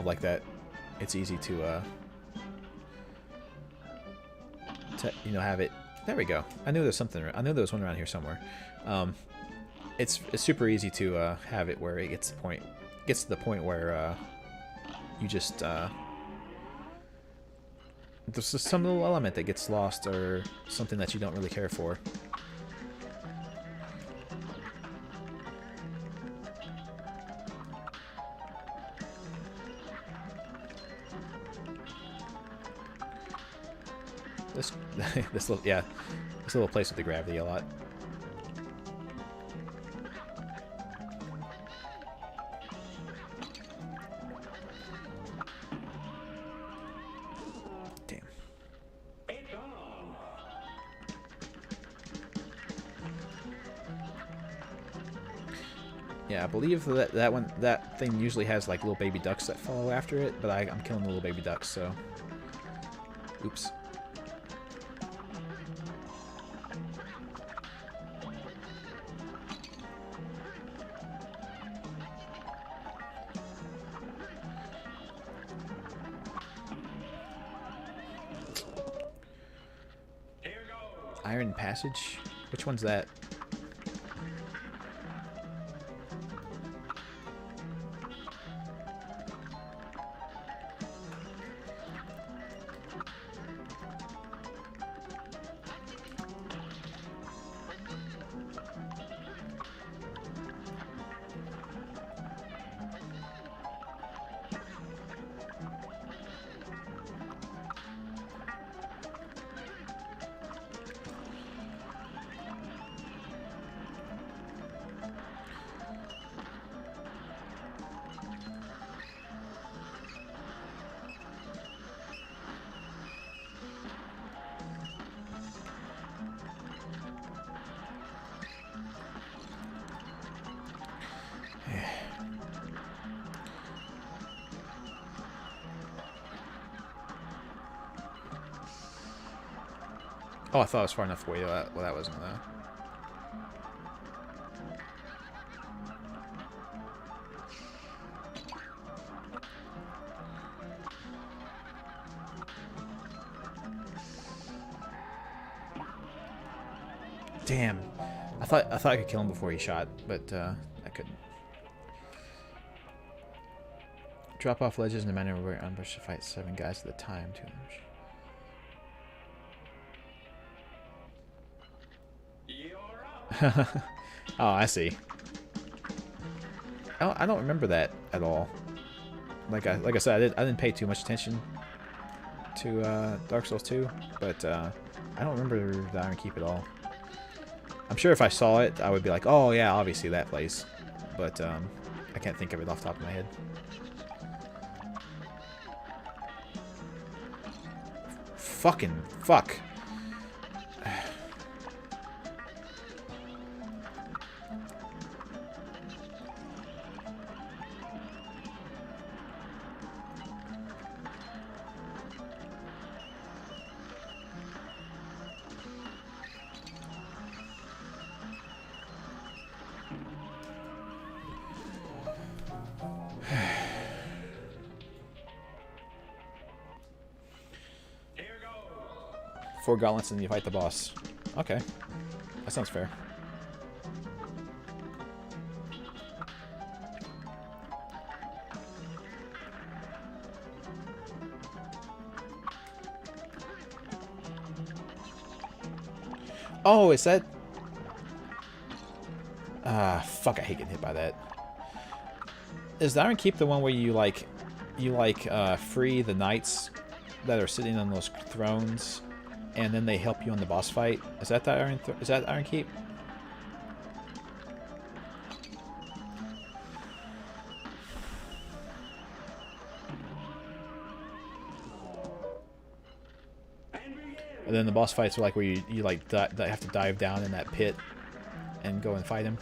like that, it's easy to you know, have it. There we go. I knew there's something. I knew there was one around here somewhere. It's super easy to have it where it gets to the point where you just there's just some little element that gets lost or something that you don't really care for. This little place with the gravity a lot. Damn. Yeah, I believe that thing usually has like little baby ducks that follow after it, but I'm killing the little baby ducks, so. Oops. Iron Passage? Which one's that? Oh, I thought it was far enough away. Well, that wasn't though. Damn. I thought I could kill him before he shot, but I couldn't. Drop off ledges in a manner where ambush to fight 7 guys at a time to ambush. Oh, I see. I don't remember that at all. Like I said, I didn't pay too much attention to Dark Souls 2, but I don't remember the Iron Keep at all. I'm sure if I saw it, I would be like, oh yeah, obviously that place. But I can't think of it off the top of my head. Fucking fuck. Four gauntlets and then you fight the boss. Okay. That sounds fair. Oh, is that... fuck, I hate getting hit by that. Is the Iron Keep the one where you free the knights that are sitting on those thrones, and then they help you on the boss fight? Is that the Iron Keep? And then the boss fights are like where you have to dive down in that pit and go and fight him.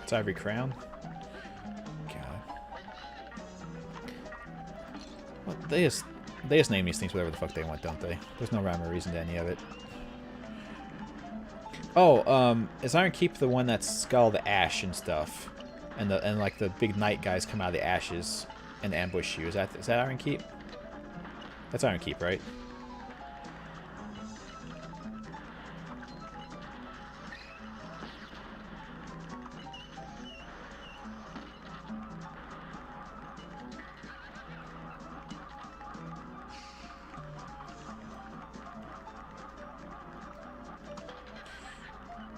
It's Ivory Crown. God. Well, they just name these things whatever the fuck they want, don't they? There's no rhyme or reason to any of it. Oh, is Iron Keep the one that's got all the ash and stuff, and like the big knight guys come out of the ashes and ambush you? Is that Iron Keep? That's Iron Keep, right?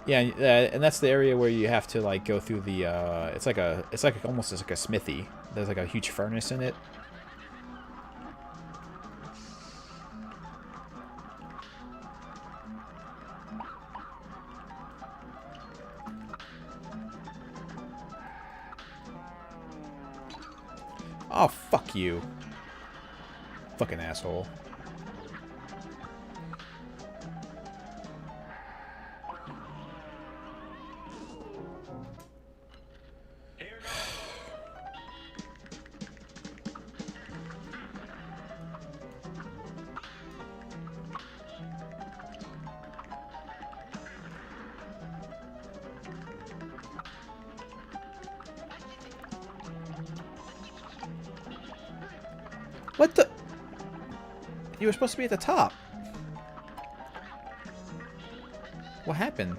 Yeah, and that's the area where you have to like go through the. It's like almost like a smithy. There's like a huge furnace in it. Oh, fuck you. Fucking asshole. What the? You were supposed to be at the top. What happened?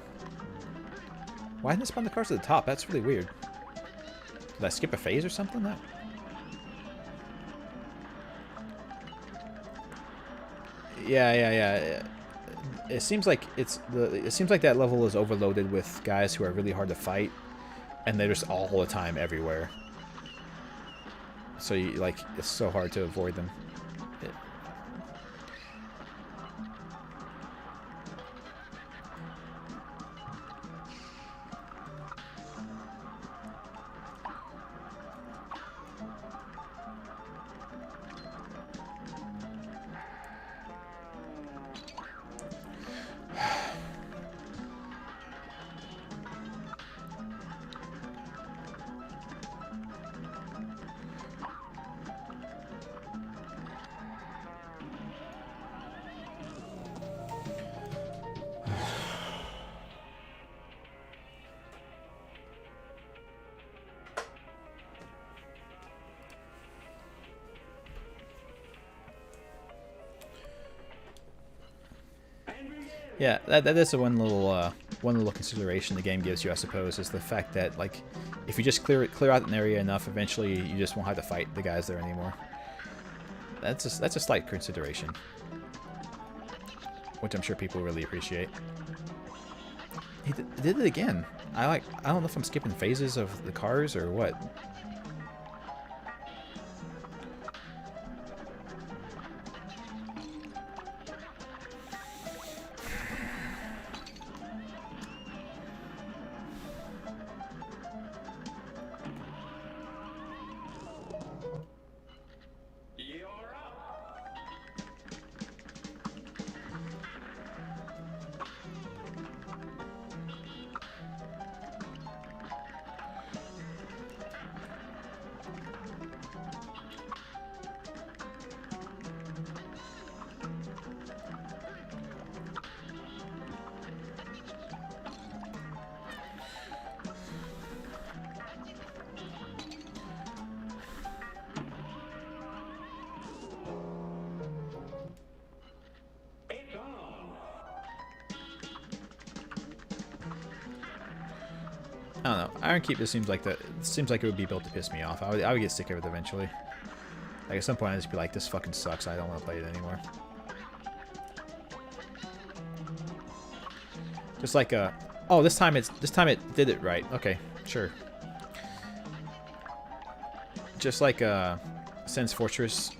Why didn't it spawn the cars at the top? That's really weird. Did I skip a phase or something? No. Yeah. It seems like it seems like that level is overloaded with guys who are really hard to fight, and they're just all the time everywhere. So it's so hard to avoid them. Yeah, that is the one little consideration the game gives you, I suppose, is the fact that like if you just clear out an area enough, eventually you just won't have to fight the guys there anymore. That's a slight consideration, which I'm sure people really appreciate. He did it again. I don't know if I'm skipping phases of the cars or what. I don't know. Iron Keep just seems like it would be built to piss me off. I would get sick of it eventually. Like at some point I'd just be like, this fucking sucks. I don't want to play it anymore. Just like oh, this time it did it right. Okay, sure. Just like Sen's Fortress.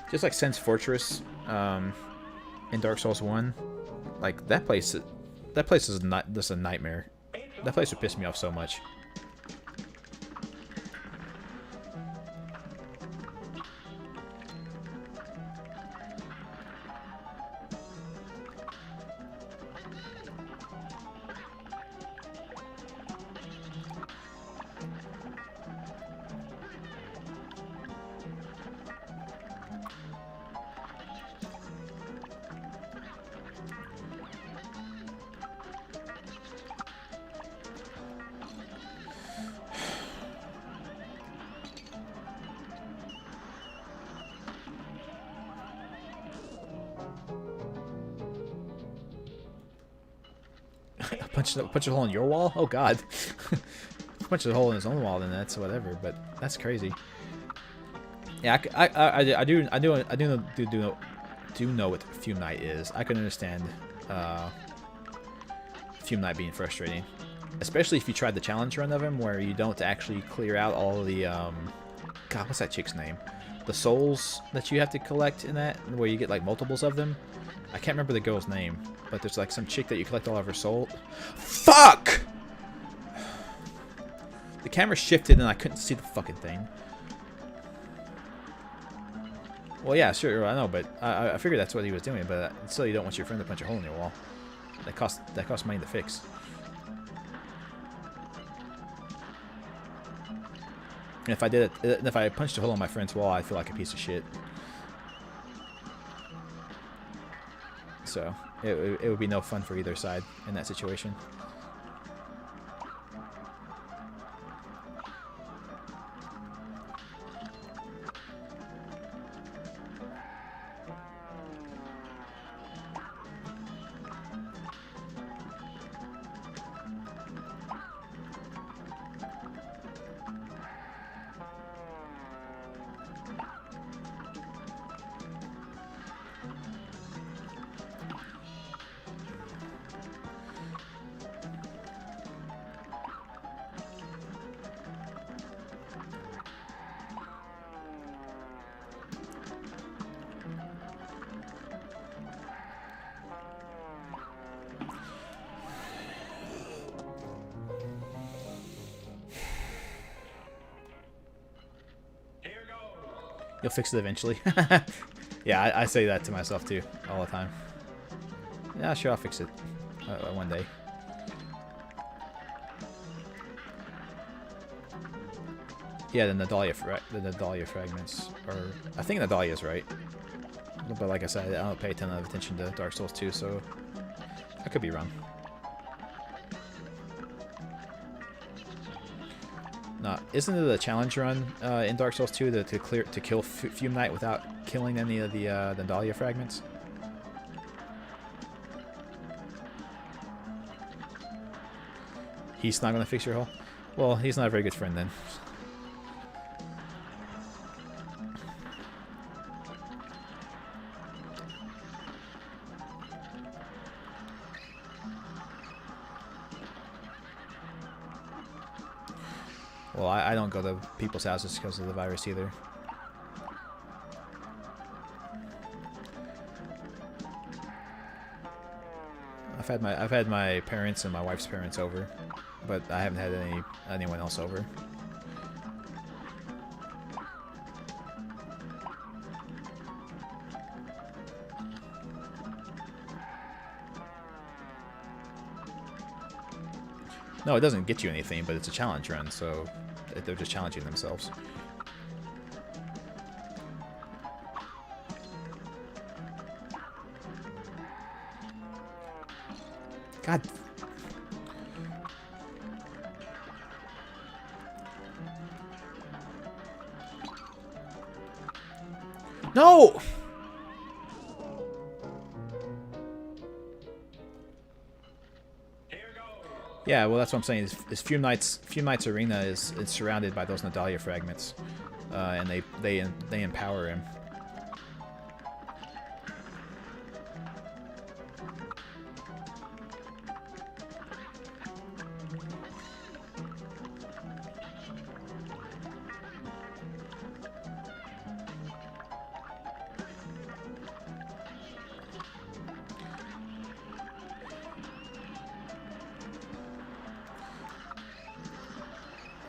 Just like Sen's Fortress in Dark Souls 1. Like that place is not just a nightmare. That place would piss me off so much. punch a hole in your wall? Oh god. Punch a hole in his own wall, then that's whatever. But that's crazy. Yeah, I do know what Fume Night is. I can understand Fume Night being frustrating, especially if you tried the challenge run of him, where you don't actually clear out all the God, what's that chick's name? The souls that you have to collect in that, where you get like multiples of them. I can't remember the girl's name, but there's like some chick that you collect all of her soul. Fuck! The camera shifted and I couldn't see the fucking thing. Well, yeah, sure, I know, but I figured that's what he was doing. But still, you don't want your friend to punch a hole in your wall. That costs money to fix. And if I did it, if I punched a hole in my friend's wall, I feel like a piece of shit. So it would be no fun for either side in that situation. You'll fix it eventually. Yeah, I say that to myself too, all the time. Yeah, sure, I'll fix it one day. Yeah, the Nadalia fragments, or I think Nadalia's right. But like I said, I don't pay a ton of attention to Dark Souls 2, so I could be wrong. No, isn't it a challenge run in Dark Souls 2 to kill Fume Knight without killing any of the Dahlia fragments? He's not gonna fix your hole? Well, he's not a very good friend then. Well, I don't go to people's houses because of the virus either. I've had my parents and my wife's parents over, but I haven't had anyone else over. No, it doesn't get you anything, but it's a challenge run, so they're just challenging themselves. God. No! Yeah, well, that's what I'm saying. Is Fume Knight's arena is surrounded by those Nadalia fragments, and they empower him.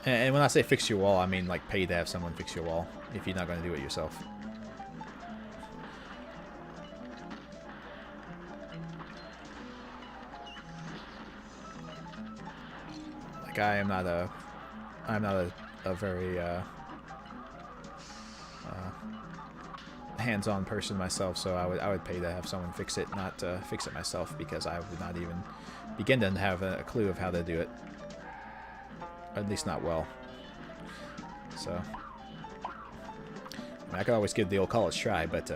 And when I say fix your wall, I mean like pay to have someone fix your wall if you're not going to do it yourself. Like I'm not a very hands-on person myself, so I would pay to have someone fix it, not fix it myself, because I would not even begin to have a clue of how to do it. At least not well. So I could always give the old college try, but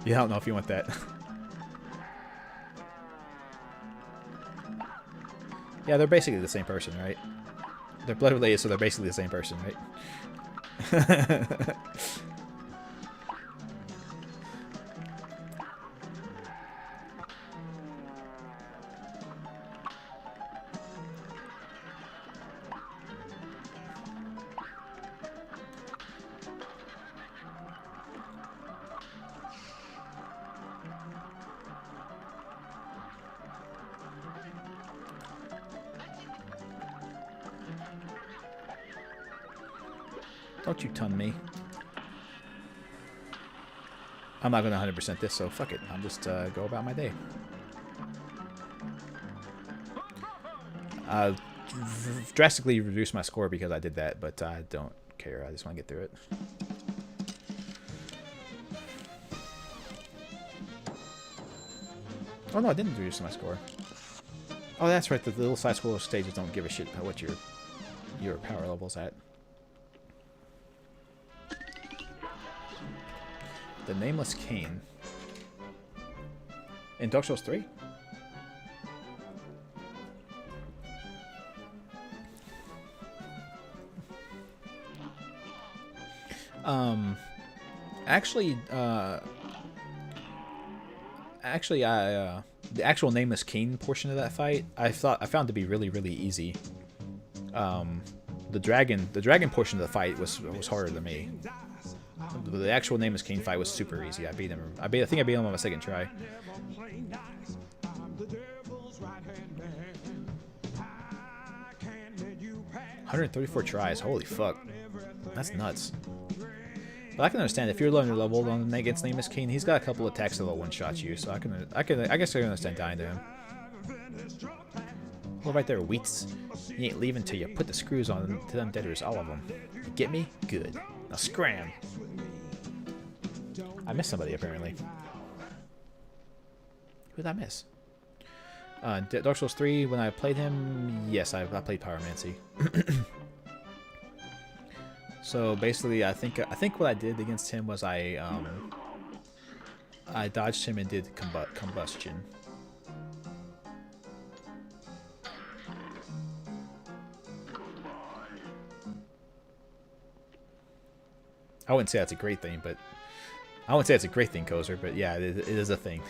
you don't know if you want that. Yeah, they're basically the same person, right? They're blood related, so they're basically the same person, right? Don't you ton me. I'm not going to 100% this, so fuck it. I'll just go about my day. Drastically reduce my score because I did that, but I don't care. I just want to get through it. Oh no, I didn't reduce my score. Oh, that's right. The little side scroller stages don't give a shit about what your power level's at. The Nameless Cane. In Dark Souls 3? Actually, the actual Nameless Cane portion of that fight, I found to be really, really easy. The dragon portion of the fight was harder than me. The actual Nameless Cane fight was super easy. I beat him. I think I beat him on my second try. 134 tries. Holy fuck. That's nuts. But I can understand if you're low level on against Nameless Cane, he's got a couple attacks that'll one-shot you, so I guess I can understand dying to him. Oh, right there, Wheats. You ain't leaving till you put the screws on to them deaders, all of them. You get me? Good. Now scram. I missed somebody apparently. Who did I miss? Dark Souls 3, when I played him, yes, I played Pyromancy. So basically, I think what I did against him was I dodged him and did combustion. I wouldn't say that's a great thing, but I wouldn't say it's a great thing, Kozer, but yeah, it is a thing.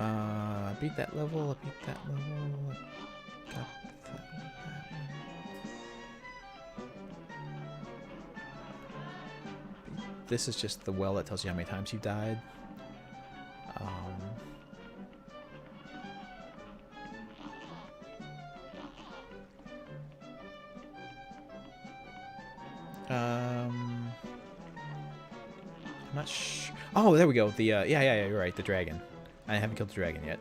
I beat that level. I beat that level. Got that one. This is just the well that tells you how many times you died. I'm not sure. Oh, there we go. The yeah, you're right. The dragon. I haven't killed the dragon yet.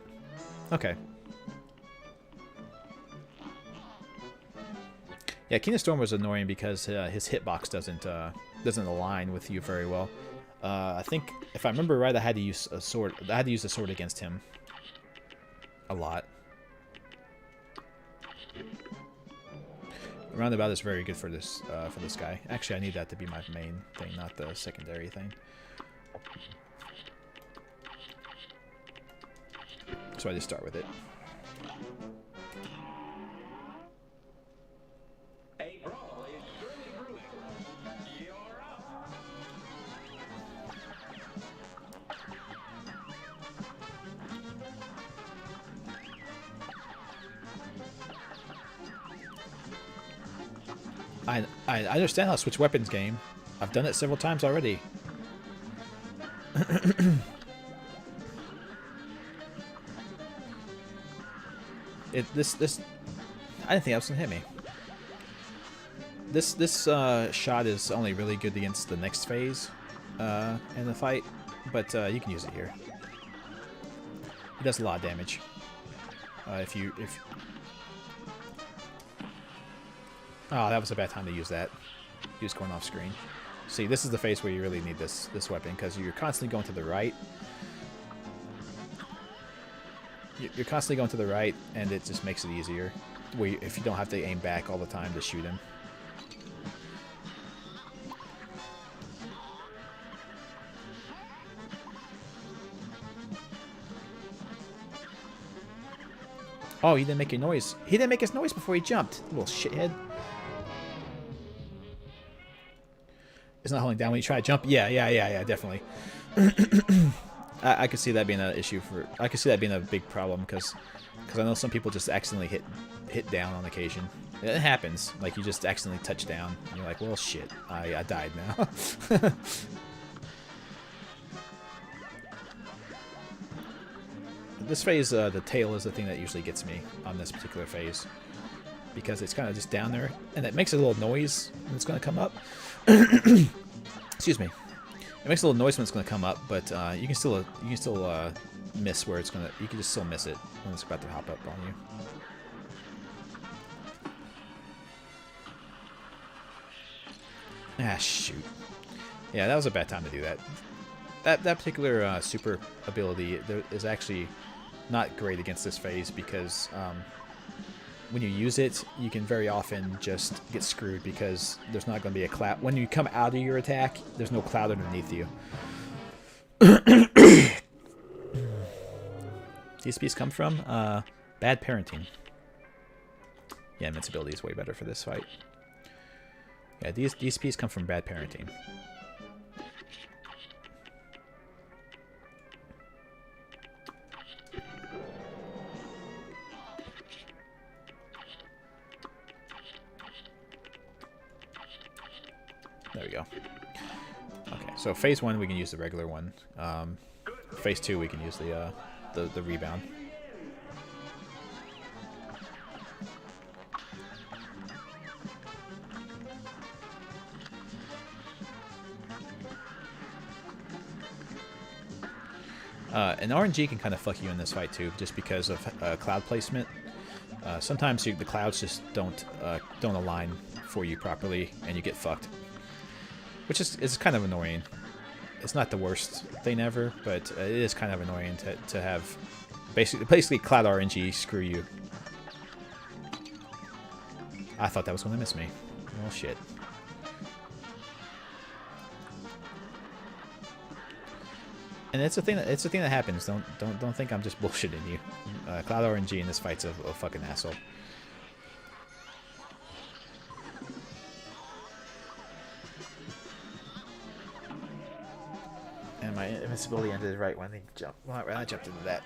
Okay. Yeah, King of Storm was annoying because his hitbox doesn't align with you very well. I think if I remember right, I had to use a sword. I had to use a sword against him a lot. Roundabout is very good for this guy. Actually, I need that to be my main thing, not the secondary thing. So I just start with it. A brawl is surely brewing. You're up. I understand how to switch weapons game. I've done it several times already. This I didn't think that was gonna hit me. This shot is only really good against the next phase in the fight, but you can use it here. It does a lot of damage. Oh, that was a bad time to use that. He was going off screen. See, this is the phase where you really need this weapon because you're constantly going to the right. You're constantly going to the right, and it just makes it easier. If you don't have to aim back all the time to shoot him. Oh, he didn't make a noise. He didn't make his noise before he jumped. Little shithead. It's not holding down when you try to jump. Yeah, definitely. I could see that being an issue for. I could see that being a big problem because I know some people just accidentally hit down on occasion. It happens. Like you just accidentally touch down, and you're like, well, shit, I died now. This phase, the tail is the thing that usually gets me on this particular phase because it's kind of just down there, and it makes a little noise when it's going to come up. Excuse me. It makes a little noise when it's going to come up, but you can still miss where it's going to. You can just still miss it when it's about to hop up on you. Ah, shoot. Yeah, that was a bad time to do that. That particular super ability is actually not great against this phase because when you use it, you can very often just get screwed because there's not going to be a cloud. When you come out of your attack, there's no cloud underneath you. These pieces come from bad parenting. Yeah, invincibility is way better for this fight. Yeah, these pieces come from bad parenting. There we go. Okay, so phase 1 we can use the regular one. Phase 2 we can use the rebound. And RNG can kind of fuck you in this fight too, just because of cloud placement. Sometimes the clouds just don't align for you properly, and you get fucked. Which is kind of annoying. It's not the worst thing ever, but it is kind of annoying to have basically cloud RNG screw you. I thought that was going to miss me. Well, shit. And it's a thing that happens. Don't think I'm just bullshitting you. Cloud RNG in this fight's a fucking asshole. my invincibility ended right when they jumped. Well, when I jumped into that.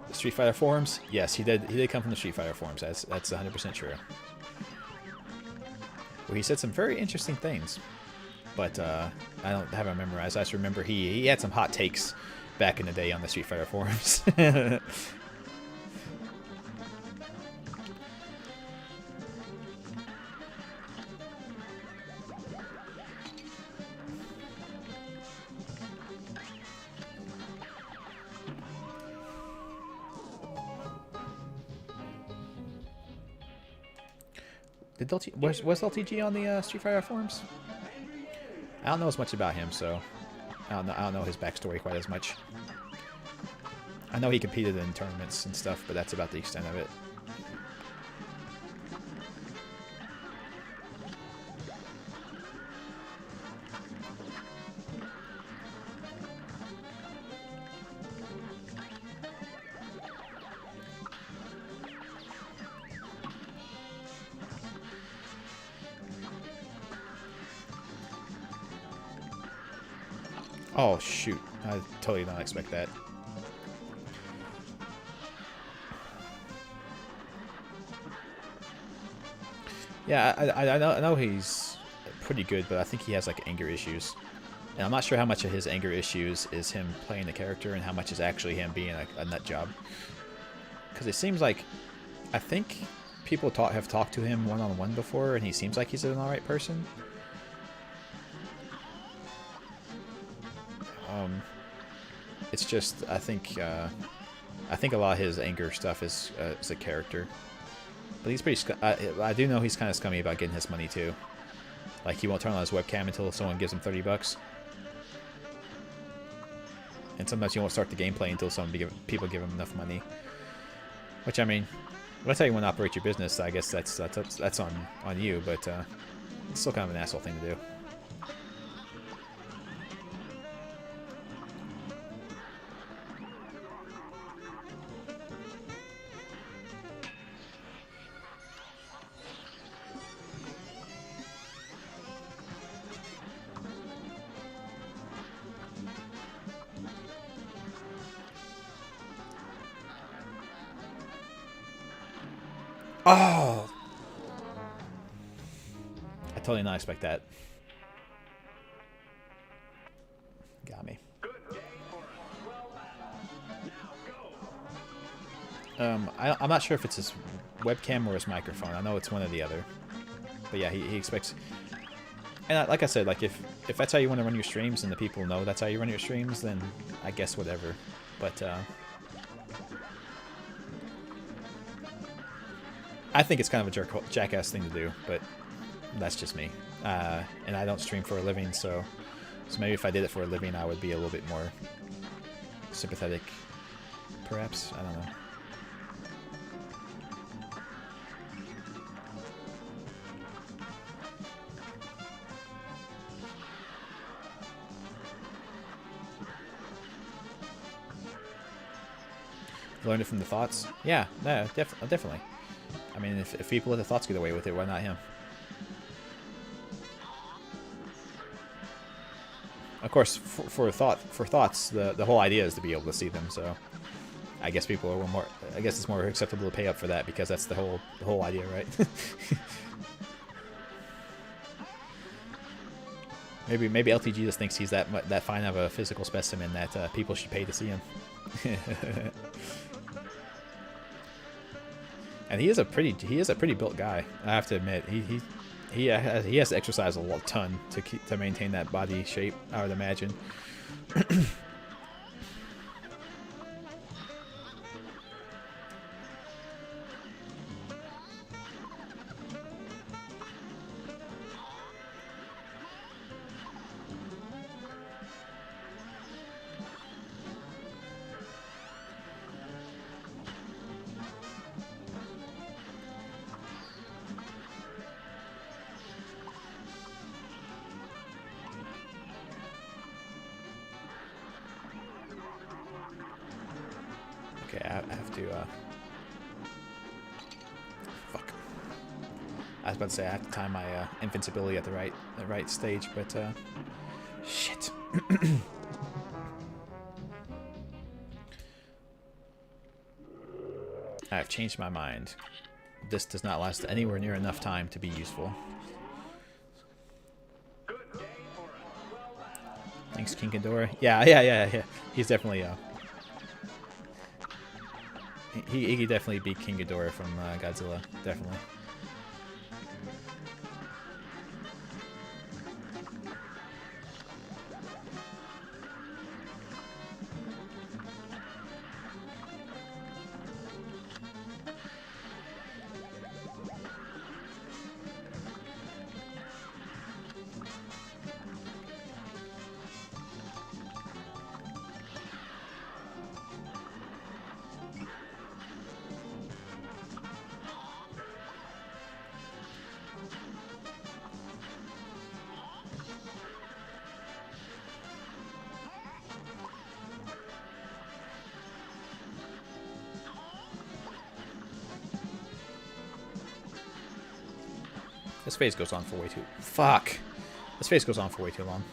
The Street Fighter forums? Yes, he did. He did come from the Street Fighter forums. That's 100% true. Well, he said some very interesting things, but I don't have them memorized. I just remember he had some hot takes back in the day on the Street Fighter forums. Was LTG on the Street Fighter forums? I don't know as much about him, so I don't know his backstory quite as much. I know he competed in tournaments and stuff, but that's about the extent of it. Oh, shoot. I totally don't expect that. Yeah, I know he's pretty good, but I think he has, like, anger issues. And I'm not sure how much of his anger issues is him playing the character and how much is actually him being a nut job. Because it seems like... I think people have talked to him one-on-one before, and he seems like he's an alright person. It's just, I think a lot of his anger stuff is a character. But he's pretty... I do know he's kind of scummy about getting his money, too. Like, he won't turn on his webcam until someone gives him $30. And sometimes he won't start the gameplay until people give him enough money. Which, I mean, that's how you want to operate your business. I guess that's on you, but it's still kind of an asshole thing to do. Oh! I totally did not expect that. Got me. I'm not sure if it's his webcam or his microphone. I know it's one or the other. But yeah, he expects... And like I said, like if that's how you want to run your streams and the people know that's how you run your streams, then I guess whatever. But I think it's kind of a jackass thing to do, but that's just me. And I don't stream for a living, so maybe if I did it for a living, I would be a little bit more sympathetic, perhaps. I don't know. Learned it from the thoughts? Yeah, no, definitely. I mean, if people let the thoughts get away with it, why not him? Of course, for thoughts, the whole idea is to be able to see them. So, I guess people are more. I guess it's more acceptable to pay up for that because that's the whole idea, right? maybe LTG just thinks he's that fine of a physical specimen that people should pay to see him. And he is a pretty built guy. I have to admit, he has to exercise a ton to maintain that body shape, I would imagine. Okay, I have to, fuck. I was about to say I have to time my invincibility at the right stage, but Shit. I've changed my mind. This does not last anywhere near enough time to be useful. Thanks, King Ghidorah. Yeah. He's definitely he could definitely beat King Ghidorah from Godzilla. Definitely. This phase goes on for way too... Fuck! This phase goes on for way too long.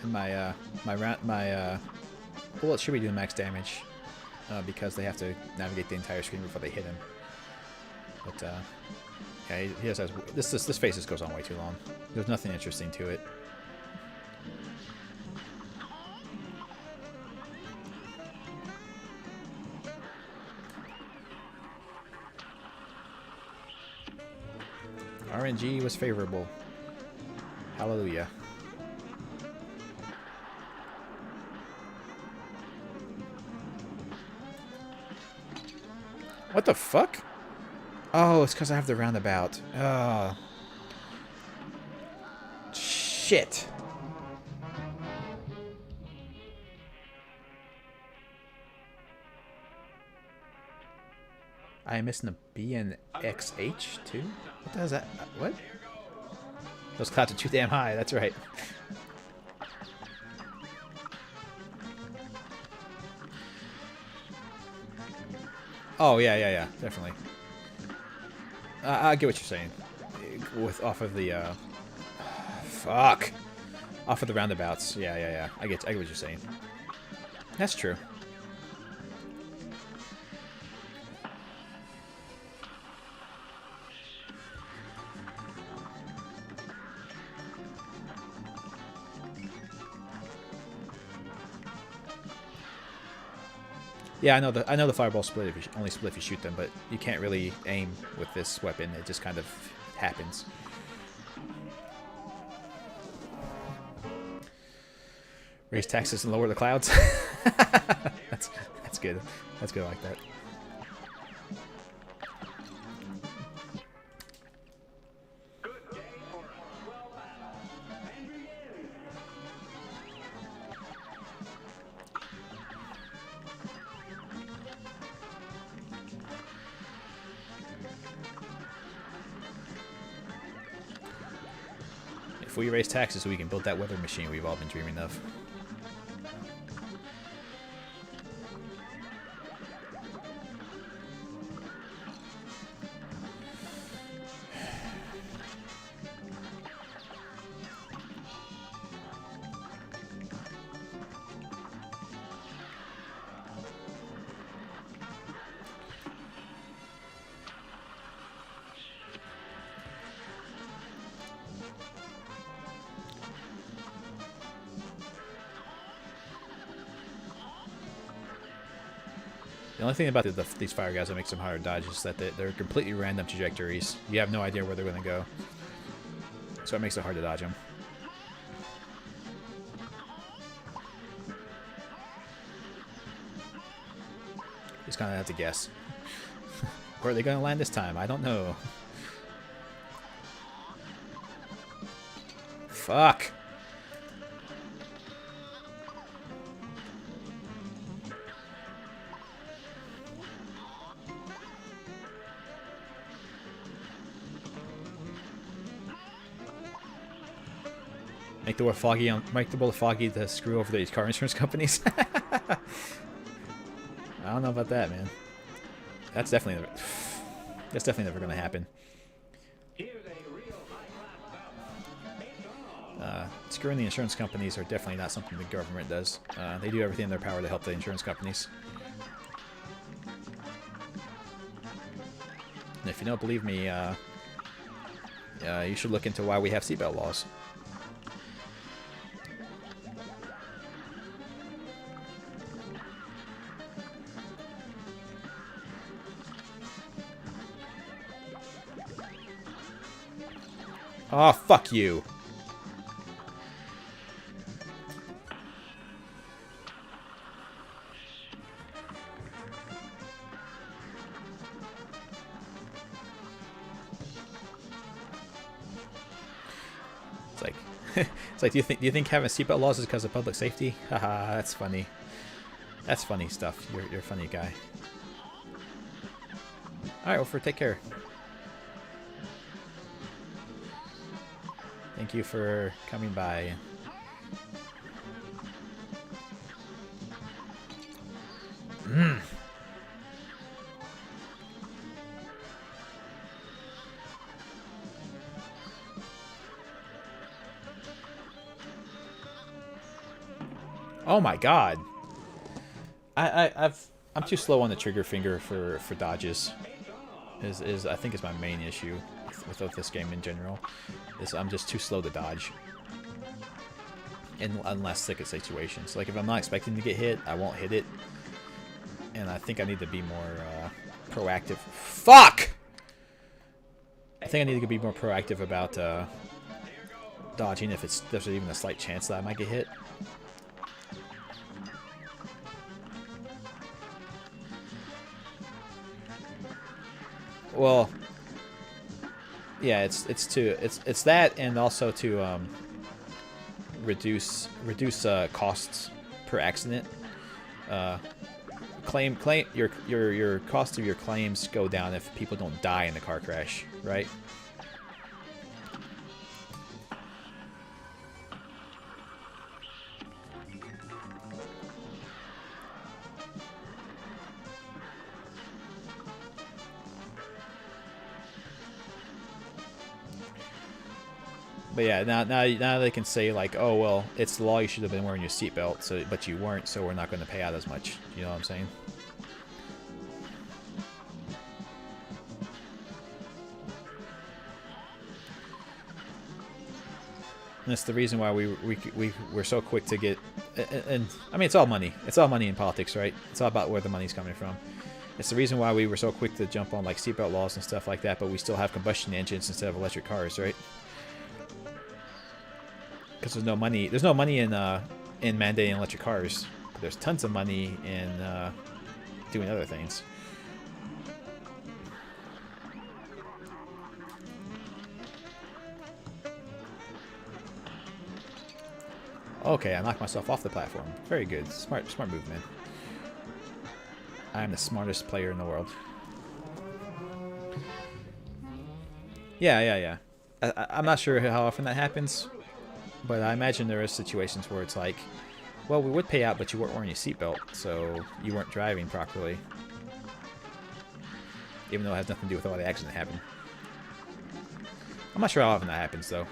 And my bullets should be doing max damage because they have to navigate the entire screen before they hit him. But yeah, he just has... This phase just goes on way too long. There's nothing interesting to it. RNG was favorable. Hallelujah. What the fuck? Oh, it's because I have the roundabout. Oh. Shit. I am missing a B and XH too? What the hell is that? What? Those clouds are too damn high, that's right. Oh, yeah, definitely. I get what you're saying. Off of the, fuck! Off of the roundabouts. Yeah. I get what you're saying. That's true. Yeah, I know the fireball split if you only split if you shoot them, but you can't really aim with this weapon. It just kind of happens. Raise taxes and lower the clouds. That's good. That's good. I like that. If we raise taxes, we can build that weather machine we've all been dreaming of. The only thing about these fire guys that makes them hard to dodge is that they're completely random trajectories. You have no idea where they're going to go. So it makes it hard to dodge them. Just kind of have to guess. Where are they going to land this time? I don't know. Fuck! Make the bullet foggy to screw over these car insurance companies. I don't know about that, man. That's definitely the... That's definitely never going to happen. Screwing the insurance companies are definitely not something the government does. They do everything in their power to help the insurance companies. And if you don't believe me, you should look into why we have seatbelt laws. Oh, fuck you. It's like, it's like, do you think having seatbelt laws is because of public safety? Haha, that's funny. That's funny stuff. You're a funny guy. All right, Wilford, take care. Thank you for coming by. Oh my god. I'm too slow on the trigger finger for dodges. Is I think is my main issue with this game in general. Is I'm just too slow to dodge in less thicket situations. Like if I'm not expecting to get hit, I won't hit it. And I think I need to be more proactive. Fuck! I think I need to be more proactive about dodging if there's even a slight chance that I might get hit. Well, yeah, it's that, and also to reduce costs per accident. Claim your cost of your claims go down if people don't die in the car crash, right? But yeah, now they can say like, oh well, it's the law. You should have been wearing your seatbelt, but you weren't, so we're not going to pay out as much. You know what I'm saying? And that's the reason why we're so quick to get. And I mean, it's all money. It's all money in politics, right? It's all about where the money's coming from. It's the reason why we were so quick to jump on like seatbelt laws and stuff like that, but we still have combustion engines instead of electric cars, right? Because there's no money. There's no money in mandating electric cars. But there's tons of money in doing other things. Okay, I knocked myself off the platform. Very good. Smart move, man. I am the smartest player in the world. Yeah. I'm not sure how often that happens. But I imagine there are situations where it's like, well, we would pay out, but you weren't wearing your seatbelt, so you weren't driving properly. Even though it has nothing to do with why the accident happened. I'm not sure how often that happens, though.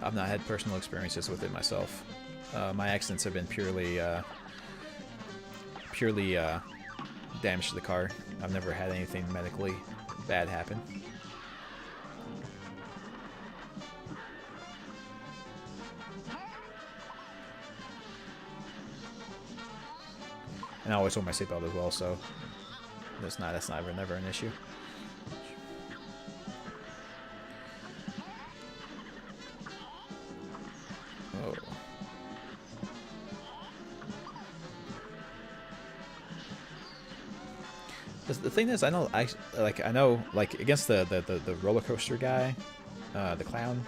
I've not had personal experiences with it myself. My accidents have been purely damage to the car. I've never had anything medically bad happen. And I always wear my seatbelt as well, so that's never an issue. Oh. The thing is, I know against the roller coaster guy, the clown,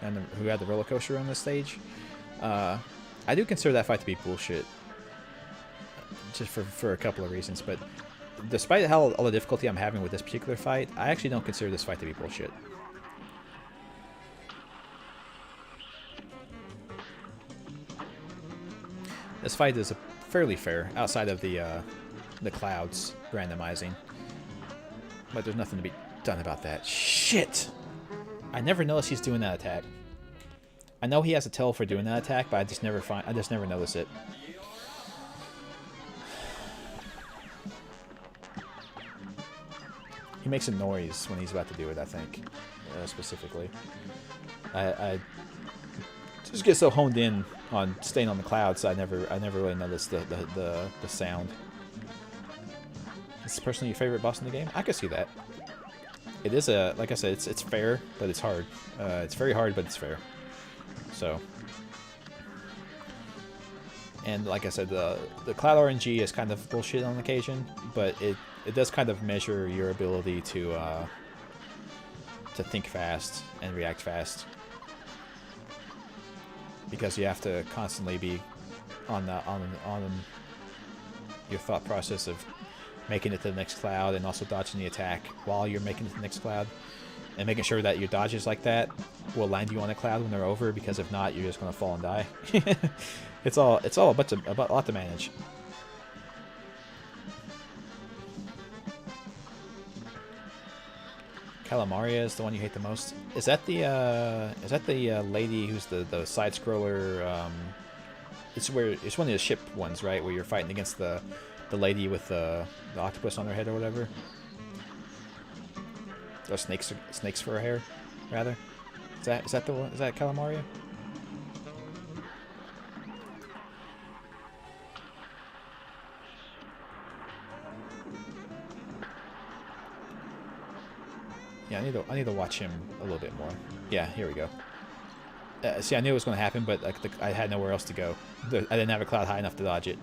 and who had the roller coaster on this stage. I do consider that fight to be bullshit, just for a couple of reasons. But despite all the difficulty I'm having with this particular fight, I actually don't consider this fight to be bullshit. This fight is fairly fair outside of the clouds randomizing, but there's nothing to be done about that. Shit! I never noticed he's doing that attack. I know he has a tell for doing that attack, but I just never notice it. He makes a noise when he's about to do it, I think, specifically. I just get so honed in on staying on the clouds, I never really noticed the sound. Is this personally your favorite boss in the game? I could see that. It is like I said, it's fair, but it's hard. It's very hard, but it's fair. So, and like I said, the cloud RNG is kind of bullshit on occasion, but it does kind of measure your ability to think fast and react fast, because you have to constantly be on your thought process of making it to the next cloud and also dodging the attack while you're making it to the next cloud, and making sure that your dodges like that will land you on a cloud when they're over, because if not, you're just gonna fall and die. It's all a lot to manage. Calamaria is the one you hate the most. Is that the lady who's the side scroller? It's one of the ship ones, right? Where you're fighting against the lady with the octopus on her head or whatever. Or snakes for her hair, rather. Is that the one? Is that Calamaria? Yeah, I need to watch him a little bit more. Yeah, here we go. See, I knew it was going to happen, but I had nowhere else to go. I didn't have a cloud high enough to dodge it.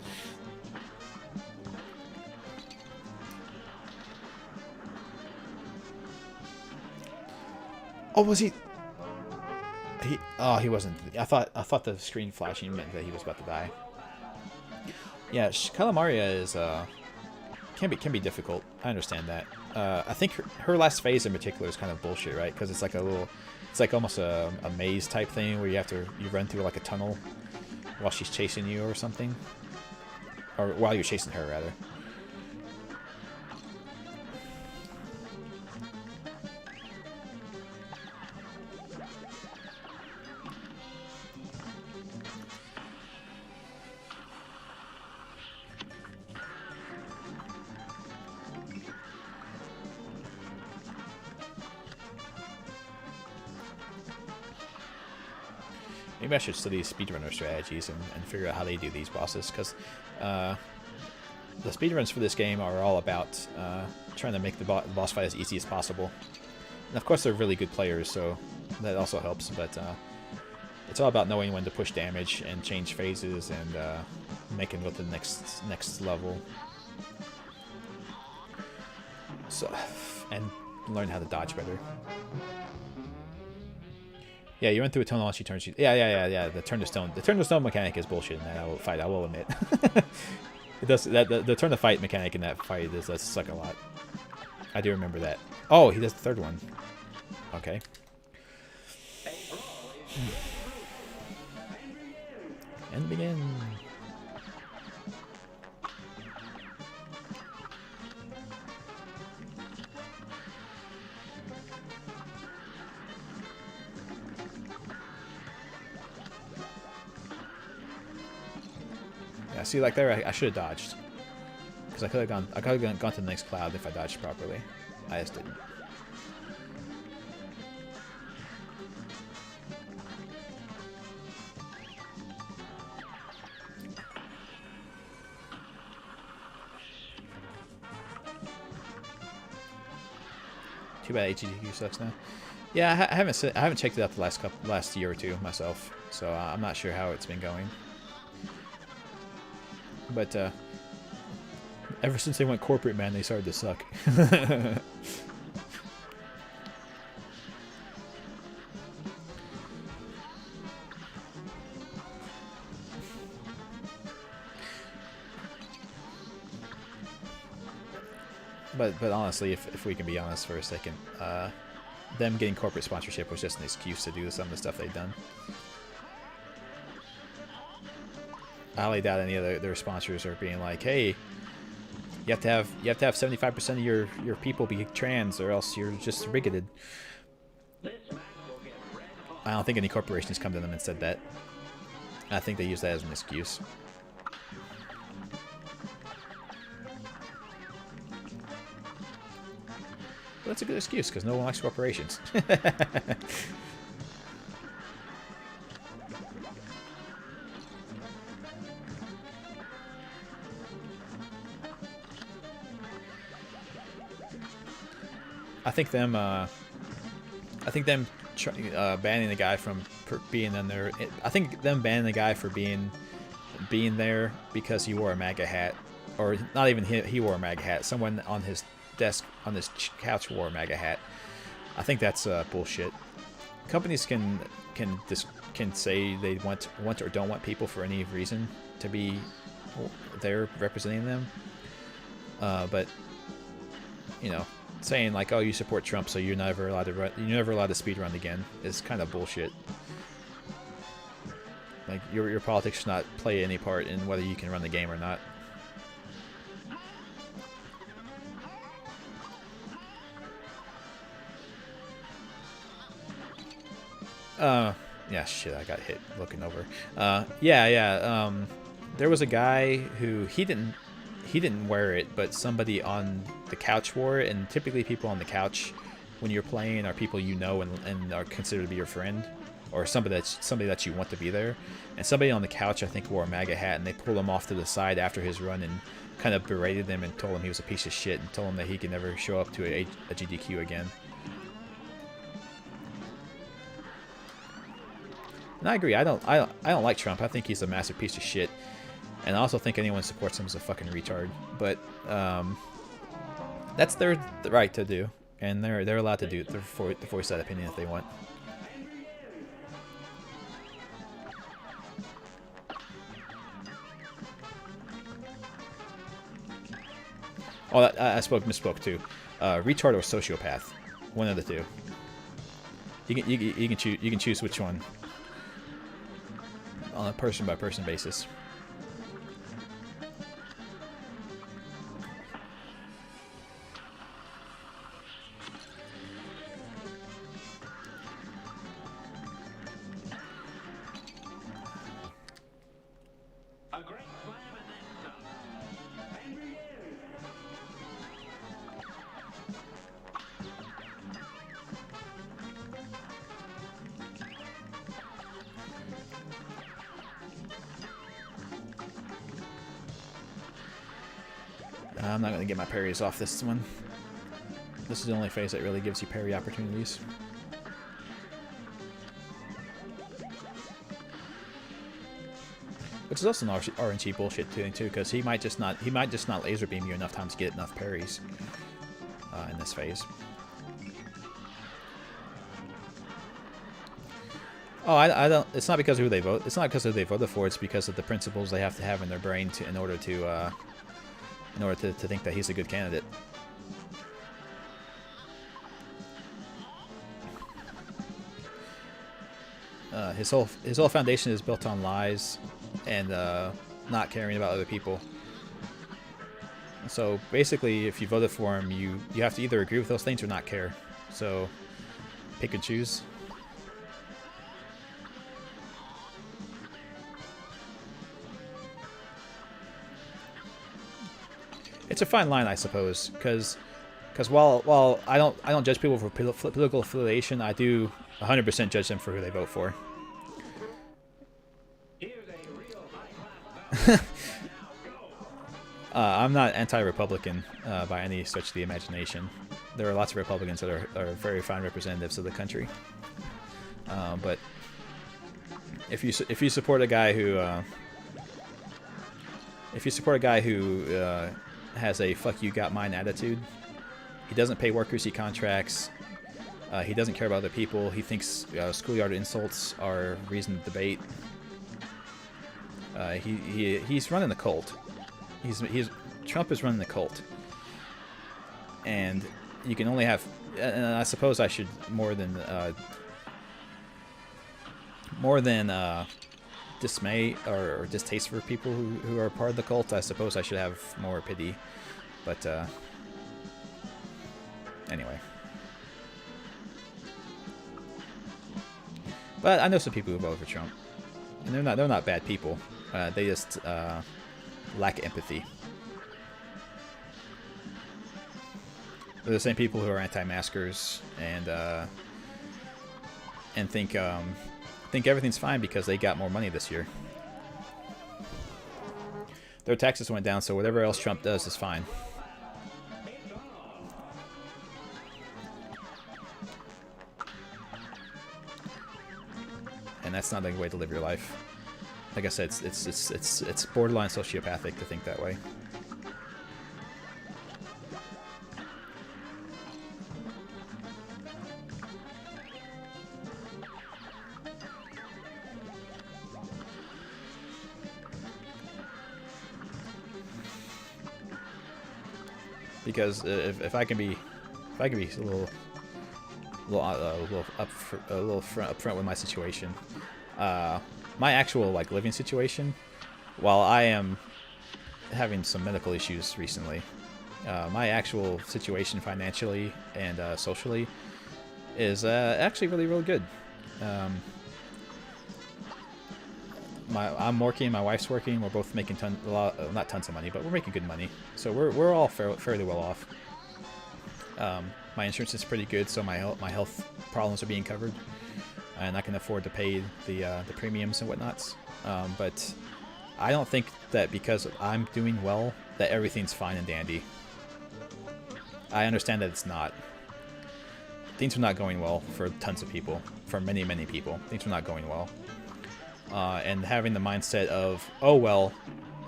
Oh, was he? Oh, he wasn't. I thought the screen flashing meant that he was about to die. Yeah, Calamaria is can be difficult. I understand that. I think her last phase in particular is kind of bullshit, right? Because it's like it's like almost a maze type thing where you run through like a tunnel while she's chasing you or something, or while you're chasing her rather. Maybe I should study speedrunner strategies and figure out how they do these bosses, because the speedruns for this game are all about trying to make the boss fight as easy as possible. And of course they're really good players, so that also helps, but it's all about knowing when to push damage and change phases and make it go to the next level. So, and learn how to dodge better. Yeah, you run through a tunnel and she turns you. Yeah. The turn to stone mechanic is bullshit in that fight. I will admit. It does the turn to fight mechanic in that fight does suck a lot. I do remember that. Oh, he does the third one. Okay. And begin. Yeah, see, like there, I should have dodged, because I could have gone to the next cloud if I dodged properly. I just didn't. Too bad HGTQ sucks now. Yeah, I haven't checked it out the last year or two myself, so I'm not sure how it's been going. But ever since they went corporate, man, they started to suck. But honestly, if we can be honest for a second, them getting corporate sponsorship was just an excuse to do some of the stuff they've done. I highly doubt any of their sponsors are being like, hey, you have to have 75% of your people be trans, or else you're just bigoted. I don't think any corporations come to them and said that. I think they use that as an excuse. But that's a good excuse because no one likes corporations. I think them banning the guy from being in there. I think them banning the guy for being there because he wore a MAGA hat, or not even he wore a MAGA hat. Someone on his desk on his couch wore a MAGA hat. I think that's bullshit. Companies can say they want or don't want people for any reason to be there representing them, but you know, saying like, oh, you support Trump, so you're never allowed to speed run again is kind of bullshit. Like your politics should not play any part in whether you can run the game or not. Yeah, shit, I got hit looking over. There was a guy who he didn't wear it, but somebody on the couch wore it, and typically people on the couch when you're playing are people you know and are considered to be your friend, or somebody that you want to be there. And somebody on the couch, I think, wore a MAGA hat, and they pulled him off to the side after his run and kind of berated him and told him he was a piece of shit and told him that he could never show up to a GDQ again. And I agree. I don't like Trump. I think he's a massive piece of shit. And I also think anyone supports him is a fucking retard. But that's their right to do, and they're allowed to voice that opinion if they want. Oh, I misspoke too. Retard or sociopath, one of the two. You can choose which one on a person by person basis. I'm not going to get my parries off this one. This is the only phase that really gives you parry opportunities. Which is also an RNG bullshit too, because he might just not laser beam you enough times to get enough parries in this phase. Oh, I don't. It's not because of who they vote. It's not because of who they voted for. It's because of the principles they have to have in their brain in order to think that he's a good candidate. His whole foundation is built on lies and not caring about other people. So basically, if you voted for him, you have to either agree with those things or not care. So pick and choose. It's a fine line, I suppose, because while I don't judge people for political affiliation, I do 100% judge them for who they vote for. I'm not anti-Republican by any stretch of the imagination. There are lots of Republicans that are very fine representatives of the country. But if you support a guy who has a "fuck you, got mine" attitude, he doesn't pay workers he contracts. He doesn't care about other people. He thinks schoolyard insults are reason to debate. He's running the cult. Trump is running the cult, and you can only have. And I suppose I should more than dismay or distaste for people who are part of the cult. I suppose I should have more pity, but anyway. But I know some people who vote for Trump, and they're not bad people. They just lack empathy. They're the same people who are anti-maskers and think everything's fine because they got more money this year. Their taxes went down, so whatever else Trump does is fine. And that's not a way to live your life. Like I said, it's borderline sociopathic to think that way. Because if I can be a little upfront with my situation, my actual like living situation, while I am having some medical issues recently, my actual situation financially and socially is actually really good. I'm working, my wife's working. We're both making not tons of money, but we're making good money. So we're all fairly well off. My insurance is pretty good, so my health problems are being covered, and I can afford to pay the premiums and whatnots. But I don't think that because I'm doing well that everything's fine and dandy. I understand that it's not. Things are not going well for tons of people, for many people. Things are not going well. And having the mindset of, oh well,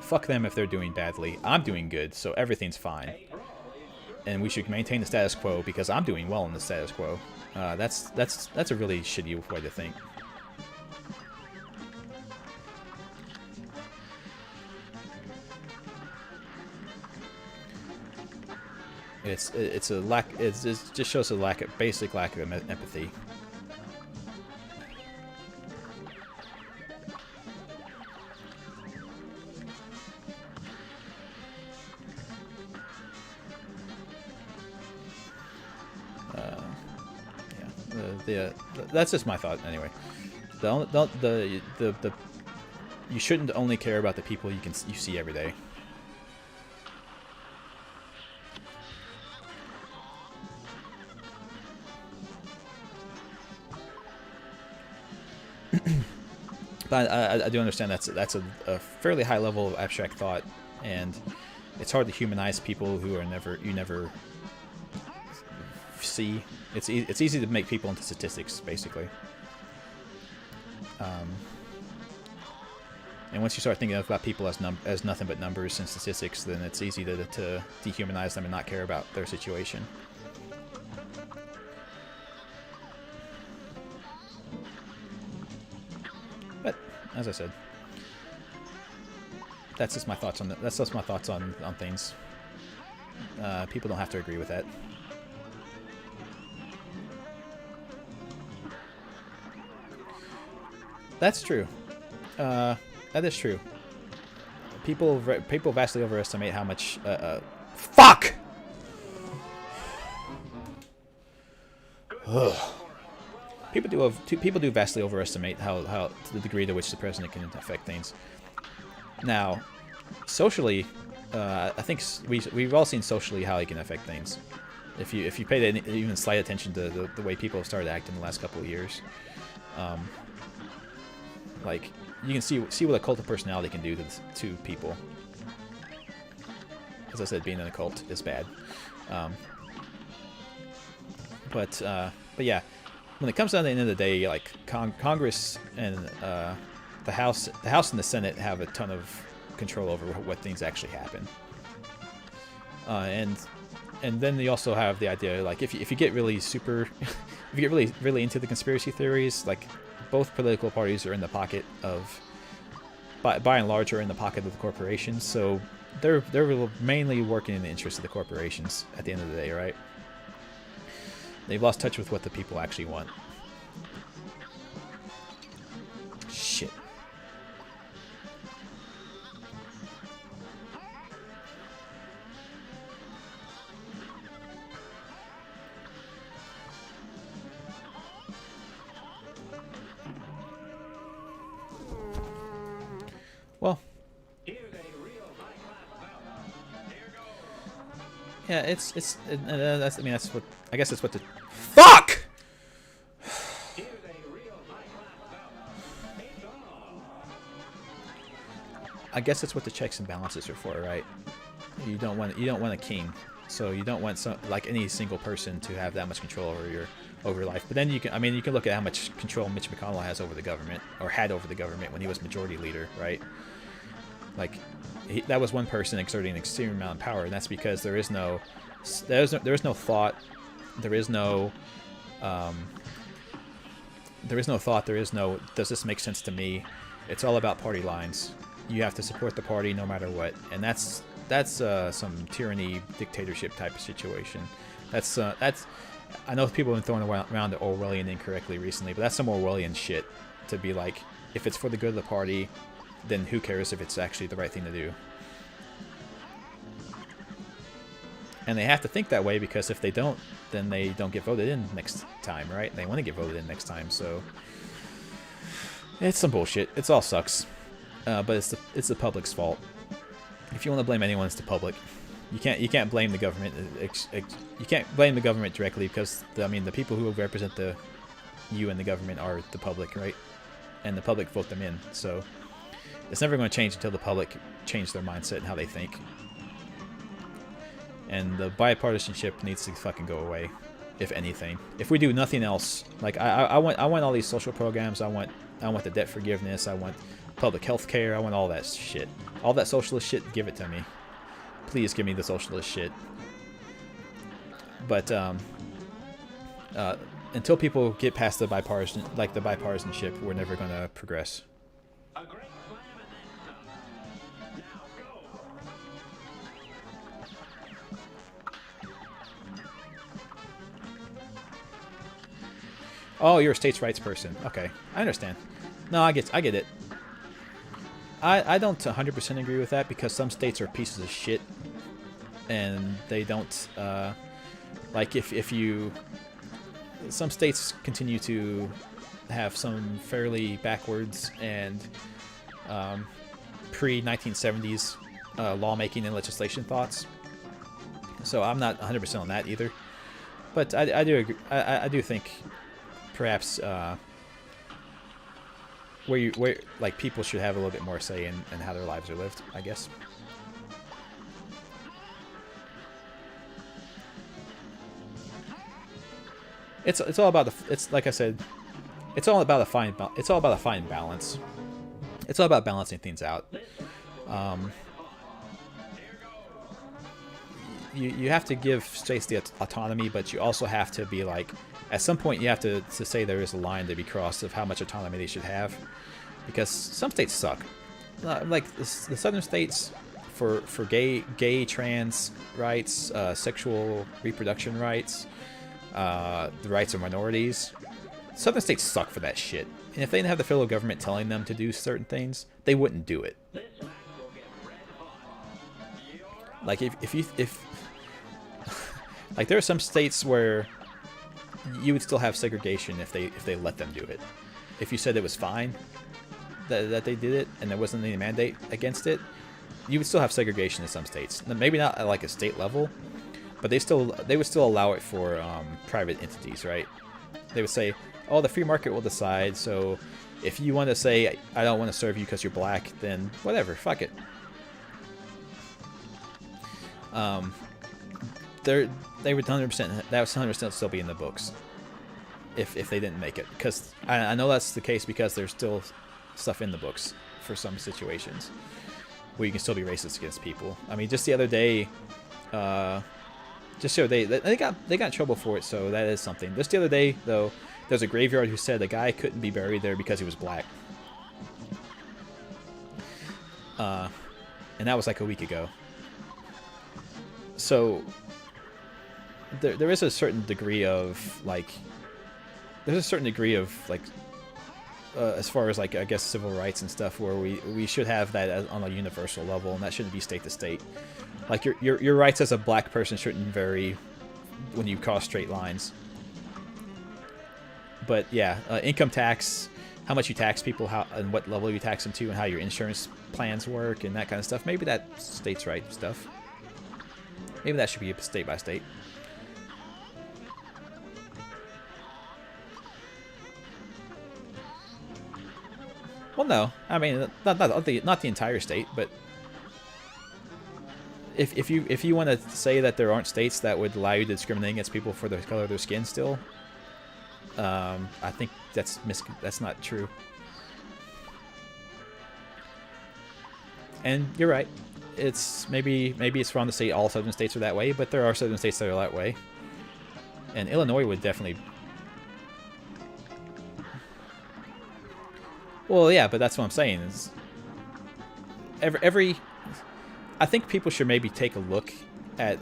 fuck them if they're doing badly. I'm doing good, so everything's fine. And we should maintain the status quo because I'm doing well in the status quo. That's a really shitty way to think. It's a lack. It just shows a basic lack of empathy. That's just my thought anyway. You shouldn't only care about the people you see every day. But I do understand that's a fairly high level of abstract thought, and it's hard to humanize people who are you never see. It's easy to make people into statistics, basically. And once you start thinking about people as nothing but numbers and statistics, then it's easy to dehumanize them and not care about their situation. But as I said, that's just my thoughts on that's just my thoughts on things. People don't have to agree with that. That's true. That is true. People vastly overestimate how much. Fuck. People do vastly overestimate how the degree to which the president can affect things. Now, socially, I think we've all seen socially how he can affect things. If you pay even slight attention to the way people have started acting in the last couple of years. Like, you can see what a cult of personality can do to people. As I said, being in a cult is bad. But yeah, when it comes down to the end of the day, like Congress and the House and the Senate have a ton of control over what things actually happen. And then you also have the idea, like, if you get really if you get really into the conspiracy theories, like, both political parties are in the pocket of, by and large, are in the pocket of the corporations. So they're mainly working in the interest of the corporations at the end of the day, right? They've lost touch with what the people actually want. Shit. Well, Here's a real high-class belt. Here goes. yeah, that's, I mean, that's what, I guess that's what the, fuck! Here's a real high-class belt. It's on. I guess that's what the checks and balances are for, right? You don't want a king, so you don't want some, like any single person to have that much control over your life. But then you can, I mean, you can look at how much control Mitch McConnell has over the government, or had over the government when he was majority leader, right? Like, that was one person exerting an extreme amount of power, and that's because there is no thought, there is no thought, there is no, does this make sense to me? It's all about party lines. You have to support the party no matter what, and that's some tyranny, dictatorship type of situation. That's I know people have been throwing around the Orwellian incorrectly recently, but that's some Orwellian shit to be like, if it's for the good of the party, then who cares if it's actually the right thing to do? And they have to think that way, because if they don't, then they don't get voted in next time, right? They want to get voted in next time, so it's some bullshit. It all sucks, but it's the public's fault. If you want to blame anyone, it's the public. You can't blame the government. You can't blame the government directly, because I mean, the people who represent you and the government are the public, right? And the public vote them in, so it's never going to change until the public change their mindset and how they think. And the bipartisanship needs to fucking go away, if anything. If we do nothing else, like I want all these social programs. I want the debt forgiveness. I want public health care. I want all that shit. All that socialist shit, give it to me. Please give me the socialist shit. But until people get past the bipartisanship, we're never going to progress. A great slam and then some. Now go. Oh, you're a states' rights person. Okay, I understand. No, I get it. I don't 100% agree with that, because some states are pieces of shit, and they don't, like, if you, some states continue to have some fairly backwards and pre-1970s lawmaking and legislation thoughts, so I'm not 100% on that either, but I do agree, I do think perhaps where like people should have a little bit more say in how their lives are lived, I guess. It's all about it's like I said, it's all about a fine balance. It's all about balancing things out. You have to give states the autonomy, but you also have to be like, at some point you have to say there is a line to be crossed of how much autonomy they should have, because some states suck. Like the southern states, for gay trans rights, sexual reproduction rights, the rights of minorities, southern states suck for that shit. And if they didn't have the federal government telling them to do certain things, they wouldn't do it. Like if like, there are some states where you would still have segregation if they let them do it. If you said it was fine that they did it and there wasn't any mandate against it, you would still have segregation in some states. Maybe not at like a state level, but they would still allow it for private entities, right? They would say, oh, the free market will decide. So if you want to say, I don't want to serve you because you're black, then whatever, fuck it. They would 100%, that would 100% still be in the books if they didn't make it, because I know that's the case, because there's still stuff in the books for some situations where you can still be racist against people. I mean, just the other day, they got in trouble for it, so that is something. Just the other day, though, there's a graveyard who said a guy couldn't be buried there because he was black, and that was like a week ago. So there is a certain degree of like, as far as like, I guess, civil rights and stuff, where we should have that on a universal level, and that shouldn't be state to state. Like your rights as a black person shouldn't vary when you cross straight lines. But yeah, income tax, how much you tax people, how and what level you tax them to, and how your insurance plans work, and that kind of stuff. Maybe that states' right stuff. Maybe that should be state by state. Well, no, I mean not the entire state, but if you want to say that there aren't states that would allow you to discriminate against people for the color of their skin, still, I think that's not true. And you're right. It's maybe it's wrong to say all southern states are that way, but there are southern states that are that way. And Illinois would definitely. Well, yeah, but that's what I'm saying is every I think people should maybe take a look at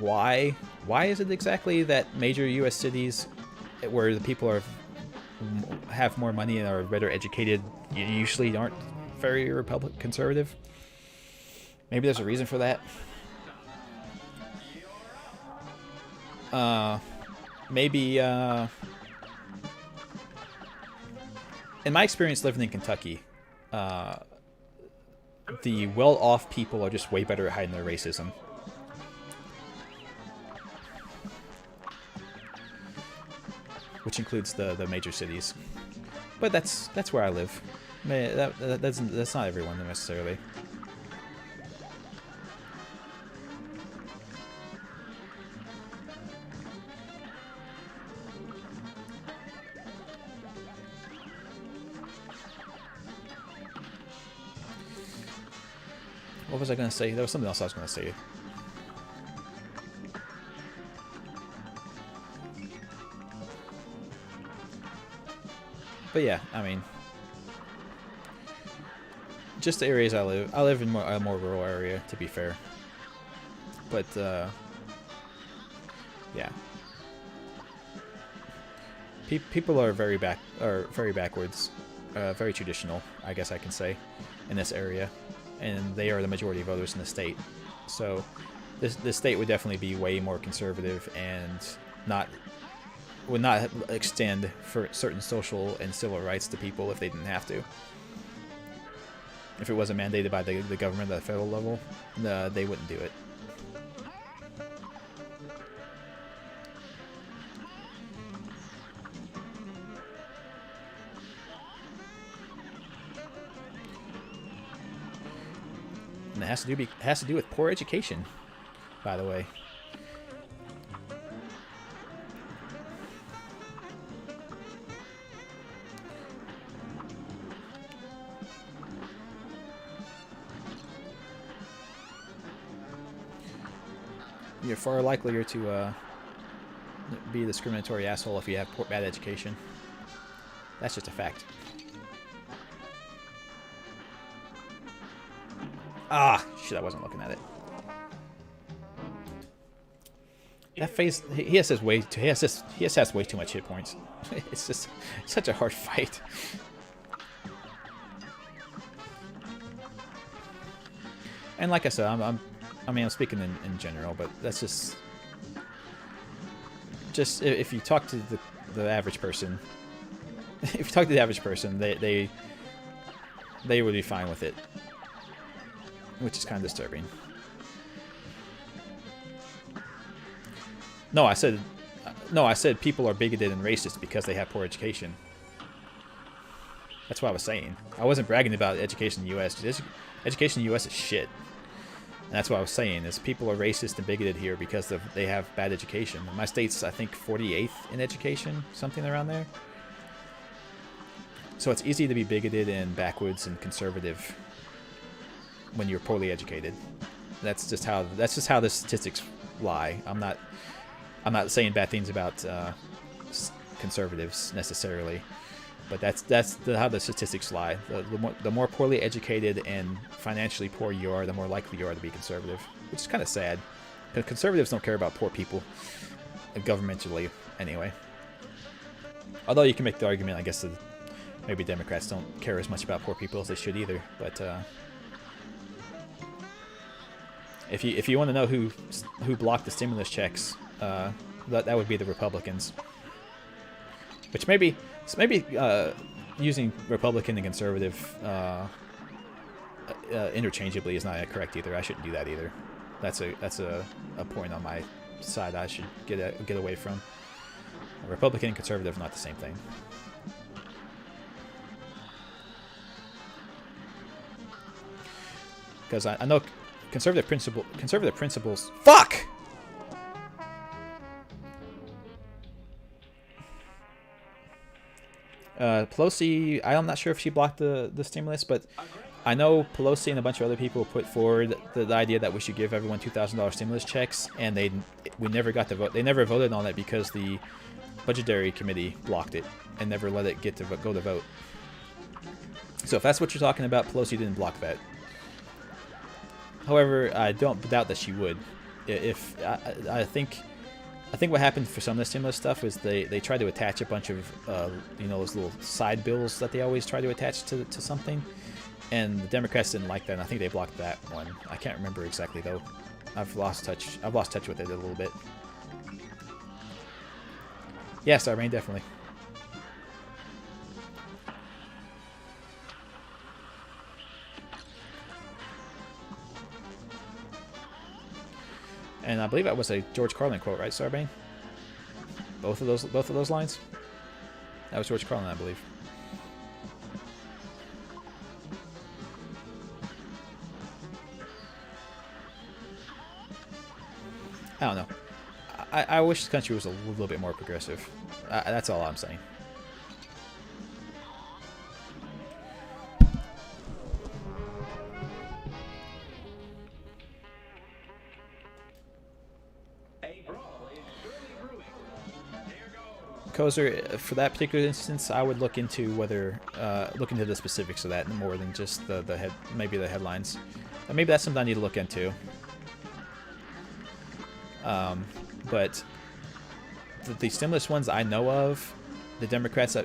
why is it exactly that major U.S. cities where the people have more money and are better educated usually aren't very conservative. Maybe there's a reason for that. Maybe in my experience living in Kentucky, the well-off people are just way better at hiding their racism. Which includes the major cities. But that's where I live. That's not everyone necessarily. What was I going to say? There was something else I was going to say. But yeah, I mean, just the areas I live in a more rural area, to be fair. But yeah, people are very backwards, very traditional, I guess I can say, in this area, and they are the majority of voters in the state. So this state would definitely be way more conservative and would not extend for certain social and civil rights to people if they didn't have to. If it wasn't mandated by the government at the federal level, they wouldn't do it. And it has to do with poor education, by the way. You're far likelier to be a discriminatory asshole if you have bad education. That's just a fact. Ah, shit! I wasn't looking at it. That face, he has way too much hit points. It's just such a hard fight. And like I said, I'm speaking in general, but that's just if you talk to the average person, if you talk to the average person, they would be fine with it, which is kind of disturbing. No, I said people are bigoted and racist because they have poor education. That's what I was saying. I wasn't bragging about education in the U.S. Education in the U.S. is shit. And that's what I was saying, is people are racist and bigoted here because they have bad education. My state's, I think, 48th in education, something around there. So it's easy to be bigoted and backwards and conservative when you're poorly educated. That's just how the statistics lie. I'm not saying bad things about conservatives necessarily, but that's how the statistics lie. The more poorly educated and financially poor you are, the more likely you are to be conservative, which is kind of sad. Because conservatives don't care about poor people, governmentally anyway. Although you can make the argument, I guess, that maybe Democrats don't care as much about poor people as they should either. But if you want to know who blocked the stimulus checks, that would be the Republicans. Which maybe using Republican and conservative interchangeably is not correct either. I shouldn't do that either. That's a point on my side I should get away from. Republican and conservative are not the same thing. Because I know conservative principles. Fuck. Pelosi, I'm not sure if she blocked the stimulus, but I know Pelosi and a bunch of other people put forward the idea that we should give everyone $2,000 stimulus checks, and we never got to vote. They never voted on it because the Budgetary Committee blocked it and never let it go to vote. So if that's what you're talking about, Pelosi didn't block that. However, I don't doubt that she would. If I think what happened for some of the stimulus stuff is they tried to attach a bunch of those little side bills that they always try to attach to something, and the Democrats didn't like that, and I think they blocked that one. I can't remember exactly though. I've lost touch with it a little bit. Yes, Irene, definitely. And I believe that was a George Carlin quote, right, Sarbane? Both of those lines? That was George Carlin, I believe. I don't know. I wish the country was a little bit more progressive. That's all I'm saying. Kozer, for that particular instance, I would look into the specifics of that more than just maybe the headlines. Maybe that's something I need to look into. But the stimulus ones I know of, the Democrats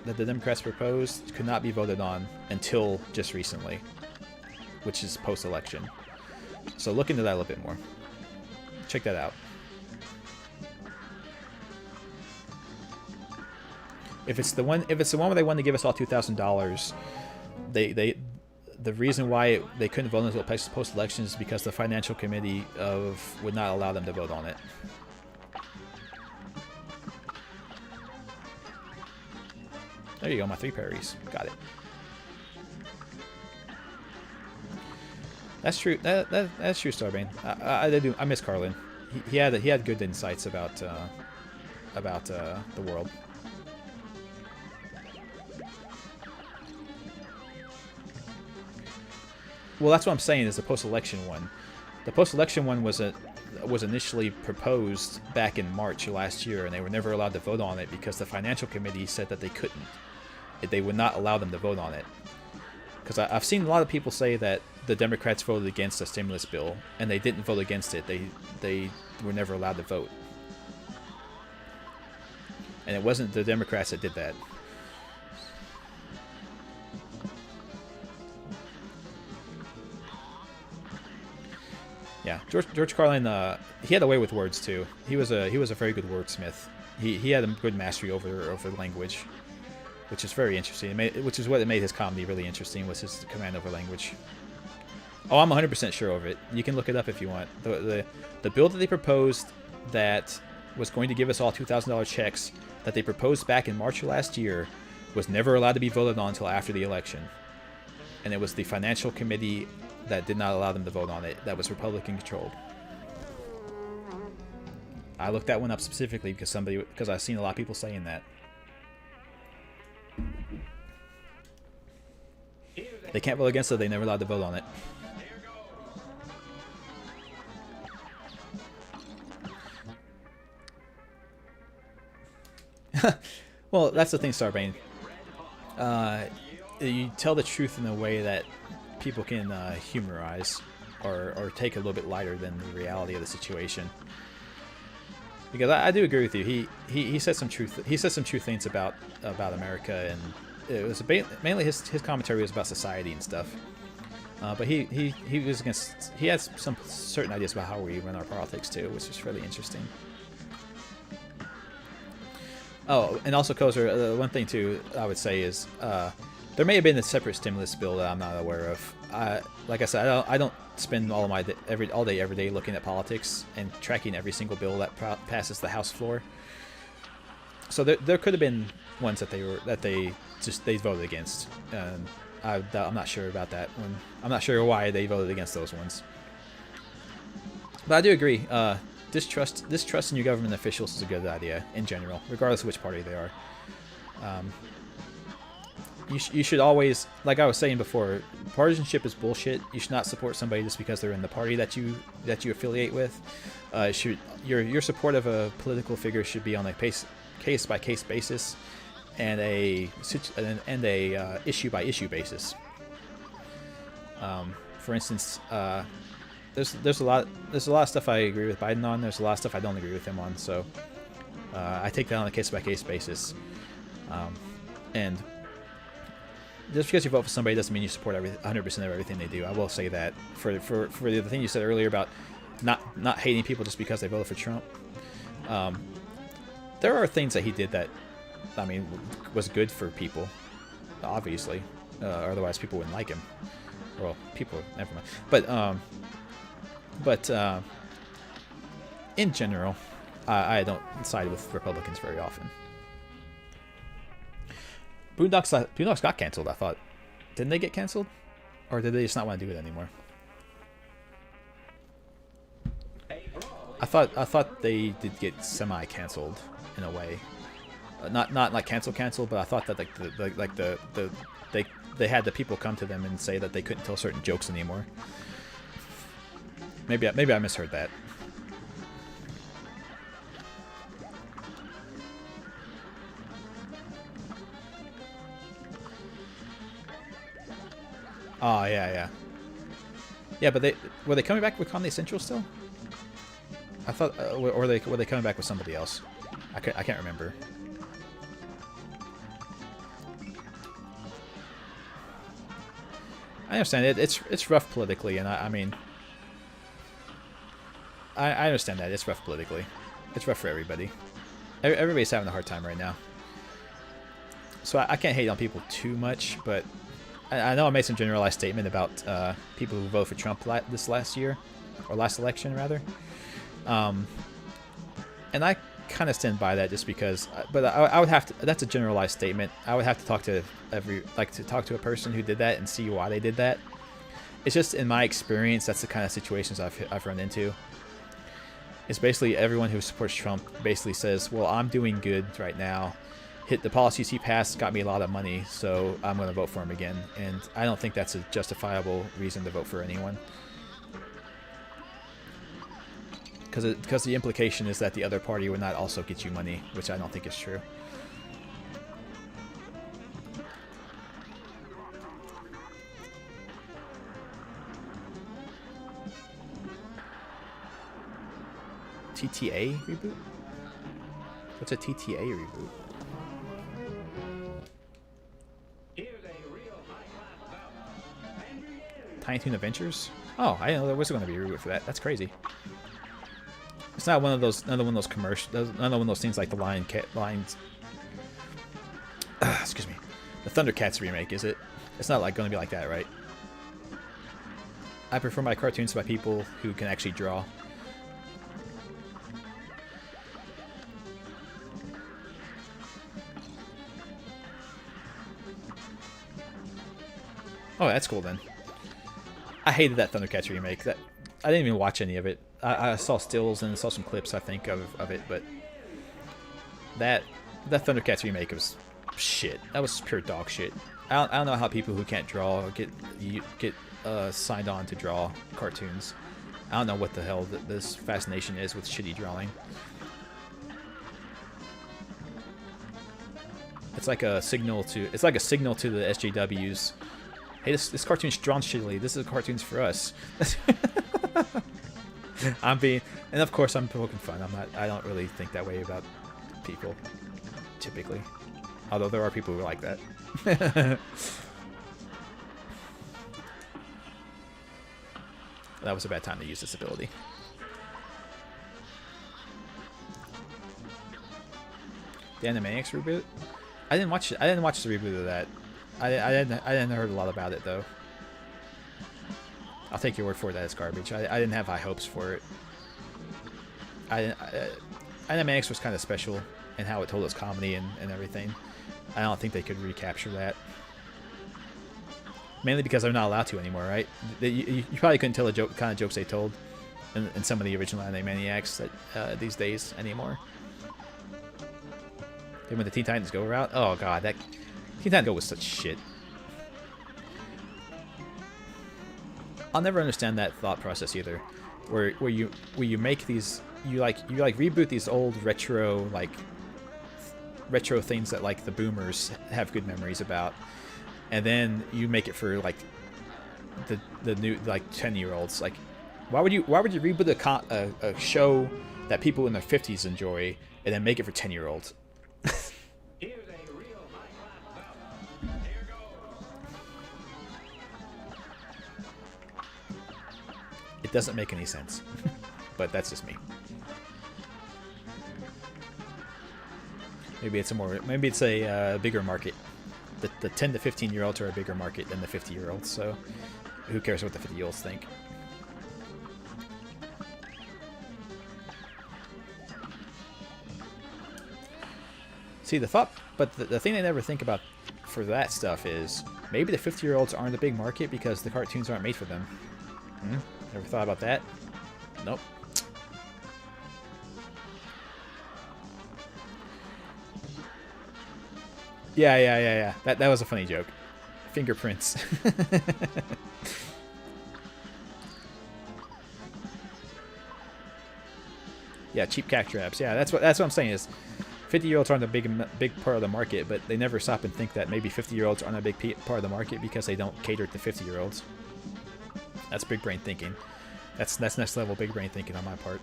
proposed could not be voted on until just recently, which is post-election. So look into that a little bit more. Check that out. If it's the one where they wanted to give us all $2,000, the reason why they couldn't vote until post-election is because the financial committee would not allow them to vote on it. There you go, my 3 parries. Got it. That's true. That's true, Starbane. I miss Carlin. He had good insights about the world. Well, that's what I'm saying is the post-election one. The post-election one was initially proposed back in March of last year, and they were never allowed to vote on it because the financial committee said that they couldn't. They would not allow them to vote on it. Because I've seen a lot of people say that the Democrats voted against the stimulus bill, and they didn't vote against it. They were never allowed to vote. And it wasn't the Democrats that did that. Yeah, George Carlin, he had a way with words too. He was a very good wordsmith. He had a good mastery over language, which is very interesting. Which is what made his comedy really interesting, was his command over language. Oh, I'm 100% sure of it. You can look it up if you want. The bill that they proposed that was going to give us all $2,000 checks that they proposed back in March of last year was never allowed to be voted on until after the election, and it was the financial committee that did not allow them to vote on it. That was Republican controlled. I looked that one up specifically because I've seen a lot of people saying that. They can't vote against it. They never allowed to vote on it. Well, that's the thing, Starbane. You tell the truth in a way that people can humorize or take a little bit lighter than the reality of the situation. Because I do agree with you. He said some truth. He said some true things about America, and it was mainly his commentary was about society and stuff. But he was against. He has some certain ideas about how we run our politics too, which is really interesting. Oh, and also, Kozer, one thing too I would say is There may have been a separate stimulus bill that I'm not aware of. Like I said, I don't spend all of my all day every day looking at politics and tracking every single bill that passes the House floor. So there could have been ones that they voted against. I'm not sure about that one. I'm not sure why they voted against those ones. But I do agree. Distrust in your government officials is a good idea in general, regardless of which party they are. You should always, like I was saying before, partisanship is bullshit. You should not support somebody just because they're in the party that you affiliate with. Your support of a political figure should be on a case by case basis, and a issue by issue basis. For instance, there's a lot of stuff I agree with Biden on. There's a lot of stuff I don't agree with him on. So I take that on a case by case basis. And just because you vote for somebody doesn't mean you support 100% of everything they do. I will say that for the thing you said earlier about not hating people just because they voted for Trump. There are things that he did that, I mean, was good for people, obviously. Otherwise, people wouldn't like him. Well, people, never mind. But in general, I don't side with Republicans very often. Boondocks got canceled, I thought. Didn't they get canceled? Or did they just not want to do it anymore? I thought they did get semi-canceled in a way. Not like cancel, but I thought that they had the people come to them and say that they couldn't tell certain jokes anymore. Maybe I misheard that. Oh yeah. But were they coming back with Comedy Central still? I thought, or were they coming back with somebody else? I can't remember. I understand it. It's rough politically, and I mean, I understand that it's rough politically. It's rough for everybody. Everybody's having a hard time right now. So I can't hate on people too much, but I know I made some generalized statement about people who voted for Trump this last year, or last election rather. And I kind of stand by that just because, but I would have to, that's a generalized statement. I would have to talk to a person who did that and see why they did that. It's just, in my experience, that's the kind of situations I've run into. It's basically everyone who supports Trump basically says, well, I'm doing good right now. The policies he passed got me a lot of money, so I'm going to vote for him again. And I don't think that's a justifiable reason to vote for anyone. Because the implication is that the other party would not also get you money, which I don't think is true. TTA reboot? What's a TTA reboot? Tiny Toon Adventures? Oh, I didn't know there was going to be a reboot for that. That's crazy. It's not one of those, another one of those commercials, another one of those things like the excuse me, the Thundercats remake, is it? It's not like going to be like that, right? I prefer my cartoons by people who can actually draw. Oh, that's cool then. I hated that Thundercats remake. I didn't even watch any of it. I saw stills and saw some clips, I think, of it, but that Thundercats remake was shit. That was pure dog shit. I don't know how people who can't draw get signed on to draw cartoons. I don't know what the hell this fascination is with shitty drawing. It's like a signal to the SJWs. Hey, this cartoon's drawn shittily. This is cartoons for us. And of course I'm poking fun. I don't really think that way about people, typically. Although there are people who are like that. That was a bad time to use this ability. The Animaniacs reboot? I didn't watch the reboot of that. I didn't heard a lot about it though. I'll take your word for it that it's garbage. I didn't have high hopes for it. Animaniacs was kind of special in how it told us comedy and everything. I don't think they could recapture that. Mainly because they're not allowed to anymore, right? You probably couldn't tell the kind of jokes they told in some of the original Animaniacs that these days anymore. Then when the Teen Titans Go route, oh god, that Teen Titans Go was such shit. I'll never understand that thought process either, where you make these you reboot these old retro things that like the boomers have good memories about, and then you make it for like the new like 10-year-olds. Like, why would you reboot a show that people in their 50s enjoy and then make it for 10-year-olds? It doesn't make any sense, but that's just me. Maybe it's a bigger market. The 10 to 15-year-olds are a bigger market than the 50-year-olds, so who cares what the 50-year-olds think? See, the thing they never think about for that stuff is maybe the 50-year-olds aren't a big market because the cartoons aren't made for them. Never thought about that? Nope. Yeah. That was a funny joke. Fingerprints. Yeah, cheap cash grabs. Yeah, that's what I'm saying is 50-year-olds aren't a big part of the market, but they never stop and think that maybe 50-year-olds aren't a big part of the market because they don't cater to 50-year-olds. That's big brain thinking. That's next level big brain thinking on my part.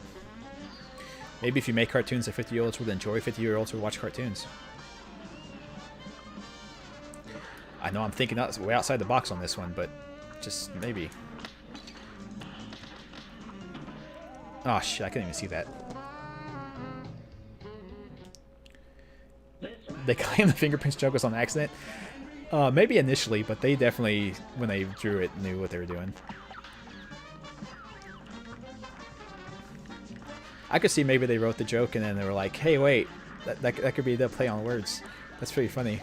Maybe if you make cartoons that 50-year-olds would enjoy, 50-year-olds would watch cartoons. I know I'm thinking way outside the box on this one, but just maybe. Oh shit, I couldn't even see that. They claim the fingerprints joke was on accident. Maybe initially, but they definitely, when they drew it, knew what they were doing. I could see maybe they wrote the joke and then they were like, hey, wait, that could be the play on words. That's pretty funny.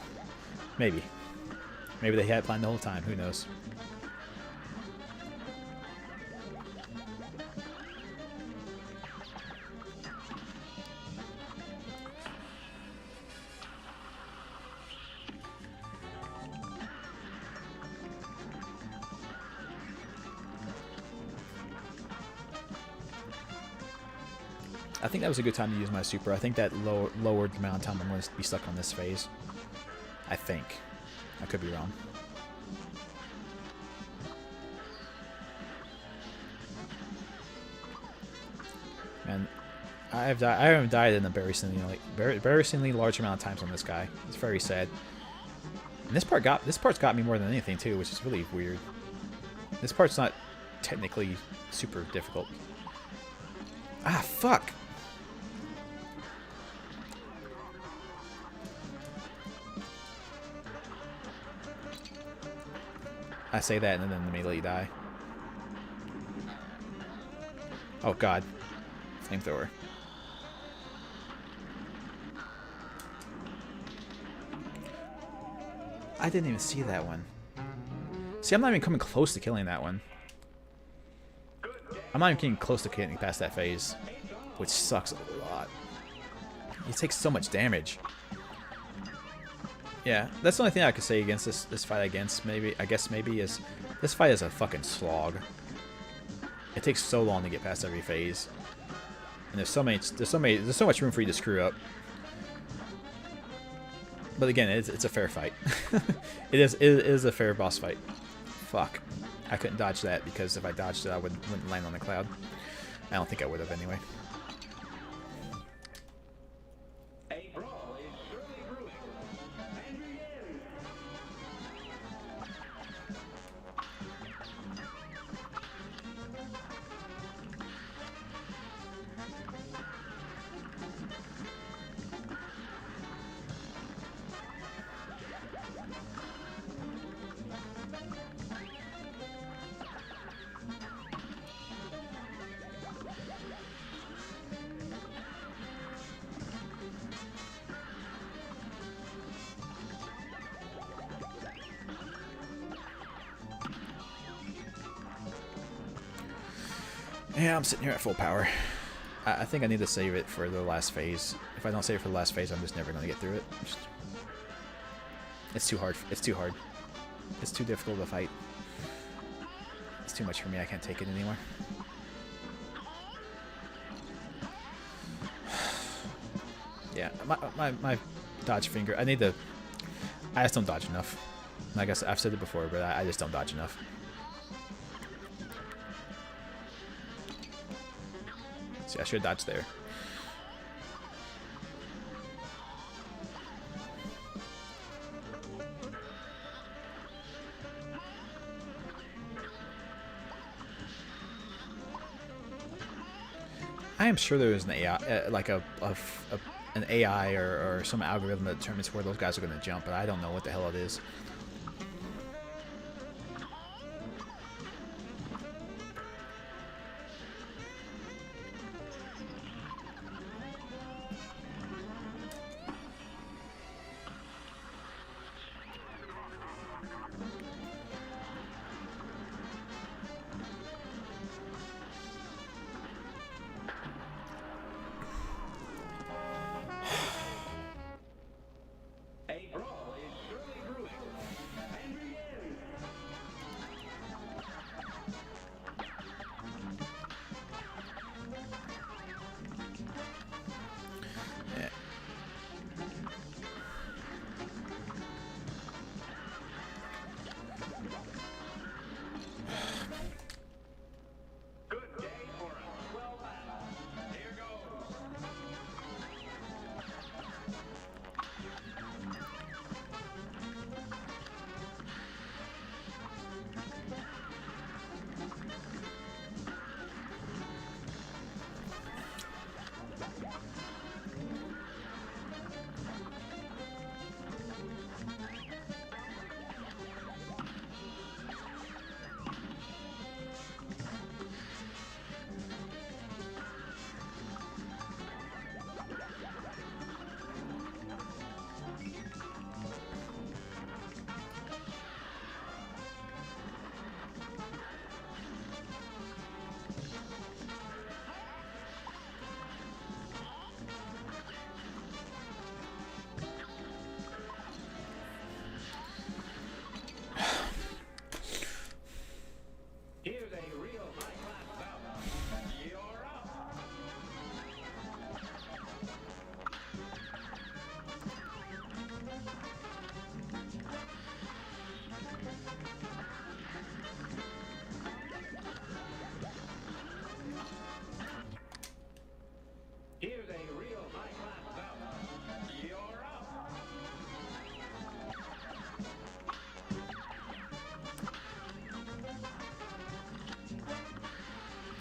Maybe. Maybe they had it planned the whole time. Who knows? I think that was a good time to use my super. I think that lowered the amount of time I'm going to be stuck on this phase. I think. I could be wrong. Man, I haven't died an embarrassingly large amount of times on this guy. It's very sad. And this part's got me more than anything too, which is really weird. This part's not technically super difficult. Ah, fuck! I say that and then immediately die. Oh god. Flamethrower. I didn't even see that one. See, I'm not even coming close to killing that one. I'm not even getting close to getting past that phase, which sucks a lot. He takes so much damage. Yeah, that's the only thing I could say against this fight. I guess maybe is this fight is a fucking slog. It takes so long to get past every phase, and there's so much room for you to screw up. But again, it's a fair fight. It is a fair boss fight. Fuck, I couldn't dodge that because if I dodged it, I wouldn't land on the cloud. I don't think I would have anyway. Yeah, I'm sitting here at full power. I think I need to save it for the last phase. If I don't save it for the last phase, I'm just never going to get through it. It's too hard. It's too hard. It's too difficult to fight. It's too much for me. I can't take it anymore. Yeah, my dodge finger. I need to... I just don't dodge enough. Like I said, I've said it before, but I just don't dodge enough. See, I should have dodged there. I am sure there is an AI, like an AI or some algorithm that determines where those guys are going to jump, but I don't know what the hell it is.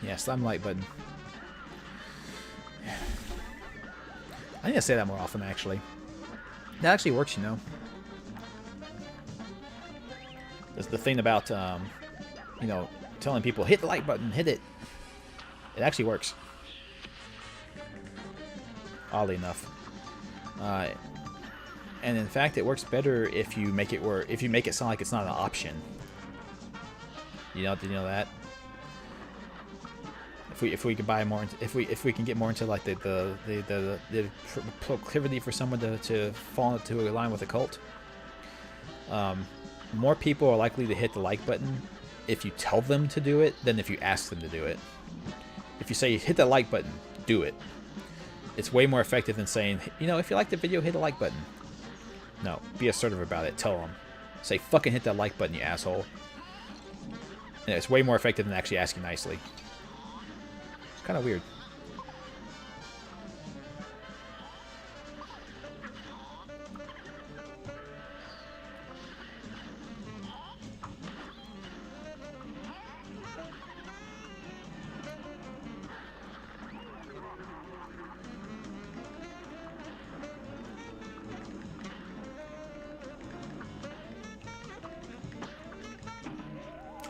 Yeah, slam light button. I need to say that more often, actually. That actually works, you know. That's the thing about, you know, telling people, hit the like button, hit it. It actually works. Oddly enough. And in fact, it works better if you make it sound like it's not an option. You know, did you know that? If we could buy more, if we can get more into like the proclivity for someone to fall into a line with a cult, more people are likely to hit the like button if you tell them to do it than if you ask them to do it. If you say hit the like button, do it. It's way more effective than saying, you know, if you like the video, hit the like button. No, be assertive about it. Tell them, say fucking hit that like button, you asshole. And it's way more effective than actually asking nicely. It's kind of weird.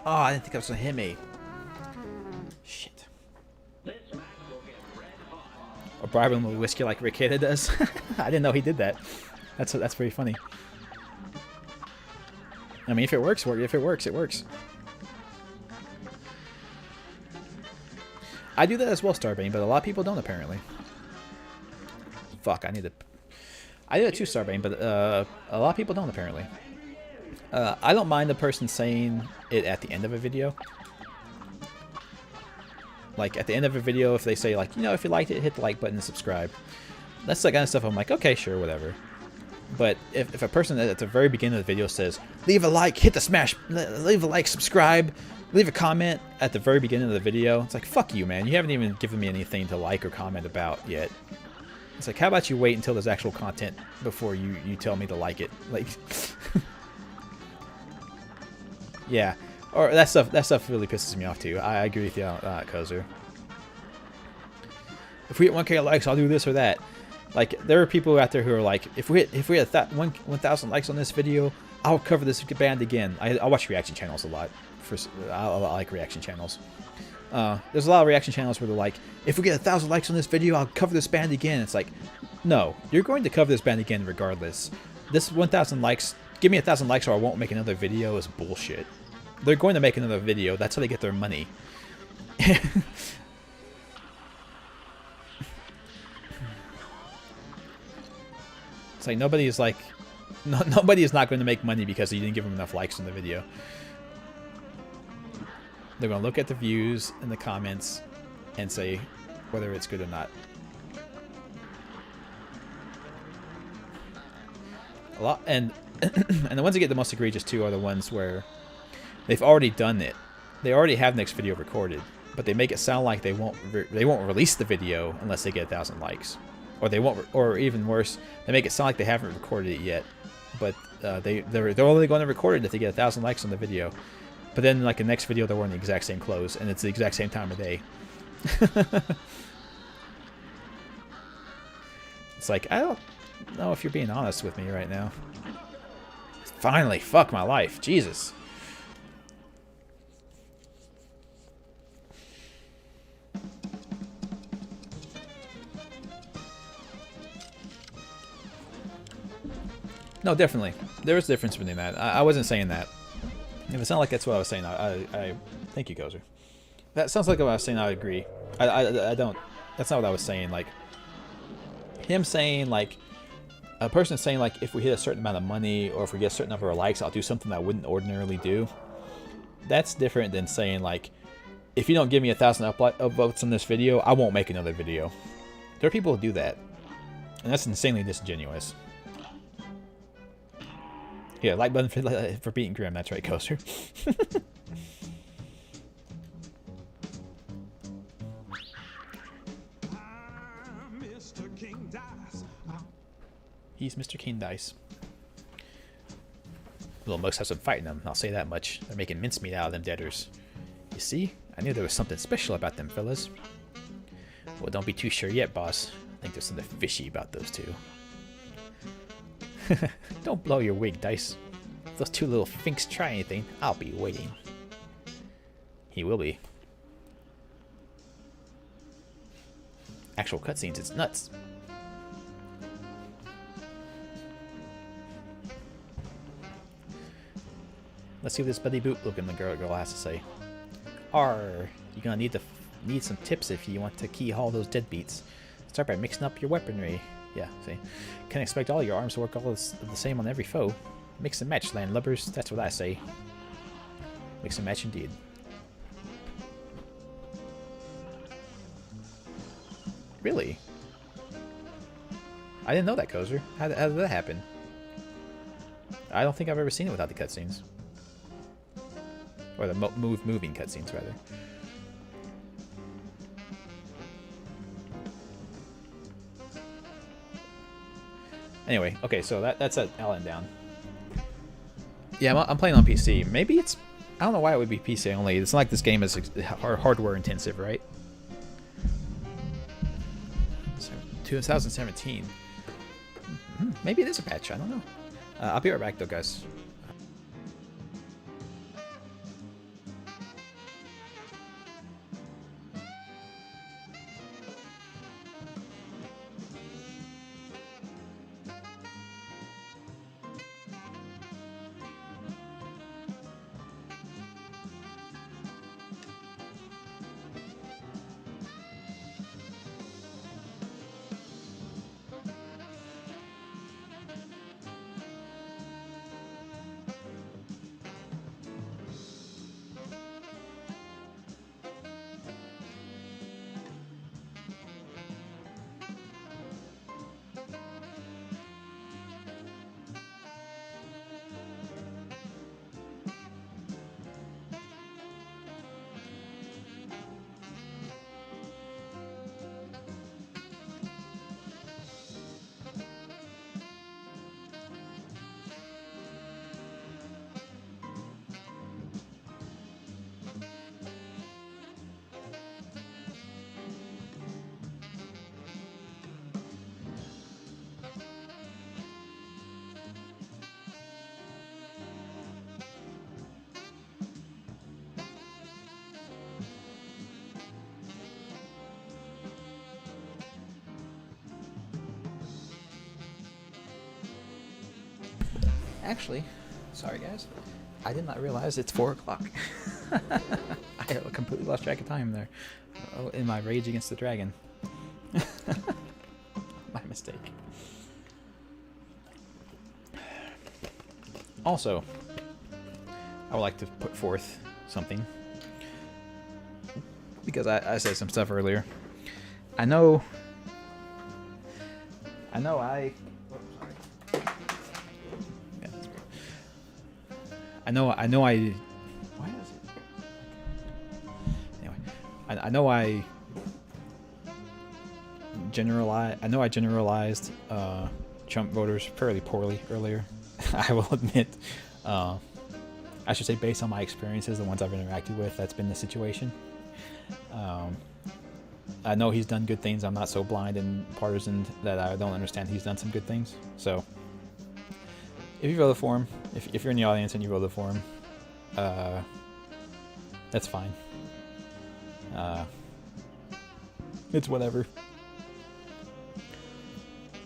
Oh, I didn't think that was going to hit me. Shit. Or bribe him with whiskey like Rick Hida does. I didn't know he did that. That's pretty funny. I mean, if it works, it works. I do that as well, Starbane, but a lot of people don't apparently. Fuck, I need to. I do it too, Starbane, but a lot of people don't apparently. I don't mind the person saying it at the end of a video. Like, at the end of a video, if they say, like, you know, if you liked it, hit the like button and subscribe. That's the kind of stuff I'm like, okay, sure, whatever. But if a person at the very beginning of the video says, leave a like, hit the smash, leave a like, subscribe, leave a comment at the very beginning of the video, it's like, fuck you, man. You haven't even given me anything to like or comment about yet. It's like, how about you wait until there's actual content before you tell me to like it? Like, yeah. Or that stuff really pisses me off too. I agree with you on that, Kozer. If we hit 1K likes, I'll do this or that. Like, there are people out there who are like, if we hit 1,000 likes on this video, I'll cover this band again. I watch reaction channels a lot. I like reaction channels. There's a lot of reaction channels where they're like, if we get 1,000 likes on this video, I'll cover this band again. It's like, no, you're going to cover this band again regardless. This 1,000 likes, give me 1,000 likes or I won't make another video is bullshit. They're going to make another video. That's how they get their money. It's like nobody is like, nobody is not going to make money because you didn't give them enough likes in the video. They're going to look at the views and the comments and say whether it's good or not. A lot, and and the ones that get the most egregious too are the ones where they've already done it. They already have the next video recorded, but they make it sound like they won't release the video unless they get 1,000 likes, or they won't, or even worse, they make it sound like they haven't recorded it yet, but they're only going to record it if they get 1,000 likes on the video. But then, like, the next video, they're wearing the exact same clothes, and it's the exact same time of day. It's like, I don't know if you're being honest with me right now. Finally, fuck my life, Jesus. No, definitely. There is a difference between that. I wasn't saying that. If it sounds like that's what I was saying, I thank you, Gozer. That sounds like what I was saying. I agree. I don't. That's not what I was saying. Like him saying, like a person saying, like if we hit a certain amount of money or if we get a certain number of likes, I'll do something that I wouldn't ordinarily do. That's different than saying, like, if you don't give me 1,000 upvotes on this video, I won't make another video. There are people who do that, and that's insanely disingenuous. Yeah, like button for beating Grim. That's right, Coaster. He's Mr. King Dice. Little Mugs have some fight in them, I'll say that much. They're making mincemeat out of them deaders. You see? I knew there was something special about them fellas. Well, don't be too sure yet, boss. I think there's something fishy about those two. Don't blow your wig, Dice. If those two little finks try anything, I'll be waiting. He will be. Actual cutscenes, it's nuts. Let's see what this Buddy Boot looking girl has to say. You're gonna need some tips if you want to key haul those deadbeats. Start by mixing up your weaponry. Yeah, see. Can't expect all your arms to work all the same on every foe. Mix and match, landlubbers. That's what I say. Mix and match indeed. Really? I didn't know that, Kozer. How did that happen? I don't think I've ever seen it without the cutscenes. Or the moving cutscenes, rather. Anyway, okay, so that's at Allen down. Yeah, I'm playing on PC. Maybe it's... I don't know why it would be PC only. It's not like this game is hardware intensive, right? So, 2017. Maybe it is a patch. I don't know. I'll be right back, though, guys. Actually, sorry guys, I did not realize it's 4 o'clock. I completely lost track of time there. Oh, in my rage against the dragon. My mistake. Also, I would like to put forth something. Because I said some stuff earlier. I know I... Oh, sorry. Yeah, that's weird. I know I... Why is it... Anyway. I know I generalized Trump voters fairly poorly earlier. I will admit. I should say based on my experiences, the ones I've interacted with, that's been the situation. I know he's done good things. I'm not so blind and partisan that I don't understand he's done some good things. So, if you voted for him, if you're in the audience and you voted for him, that's fine. It's whatever.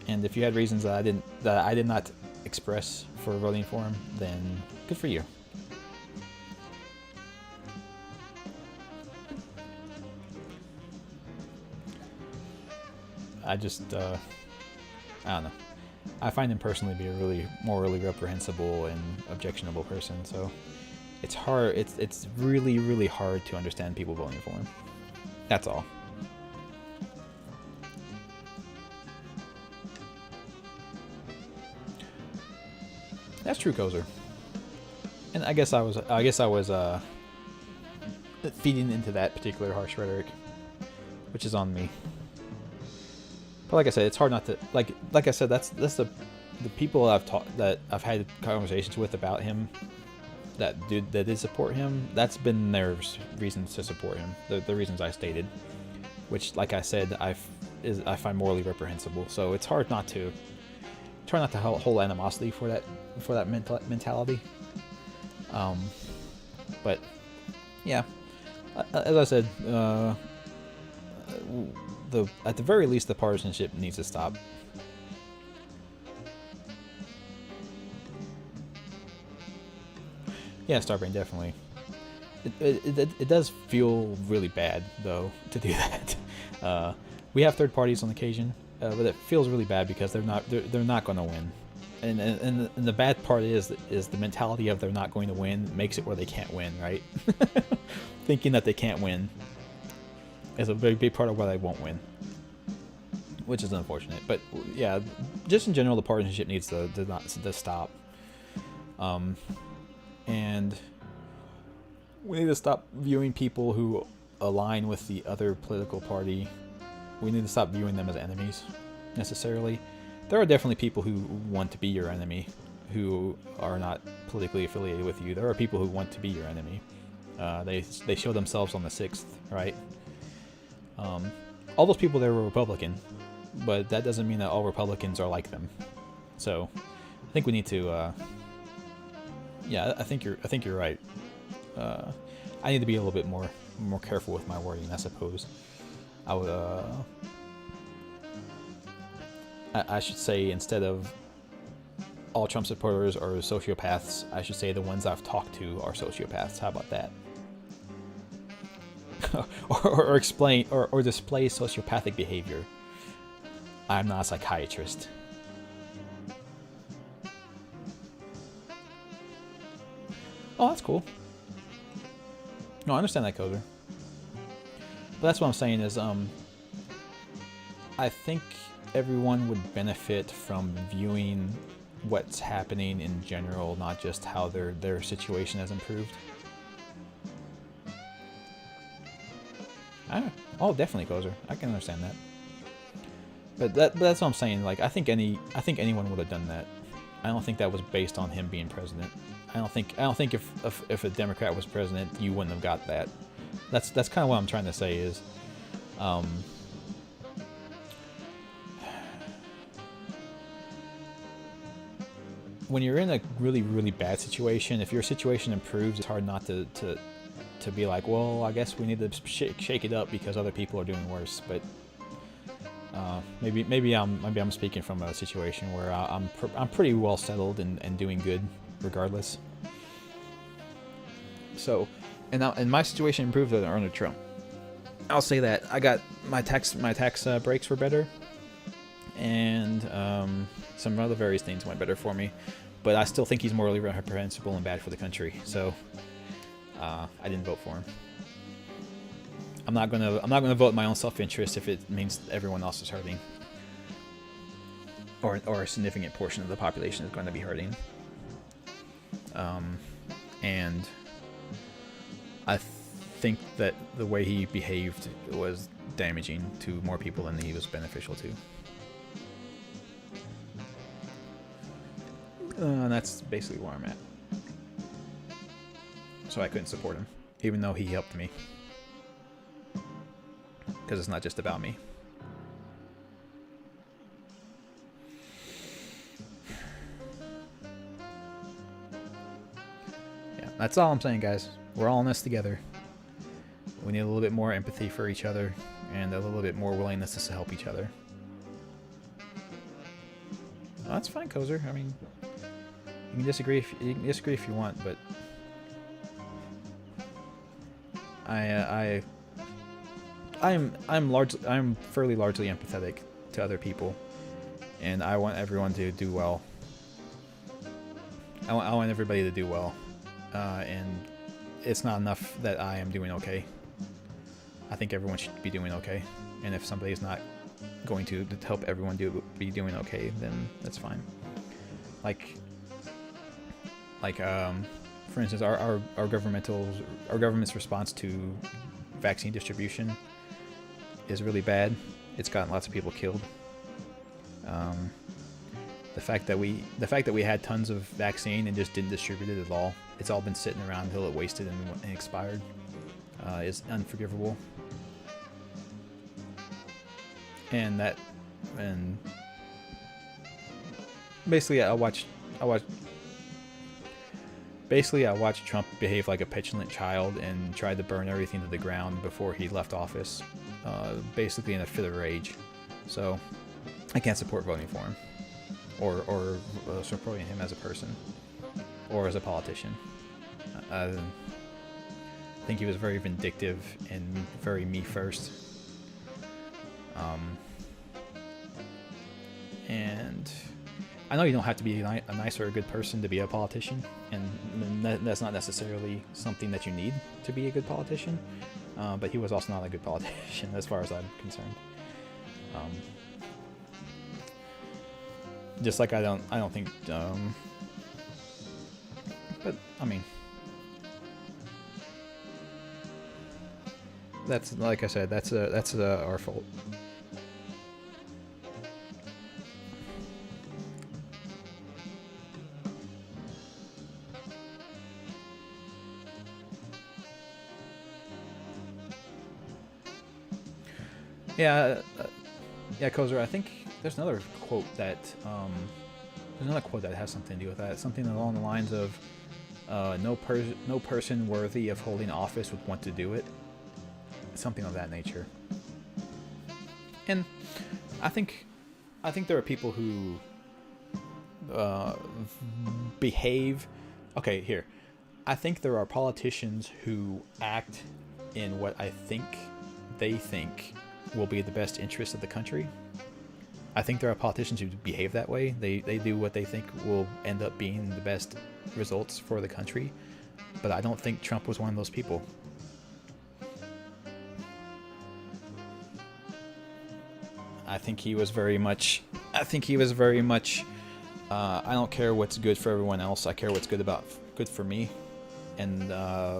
And if you had reasons that I did not express for voting for him, then good for you. I just, I don't know. I find him personally to be a really morally reprehensible and objectionable person. So it's hard. It's really, really hard to understand people voting for him. That's all. That's true, Kozer. And I guess I was feeding into that particular harsh rhetoric, which is on me. But like I said, it's hard not to like I said. That's the people that I've had conversations with about him that did support him. That's been their reasons to support him. The reasons I stated, which, like I said, I find morally reprehensible. So it's hard not to hold animosity for that mentality. But yeah, as I said, at the very least, the partisanship needs to stop. Yeah, Starbrain, definitely. It does feel really bad though to do that. We have third parties on occasion, but it feels really bad because they're not going to win. And the bad part is the mentality of they're not going to win makes it where they can't win, right? Thinking that they can't win is a very big part of why they won't win, which is unfortunate. But yeah, just in general, the partisanship needs to stop. And we need to stop viewing people who align with the other political party. We need to stop viewing them as enemies necessarily. There are definitely people who want to be your enemy, who are not politically affiliated with you. There are people who want to be your enemy. They show themselves on the 6th, right? All those people there were Republican, but that doesn't mean that all Republicans are like them. So, I think we need to. Yeah, I think you're right. I need to be a little bit more careful with my wording, I suppose. I would. I should say, instead of all Trump supporters are sociopaths, I should say the ones I've talked to are sociopaths. How about that? or explain or display sociopathic behavior. I'm not a psychiatrist. Oh, that's cool. No, I understand that, Coder. But that's what I'm saying is, I think everyone would benefit from viewing what's happening in general, not just how their situation has improved. Oh, definitely, Gozer. I can understand that. But that's what I'm saying. Like, I think anyone would have done that. I don't think that was based on him being president. I don't think if a Democrat was president, you wouldn't have got that. That's kind of what I'm trying to say is, when you're in a really, really bad situation, if your situation improves, it's hard not to be like, well, I guess we need to shake it up because other people are doing worse. But Maybe I'm speaking from a situation where I'm pretty well settled and doing good regardless. So, and my situation improved under Arnold Trump. I'll say that I got my tax breaks were better, and some other various things went better for me. But I still think he's morally reprehensible and bad for the country. So I didn't vote for him. I'm not gonna vote in my own self-interest if it means everyone else is hurting, or a significant portion of the population is going to be hurting. And I think that the way he behaved was damaging to more people than he was beneficial to. And that's basically where I'm at. So I couldn't support him, even though he helped me. Because it's not just about me. Yeah, that's all I'm saying, guys. We're all in this together. We need a little bit more empathy for each other and a little bit more willingness to help each other. Well, that's fine, Kozer. I mean, you can disagree if you want, but I'm fairly largely empathetic to other people, and I want everyone to do well. I want everybody to do well, and it's not enough that I am doing okay. I think everyone should be doing okay, and if somebody's not going to help everyone be doing okay, then that's fine. Like for instance, our government's response to vaccine distribution is really bad. It's gotten lots of people killed. The fact that we had tons of vaccine and just didn't distribute it at all, it's all been sitting around until it wasted and expired, is unforgivable. And basically I watched Trump behave like a petulant child and tried to burn everything to the ground before he left office, basically in a fit of rage. So I can't support voting for him, or supporting him as a person, or as a politician. I think he was very vindictive and very me first. And I know you don't have to be a nice or a good person to be a politician, and that's not necessarily something that you need to be a good politician. But he was also not a good politician, as far as I'm concerned. Just like I don't think. But I mean, that's, like I said, that's our fault. Yeah, Kozer, I think there's another quote that has something to do with that. Something along the lines of, no person worthy of holding office would want to do it. Something of that nature. And I think there are people who behave. Okay, here. I think there are politicians who act in what I think they think will be the best interest of the country. I think there are politicians who behave that way. They do what they think will end up being the best results for the country. But I don't think Trump was one of those people. I think he was very much I don't care what's good for everyone else. I care what's good for me. And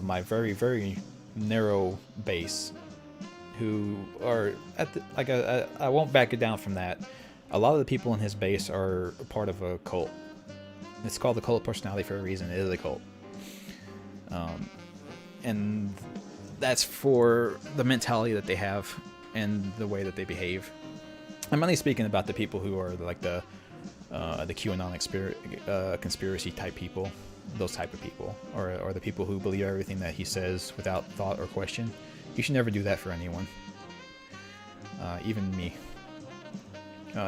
my very, very narrow base, who are I won't back it down from that. A lot of the people in his base are part of a cult. It's called the cult of personality for a reason. It is a cult. And that's for the mentality that they have and the way that they behave. I'm only speaking about the people who are like the QAnon conspiracy type people, those type of people, or the people who believe everything that he says without thought or question. You should never do that for anyone, even me.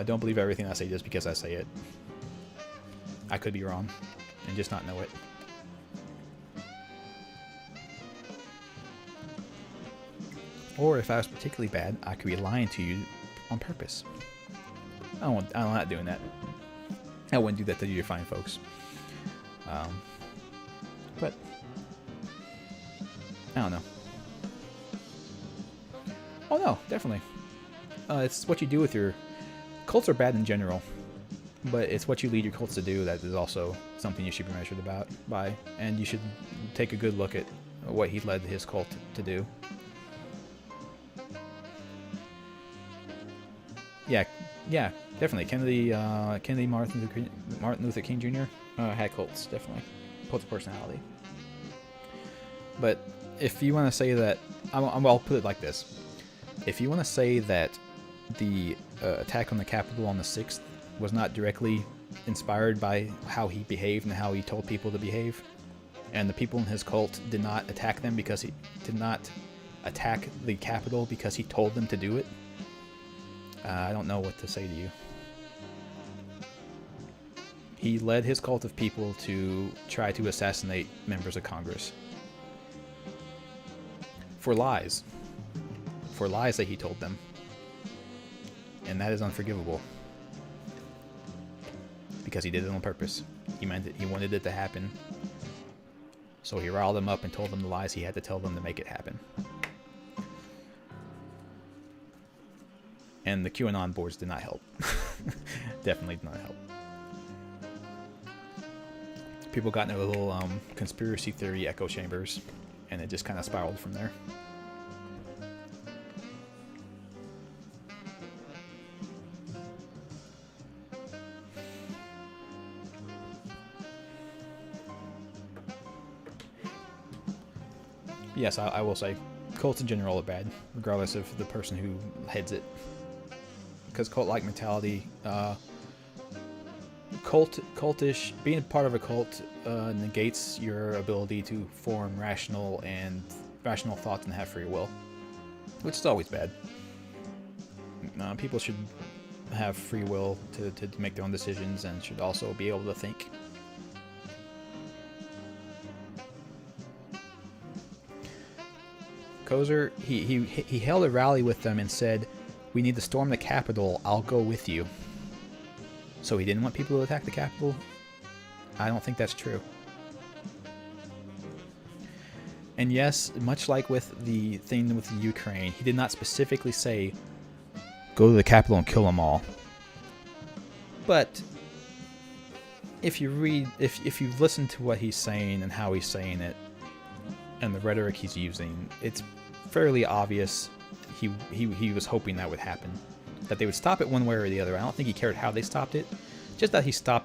Don't believe everything I say just because I say it. I could be wrong and just not know it. Or if I was particularly bad, I could be lying to you on purpose. I'm not doing that. I wouldn't do that to you fine folks. But I don't know. Oh no, definitely. It's what you do with your cults are bad in general, but it's what you lead your cults to do that is also something you should be measured by, and you should take a good look at what he led his cult to do. Yeah, definitely. Kennedy, Martin Luther King Jr. Had cults, definitely. Cult of personality. But if you want to say that, I'll put it like this. If you want to say that the attack on the Capitol on the 6th was not directly inspired by how he behaved and how he told people to behave, and the people in his cult did not attack them because he did not attack the Capitol because he told them to do it, I don't know what to say to you. He led his cult of people to try to assassinate members of Congress. For lies. For lies that he told them. And that is unforgivable. Because he did it on purpose. He meant it. He wanted it to happen. So he riled them up and told them the lies he had to tell them to make it happen. And the QAnon boards did not help. Definitely did not help. People got in their little conspiracy theory echo chambers, and it just kind of spiraled from there. Yes, I will say, cults in general are bad, regardless of the person who heads it. Because cult-like mentality, cultish, being part of a cult negates your ability to form rational thoughts and have free will, which is always bad. People should have free will to make their own decisions and should also be able to think. Kozer, he held a rally with them and said, "We need to storm the Capitol. I'll go with you." So he didn't want people to attack the Capitol? I don't think that's true. And yes, much like with the thing with the Ukraine, he did not specifically say, "Go to the Capitol and kill them all." But if you listen to what he's saying and how he's saying it, and the rhetoric he's using, it's fairly obvious he was hoping that would happen, that they would stop it one way or the other. I don't think he cared how they stopped it, just that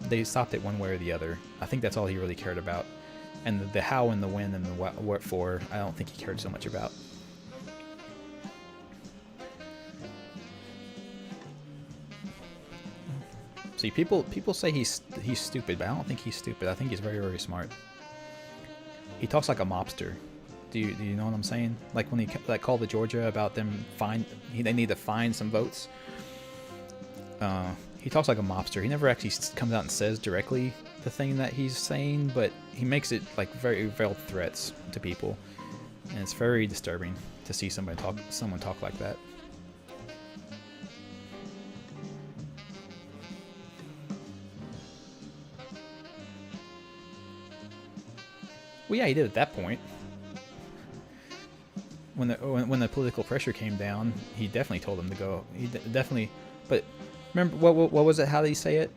they stopped it one way or the other. I think that's all he really cared about, and the how and the when and the what for, I don't think he cared so much about. See, people say he's stupid, but I don't think he's stupid. I think he's very, very smart. He talks like a mobster. Do you know what I'm saying? Like when he called the Georgia about them they need to find some votes. He talks like a mobster. He never actually comes out and says directly the thing that he's saying, but he makes it like very veiled threats to people, and it's very disturbing to see someone talk like that. Well, yeah, he did at that point. When the political pressure came down, he definitely told them to go. He definitely, but remember what was it? How did he say it?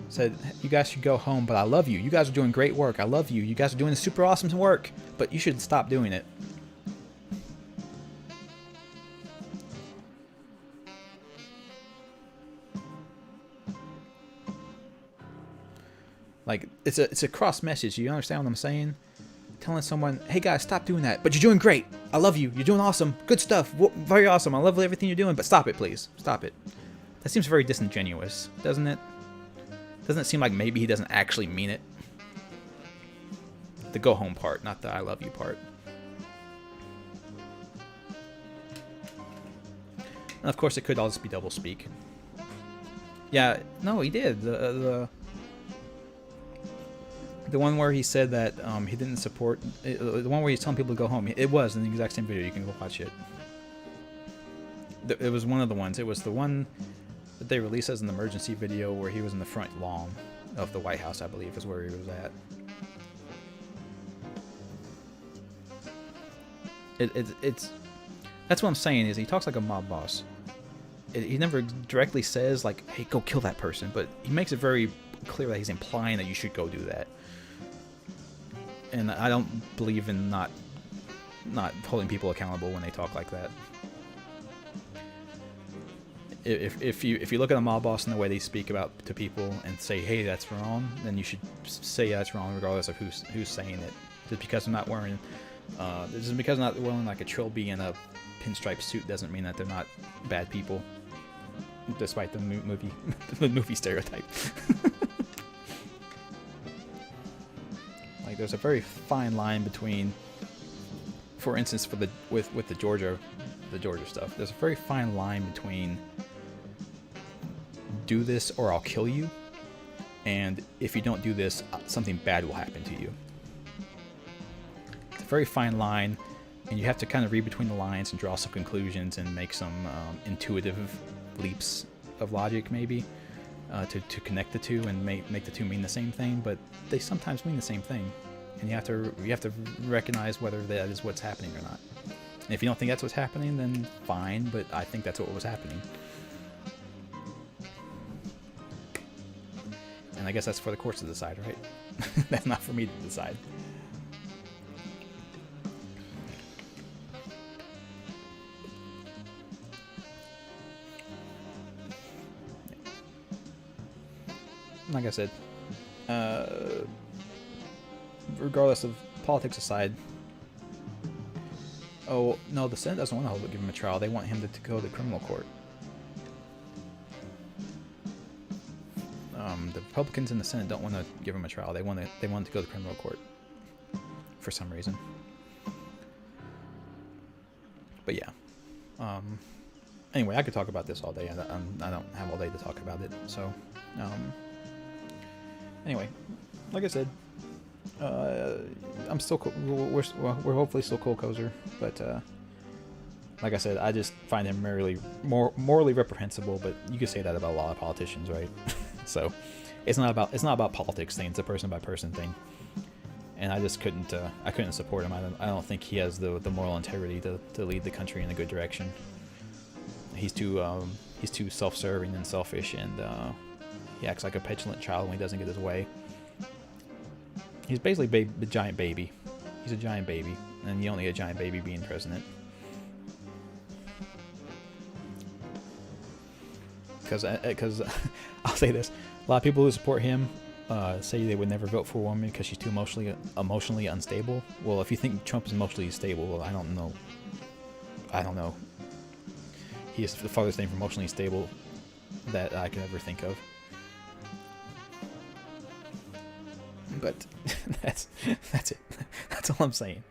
Said, "You guys should go home, but I love you. You guys are doing great work. I love you. You guys are doing super awesome work, but you should stop doing it." Like it's a cross message. You understand what I'm saying? Telling someone, "Hey guys, stop doing that. But you're doing great. I love you. You're doing awesome. Good stuff. Very awesome. I love everything you're doing. But stop it, please. Stop it." That seems very disingenuous, doesn't it? Doesn't it seem like maybe he doesn't actually mean it? The go home part, not the I love you part. And of course, it could all just be doublespeak. Yeah, no, he did. The one where he said that he didn't support the one where he's telling people to go home. It was in the exact same video. You can go watch it. It was one of the ones. It was the one that they released as an emergency video where he was in the front lawn of the White House, I believe, is where he was at. It's that's what I'm saying. Is he talks like a mob boss. He never directly says like, "Hey, go kill that person," but he makes it very clear that he's implying that you should go do that. And I don't believe in not holding people accountable when they talk like that. If you look at a mob boss and the way they speak about to people and say, "Hey, that's wrong," then you should say that's wrong regardless of who's saying it. Just because I'm not wearing like a trilby and a pinstripe suit doesn't mean that they're not bad people, despite the movie the movie stereotype. Like there's a very fine line between, for instance, with the Georgia stuff. There's a very fine line between do this or I'll kill you, and if you don't do this, something bad will happen to you. It's a very fine line, and you have to kind of read between the lines and draw some conclusions and make some intuitive leaps of logic, maybe, to connect the two and make the two mean the same thing. But they sometimes mean the same thing, and you have to recognize whether that is what's happening or not. And if you don't think that's what's happening, then fine. But I think that's what was happening. And I guess that's for the courts to decide, right? That's not for me to decide. Like I said, regardless of politics aside, oh no, the Senate doesn't want to give him a trial. They want him to go to criminal court. The Republicans in the Senate don't want to give him a trial. They want to go to criminal court for some reason. But yeah. Anyway, I could talk about this all day. I don't have all day to talk about it. So, anyway, like I said, I'm still we're hopefully still cool, Kozer, but like I said, I just find him morally reprehensible. But you could say that about a lot of politicians, right? So it's not about politics thing. It's a person by person thing, and I just couldn't support him. I don't think he has the moral integrity to lead the country in a good direction. He's too self-serving and selfish, and he acts like a petulant child when he doesn't get his way. He's basically the giant baby. He's a giant baby, and you only get a giant baby being president. Because I'll say this: a lot of people who support him say they would never vote for a woman because she's too emotionally unstable. Well, if you think Trump is emotionally stable, well, I don't know. He is the farthest thing from emotionally stable that I could ever think of. But that's it. That's all I'm saying.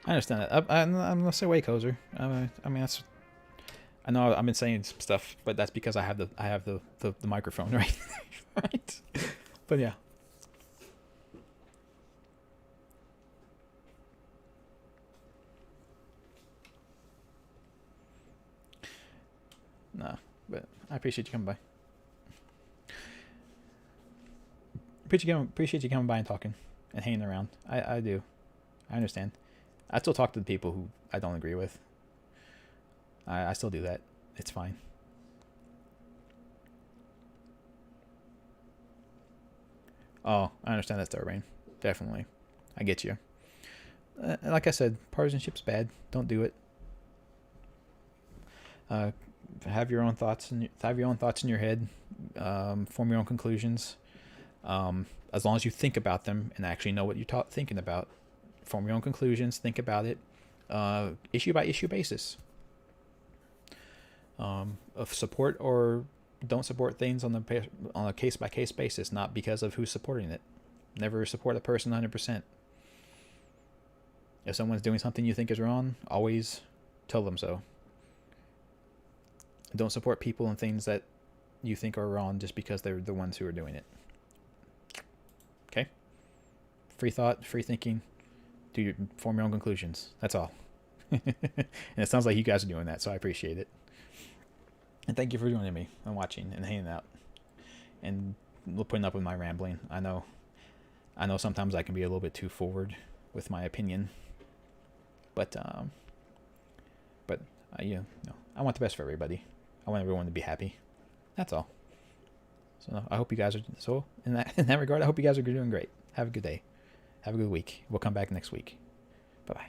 I understand that. I'm gonna say way, Kozer. I mean, that's. I know I've been saying some stuff, but that's because I have the microphone right, right. But yeah. Nah, but I appreciate you coming by. Appreciate you coming by and talking and hanging around. I do. I understand. I still talk to the people who I don't agree with. I still do that. It's fine. Oh, I understand that, Starbrain. Definitely. I get you. Like I said, partisanship's bad. Don't do it. Have your own thoughts in your head. Form your own conclusions. As long as you think about them and actually know what you're thinking about. Form your own conclusions. Think about it. Issue by issue basis. Of support or don't support things on a case by case basis, not because of who's supporting it. Never support a person 100%. If someone's doing something you think is wrong, always tell them so. Don't support people and things that you think are wrong just because they're the ones who are doing it. Okay? Free thought, free thinking. Form your own conclusions. That's all. And it sounds like you guys are doing that, so I appreciate it. And thank you for joining me and watching and hanging out and putting up with my rambling. I know sometimes I can be a little bit too forward with my opinion, but you know, I want the best for everybody. I want everyone to be happy. That's all. So no, I hope you guys are in that regard. I hope you guys are doing great. Have a good day. Have a good week. We'll come back next week.